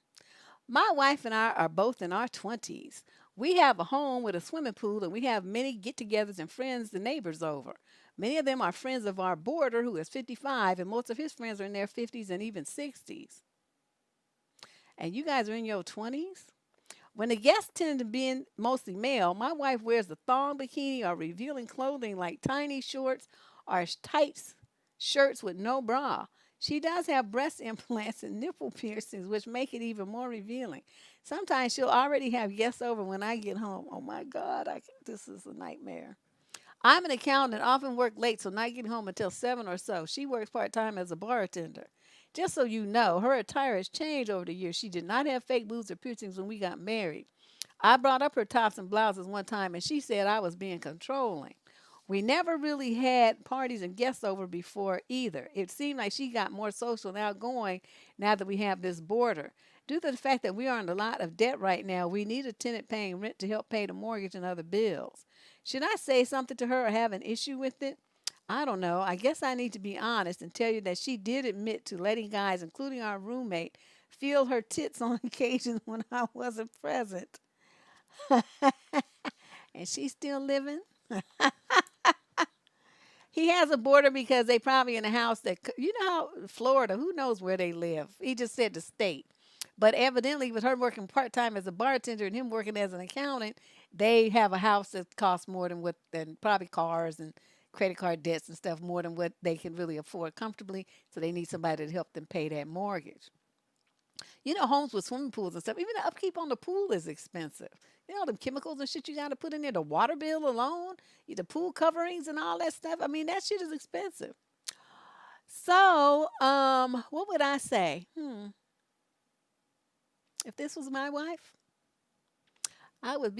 My wife and I are both in our 20s. We have a home with a swimming pool, and we have many get togethers and friends and neighbors over. Many of them are friends of our boarder, who is 55, and most of his friends are in their 50s and even 60s. And you guys are in your 20s? When the guests tend to be mostly male, my wife wears a thong bikini or revealing clothing like tiny shorts or tight shirts with no bra. She does have breast implants and nipple piercings, which make it even more revealing. Sometimes she'll already have guests over when I get home. Oh my God, this is a nightmare. I'm an accountant and often work late, so not getting home until 7 or so. She works part time as a bartender. Just so you know, her attire has changed over the years. She did not have fake boobs or piercings when we got married. I brought up her tops and blouses one time, and she said I was being controlling. We never really had parties and guests over before either. It seemed like she got more social and outgoing now that we have this boarder. Due to the fact that we are in a lot of debt right now, we need a tenant paying rent to help pay the mortgage and other bills. Should I say something to her or have an issue with it? I don't know. I guess I need to be honest and tell you that she did admit to letting guys, including our roommate, feel her tits on occasion when I wasn't present. And she's still living. He has a border because they probably in a house that, how Florida, who knows where they live. He just said the state. But evidently, with her working part time as a bartender and him working as an accountant, they have a house that costs more than probably cars and credit card debts and stuff, more than what they can really afford comfortably. So they need somebody to help them pay that mortgage. Homes with swimming pools and stuff, even the upkeep on the pool is expensive. The chemicals and shit you got to put in there, the water bill alone, the pool coverings and all that stuff. I mean, that shit is expensive. So, what would I say? If this was my wife, I would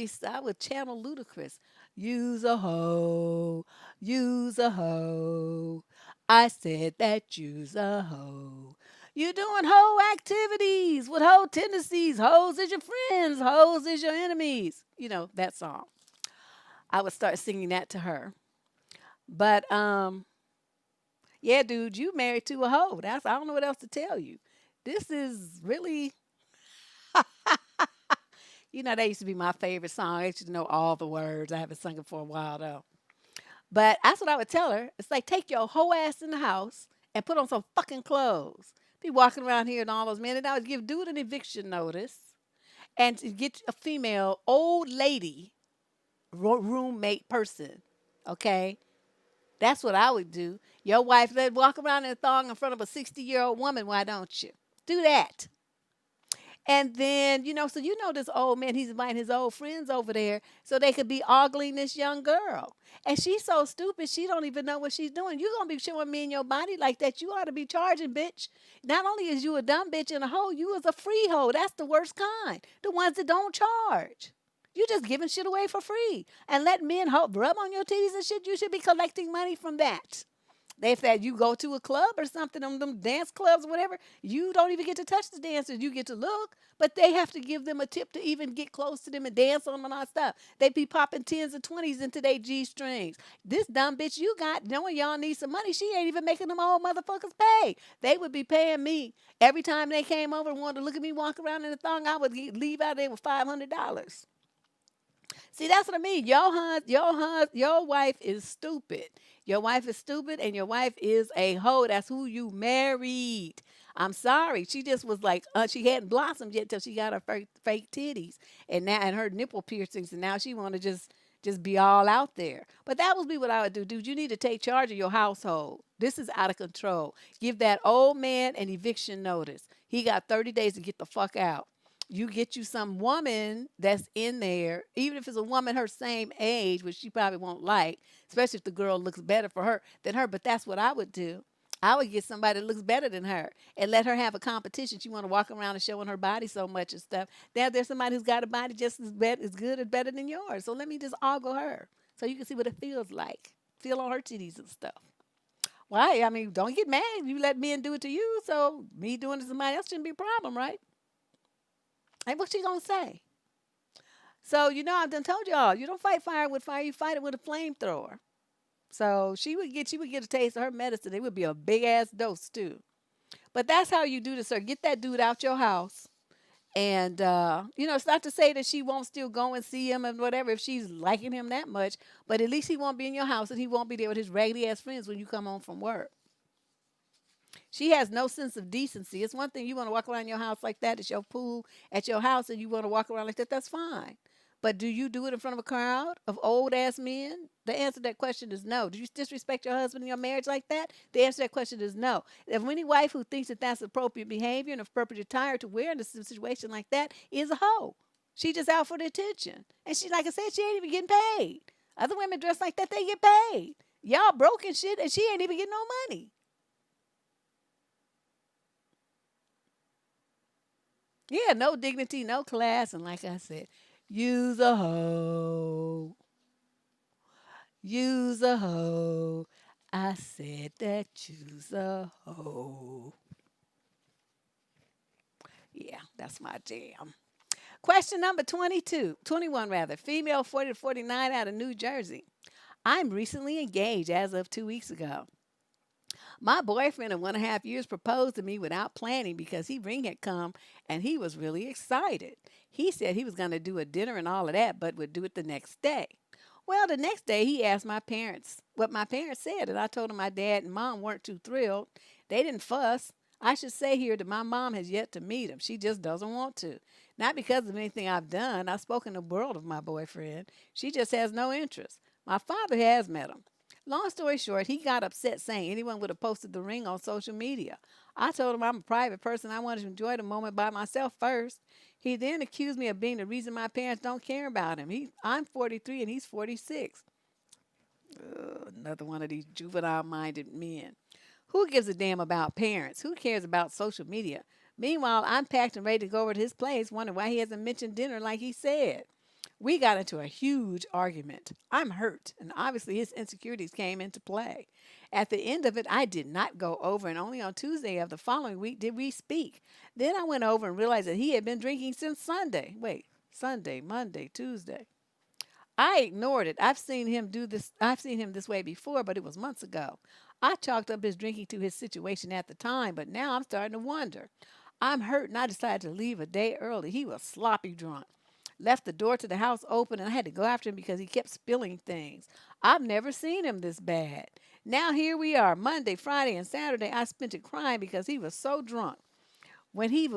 channel Ludacris. Use a hoe, use a hoe. I said that use a hoe. You doing hoe activities with hoe tendencies. Hoes is your friends, hoes is your enemies. That song. I would start singing that to her. But yeah, dude, you married to a hoe. I don't know what else to tell you. This is really that used to be my favorite song. I used to know all the words. I haven't sung it for a while though. But that's what I would tell her. It's like, take your whole ass in the house and put on some fucking clothes. Be walking around here and all those men. And I would give dude an eviction notice and to get a female old lady roommate person. Okay? That's what I would do. Your wife let walk around in a thong in front of a 60-year-old woman. Why don't you? Do that. And then, so this old man, he's inviting his old friends over there so they could be ogling this young girl. And she's so stupid, she don't even know what she's doing. You gonna be showing me in your body like that, you ought to be charging, bitch. Not only is you a dumb bitch and a hoe, you is a free hoe. That's the worst kind. The ones that don't charge. You just giving shit away for free. And let men rub on your titties and shit. You should be collecting money from that. If that you go to a club or something, them dance clubs or whatever, you don't even get to touch the dancers. You get to look, but they have to give them a tip to even get close to them and dance on them and all that stuff. They be popping 10s and 20s into their G strings. This dumb bitch you got, knowing y'all need some money, she ain't even making them old motherfuckers pay. They would be paying me every time they came over and wanted to look at me walk around in the thong. I would leave out there with $500. See, that's what I mean. Your wife is stupid. Your wife is stupid, and your wife is a hoe. That's who you married. I'm sorry. She just was like, she hadn't blossomed yet till she got her fake titties and now and her nipple piercings, and now she want to just be all out there. But that would be what I would do, dude. You need to take charge of your household. This is out of control. Give that old man an eviction notice. He got 30 days to get the fuck out. You get you some woman that's in there, even if it's a woman her same age, which she probably won't like, especially if the girl looks better for her than her. But that's what I would do. I would get somebody that looks better than her and let her have a competition. She want to walk around and showing her body so much and stuff. Now there's somebody who's got a body just as good or better than yours. So let me just ogle her so you can see what it feels like. Feel on her titties and stuff. Why? I mean, don't get mad. You let men do it to you, so me doing it to somebody else shouldn't be a problem, right? Like, what she gonna say? So, I've done told y'all, you don't fight fire with fire, you fight it with a flamethrower. So she would get a taste of her medicine. It would be a big ass dose too. But that's how you do this, sir. Get that dude out your house. And it's not to say that she won't still go and see him and whatever if she's liking him that much, but at least he won't be in your house and he won't be there with his raggedy ass friends when you come home from work. She has no sense of decency. It's one thing you want to walk around your house like that. It's your pool at your house and you want to walk around like that. That's fine. But do you do it in front of a crowd of old ass men? The answer to that question is no. Do you disrespect your husband in your marriage like that? The answer to that question is no. If any wife who thinks that that's appropriate behavior and appropriate attire to wear in a situation like that is a hoe. She just out for the attention. And she, like I said, she ain't even getting paid. Other women dress like that, they get paid. Y'all broke and shit, and she ain't even getting no money. Yeah, no dignity, no class, and like I said, use a hoe. Use a hoe. I said that use a hoe. Yeah, that's my jam. Question number 22, 21 rather. Female 40 to 49 out of New Jersey. I'm recently engaged as of 2 weeks ago. My boyfriend of 1.5 years proposed to me without planning because he ring had come and he was really excited. He said he was going to do a dinner and all of that, but would do it the next day. Well, the next day he asked my parents what my parents said, and I told him my dad and mom weren't too thrilled. They didn't fuss. I should say here that my mom has yet to meet him. She just doesn't want to. Not because of anything I've done. I've spoken the world of my boyfriend. She just has no interest. My father has met him. Long story short, he got upset saying anyone would have posted the ring on social media. I told him I'm a private person. I wanted to enjoy the moment by myself first. He then accused me of being the reason my parents don't care about him. I'm 43 and he's 46. Another one of these juvenile minded men. Who gives a damn about parents? Who cares about social media? Meanwhile, I'm packed and ready to go over to his place, wondering why he hasn't mentioned dinner like he said. We got into a huge argument. I'm hurt, and obviously his insecurities came into play. At the end of it, I did not go over, and only on Tuesday of the following week did we speak. Then I went over and realized that he had been drinking since Sunday. Wait, Sunday, Monday, Tuesday. I ignored it. I've seen him do this. I've seen him this way before, but it was months ago. I chalked up his drinking to his situation at the time, but now I'm starting to wonder. I'm hurt, and I decided to leave a day early. He was sloppy drunk. Left the door to the house open, and I had to go after him because he kept spilling things. I've never seen him this bad. Now here we are, Monday, Friday, and Saturday. I spent it crying because he was so drunk. When he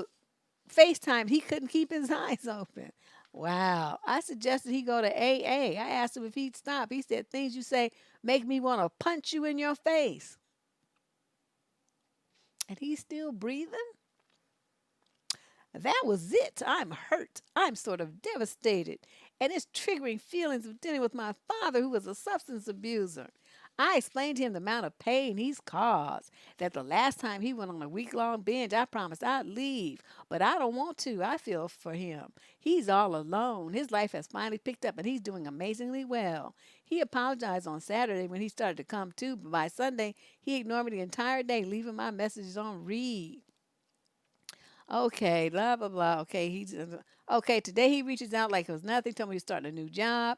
FaceTimed, he couldn't keep his eyes open. Wow. I suggested he go to AA. I asked him if he'd stop. He said, things you say make me want to punch you in your face. And he's still breathing? That was it. I'm hurt. I'm sort of devastated. And it's triggering feelings of dealing with my father, who was a substance abuser. I explained to him the amount of pain he's caused. That the last time he went on a week long binge, I promised I'd leave. But I don't want to. I feel for him. He's all alone. His life has finally picked up and he's doing amazingly well. He apologized on Saturday when he started to come to, but by Sunday, he ignored me the entire day, leaving my messages on read. Okay, blah blah blah. Okay, okay. Today he reaches out like it was nothing. Told me he's starting a new job.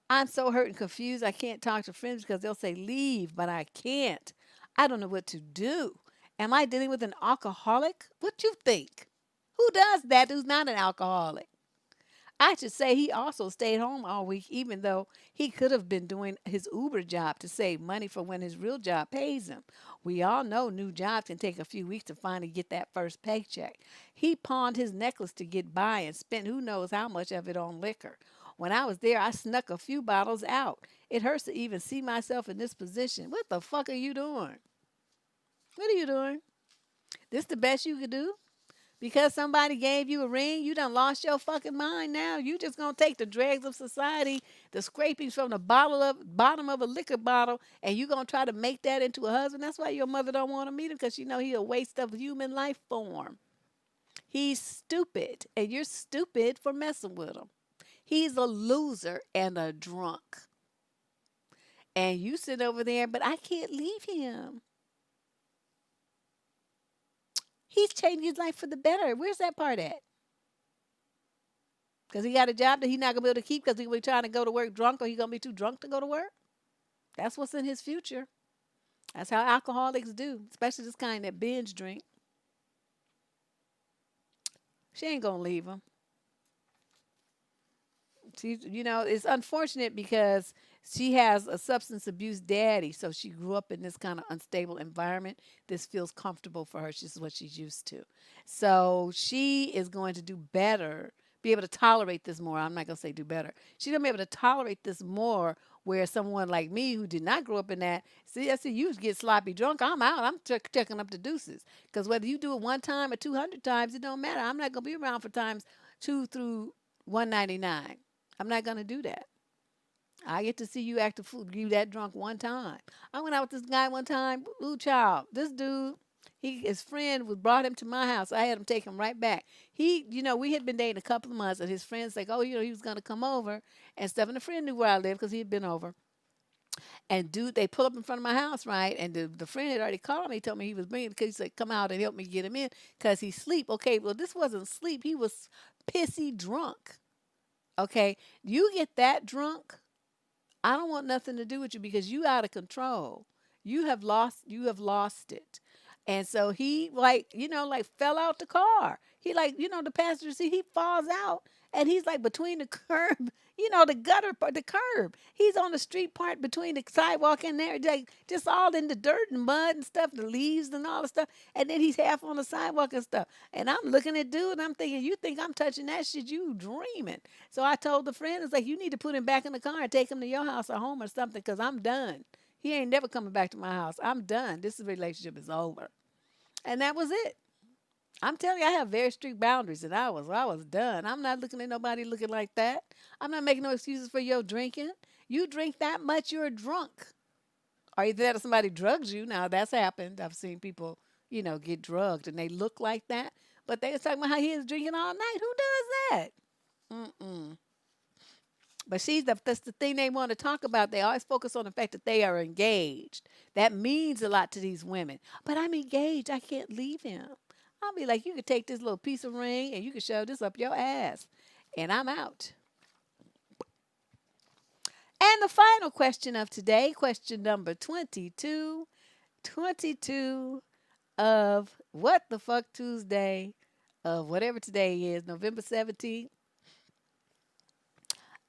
I'm so hurt and confused. I can't talk to friends because they'll say leave, but I can't. I don't know what to do. Am I dealing with an alcoholic? What you think? Who does that? Who's not an alcoholic? I should say he also stayed home all week, even though he could have been doing his Uber job to save money for when his real job pays him. We all know new jobs can take a few weeks to finally get that first paycheck. He pawned his necklace to get by and spent who knows how much of it on liquor. When I was there, I snuck a few bottles out. It hurts to even see myself in this position. What the fuck are you doing? What are you doing? This the best you could do? Because somebody gave you a ring, you done lost your fucking mind now. You just gonna take the dregs of society, the scrapings from the bottom of a liquor bottle, and you gonna try to make that into a husband. That's why your mother don't want to meet him, because she know he a waste of human life form. He's stupid, and you're stupid for messing with him. He's a loser and a drunk. And you sit over there, but I can't leave him. He's changing his life for the better. Where's that part at? Because he got a job that he's not going to be able to keep because he's going to be trying to go to work drunk, or he's going to be too drunk to go to work. That's what's in his future. That's how alcoholics do, especially this kind that binge drink. She ain't going to leave him. It's unfortunate because she has a substance abuse daddy, so she grew up in this kind of unstable environment. This feels comfortable for her. This is what she's used to. So she is going to do better, be able to tolerate this more. I'm not going to say do better. She's going to be able to tolerate this more, where someone like me who did not grow up in that, see, I see you get sloppy drunk, I'm out. I'm checking up the deuces. Because whether you do it one time or 200 times, it don't matter. I'm not going to be around for times 2 through 199. I'm not going to do that. I get to see you act a fool, you that drunk one time. I went out with this guy one time, ooh child. This dude, his friend was brought him to my house. I had him take him right back. We had been dating a couple of months, and his friends like, oh, he was gonna come over and stuff. And the friend knew where I lived because he had been over. And dude, they pull up in front of my house, right? And the friend had already called me, told me he was bringing, because he said, come out and help me get him in because he's sleep. Okay, well, this wasn't sleep. He was pissy drunk. Okay, you get that drunk, I don't want nothing to do with you because you out of control. You have lost it. And so he like fell out the car. He the passenger seat, he falls out and he's like between the curb, the gutter part, the curb. He's on the street part between the sidewalk and there, like just all in the dirt and mud and stuff, the leaves and all the stuff. And then he's half on the sidewalk and stuff. And I'm looking at dude and I'm thinking, you think I'm touching that shit? You dreaming. So I told the friend, it's like, you need to put him back in the car and take him to your house or home or something because I'm done. He ain't never coming back to my house. I'm done. This relationship is over. And that was it. I'm telling you, I have very strict boundaries, and I was done. I'm not looking at nobody looking like that. I'm not making no excuses for your drinking. You drink that much, you're drunk. Or either that or somebody drugs you. Now that's happened. I've seen people, get drugged and they look like that. But they was talking about how he is drinking all night. Who does that? Mm-mm. But see, that's the thing they want to talk about. They always focus on the fact that they are engaged. That means a lot to these women. But I'm engaged. I can't leave him. I'll be like, you could take this little piece of ring and you can shove this up your ass. And I'm out. And the final question of today, question number 22. 22 of What the Fuck Tuesday of whatever today is, November 17th.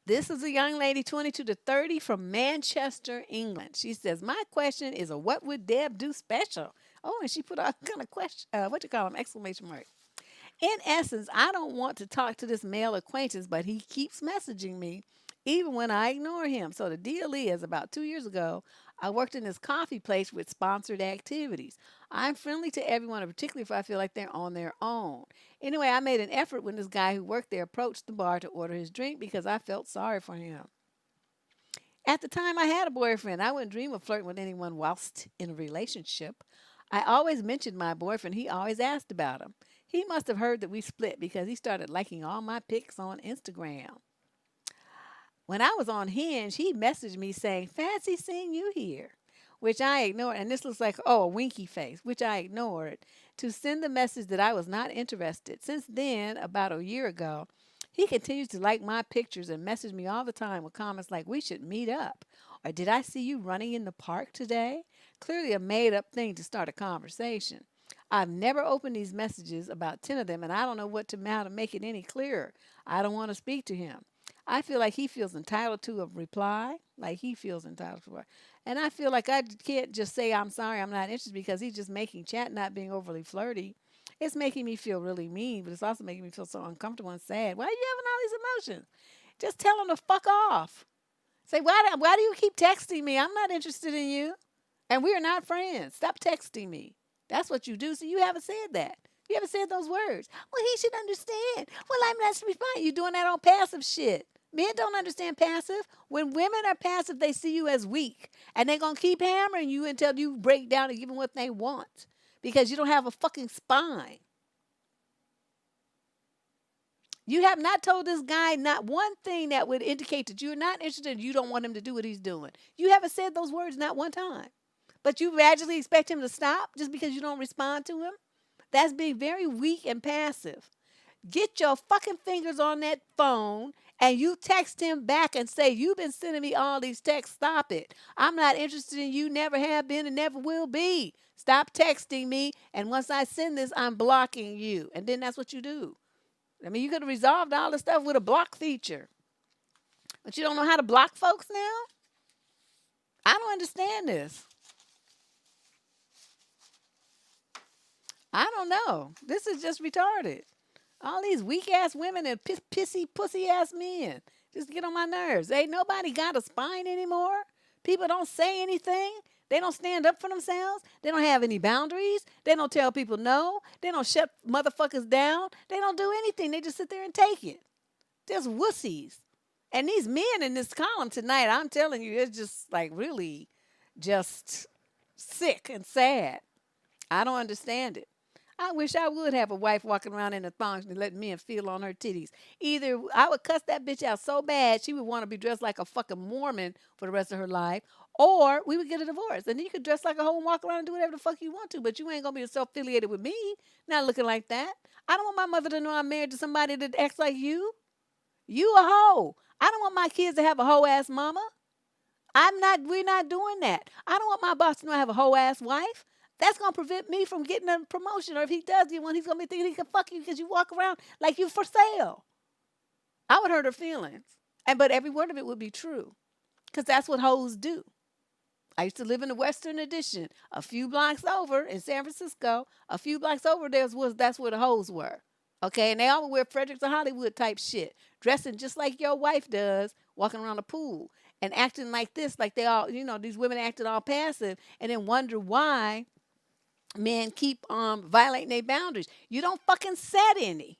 This is a young lady, 22 to 30, from Manchester, England. She says, my question is a what would Deb do special? Oh, and she put a kind of question, what you call them, exclamation mark. In essence, I don't want to talk to this male acquaintance, but he keeps messaging me even when I ignore him. So the deal is about 2 years ago, I worked in this coffee place with sponsored activities. I'm friendly to everyone, particularly if I feel like they're on their own. Anyway, I made an effort when this guy who worked there approached the bar to order his drink because I felt sorry for him. At the time, I had a boyfriend. I wouldn't dream of flirting with anyone whilst in a relationship. I always mentioned my boyfriend. He always asked about him. He must have heard that we split because he started liking all my pics on Instagram. When I was on Hinge, he messaged me saying, "Fancy seeing you here," which I ignored. And this looks like, oh, a winky face, which I ignored to send the message that I was not interested. Since then, about a year ago, he continues to like my pictures and message me all the time with comments like, "We should meet up," or "Did I see you running in the park today?" Clearly a made up thing to start a conversation. I've never opened these messages, about 10 of them, and I don't know how to make it any clearer. I don't want to speak to him. I feel like he feels entitled to a reply, like he feels entitled to it. And I feel like I can't just say I'm sorry, I'm not interested because he's just making chat, not being overly flirty. It's making me feel really mean, but it's also making me feel so uncomfortable and sad. Why are you having all these emotions? Just tell him to fuck off. Say, why do you keep texting me? I'm not interested in you. And we are not friends. Stop texting me. That's what you do. So you haven't said that. You haven't said those words. Well, he should understand. Well, I'm not responding. You're doing that on passive shit. Men don't understand passive. When women are passive, they see you as weak. And they're going to keep hammering you until you break down and give them what they want. Because you don't have a fucking spine. You have not told this guy not one thing that would indicate that you're not interested and you don't want him to do what he's doing. You haven't said those words not one time. But you magically expect him to stop just because you don't respond to him? That's being very weak and passive. Get your fucking fingers on that phone and you text him back and say, "You've been sending me all these texts. Stop it. I'm not interested in you, never have been and never will be. Stop texting me. And once I send this, I'm blocking you." And then that's what you do. I mean, you could have resolved all this stuff with a block feature. But you don't know how to block folks now? I don't understand this. I don't know. This is just retarded. All these weak ass women and pissy pussy ass men just get on my nerves. Ain't nobody got a spine anymore. People don't say anything. They don't stand up for themselves. They don't have any boundaries. They don't tell people no. They don't shut motherfuckers down. They don't do anything. They just sit there and take it. Just wussies. And these men in this column tonight, I'm telling you, it's just like really just sick and sad. I don't understand it. I wish I would have a wife walking around in a thong and letting men feel on her titties. Either I would cuss that bitch out so bad she would want to be dressed like a fucking Mormon for the rest of her life, or we would get a divorce. And then you could dress like a hoe and walk around and do whatever the fuck you want to, but you ain't going to be self-affiliated with me, not looking like that. I don't want my mother to know I'm married to somebody that acts like you. You a hoe. I don't want my kids to have a hoe ass mama. We're not doing that. I don't want my boss to know I have a hoe ass wife. That's going to prevent me from getting a promotion. Or if he does get one, he's going to be thinking he can fuck you because you walk around like you for sale. I would hurt her feelings. But every word of it would be true because that's what hoes do. I used to live in the Western Addition. A few blocks over in San Francisco, a few blocks over that's where the hoes were. Okay, and they all wear Fredericks of Hollywood type shit, dressing just like your wife does, walking around the pool and acting like this, like they all, these women acted all passive and then wonder why men keep violating their boundaries. You don't fucking set any.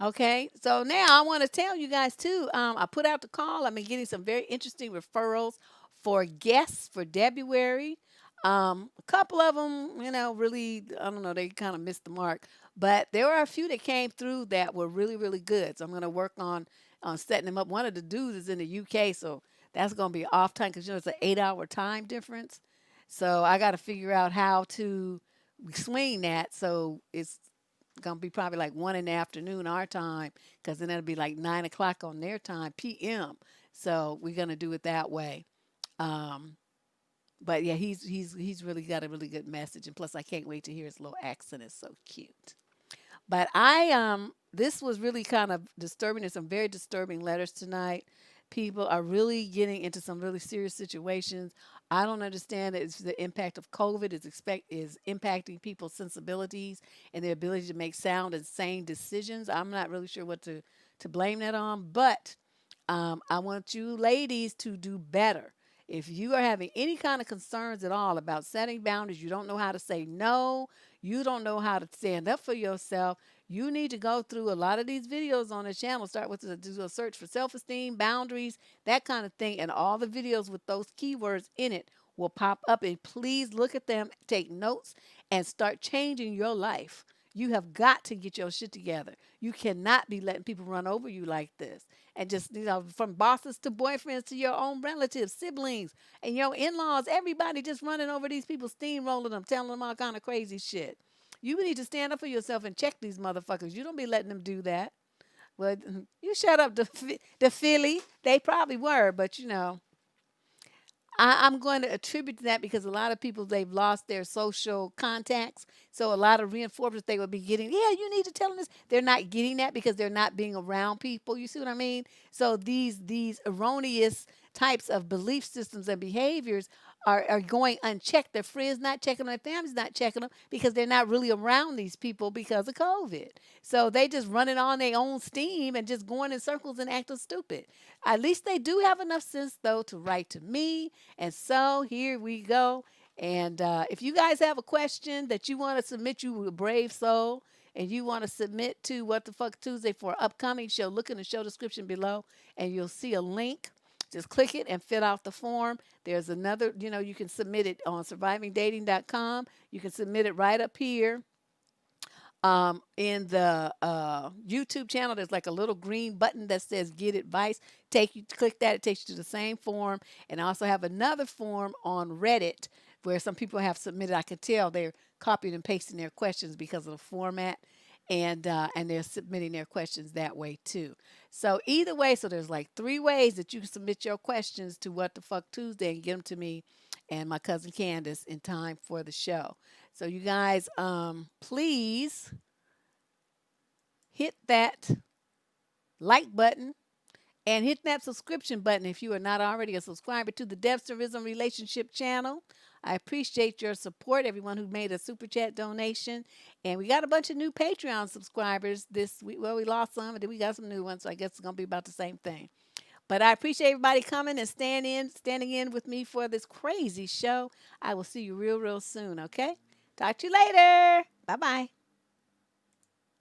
Okay, so now I want to tell you guys too. I put out the call. I've been getting some very interesting referrals for guests for February. A couple of them, really, I don't know, they kind of missed the mark. But there were a few that came through that were really, really good. So I'm going to work on setting them up. One of the dudes is in the UK, so that's going to be off time because it's an 8-hour time difference. So I got to figure out how to swing that so it's going to be probably like 1 in the afternoon our time because then it'll be like 9 o'clock on their time, p.m. So we're going to do it that way. But yeah, he's really got a really good message, and plus I can't wait to hear his little accent. It's so cute. But this was really kind of disturbing. There's some very disturbing letters tonight. People are really getting into some really serious situations. I don't understand that it's the impact of COVID is impacting people's sensibilities and their ability to make sound and sane decisions. I'm not really sure what to blame that on, but I want you ladies to do better. If you are having any kind of concerns at all about setting boundaries, you don't know how to say no, you don't know how to stand up for yourself, you need to go through a lot of these videos on the channel. Start with do a search for self-esteem, boundaries, that kind of thing, and all the videos with those keywords in it will pop up. And please look at them, take notes, and start changing your life. You have got to get your shit together. You cannot be letting people run over you like this. And just, from bosses to boyfriends to your own relatives, siblings, and your in-laws, everybody just running over these people, steamrolling them, telling them all kind of crazy shit. You need to stand up for yourself and check these motherfuckers. You don't be letting them do that. Well, you shut up, the Philly. They probably were, but I'm going to attribute to that because a lot of people, they've lost their social contacts. So a lot of reinforcements they would be getting, yeah, you need to tell them this. They're not getting that because they're not being around people. You see what I mean? So these erroneous types of belief systems and behaviors are going unchecked. Their friends not checking them, their families not checking them because they're not really around these people because of COVID. So they just running on their own steam and just going in circles and acting stupid. At least they do have enough sense though to write to me. And so here we go. And if you guys have a question that you want to submit, you a brave soul, and you want to submit to What the Fuck Tuesday for an upcoming show, look in the show description below and you'll see a link. Just click it and fill out the form. There's another, you can submit it on survivingdating.com. You can submit it right up here in the YouTube channel. There's like a little green button that says "Get Advice." Click that. It takes you to the same form. And I also have another form on Reddit where some people have submitted. I could tell they're copying and pasting their questions because of the format, and they're submitting their questions that way too. So either way, so there's like three ways that you can submit your questions to What the Fuck Tuesday and get them to me and my cousin Candace in time for the show. So you guys, please hit that like button and hit that subscription button if you are not already a subscriber to the Devsterism Relationship channel. I appreciate your support, everyone who made a super chat donation. And we got a bunch of new Patreon subscribers this week. Well, we lost some, and then we got some new ones, so I guess it's going to be about the same thing. But I appreciate everybody coming and standing in with me for this crazy show. I will see you real, real soon, okay? Talk to you later. Bye-bye.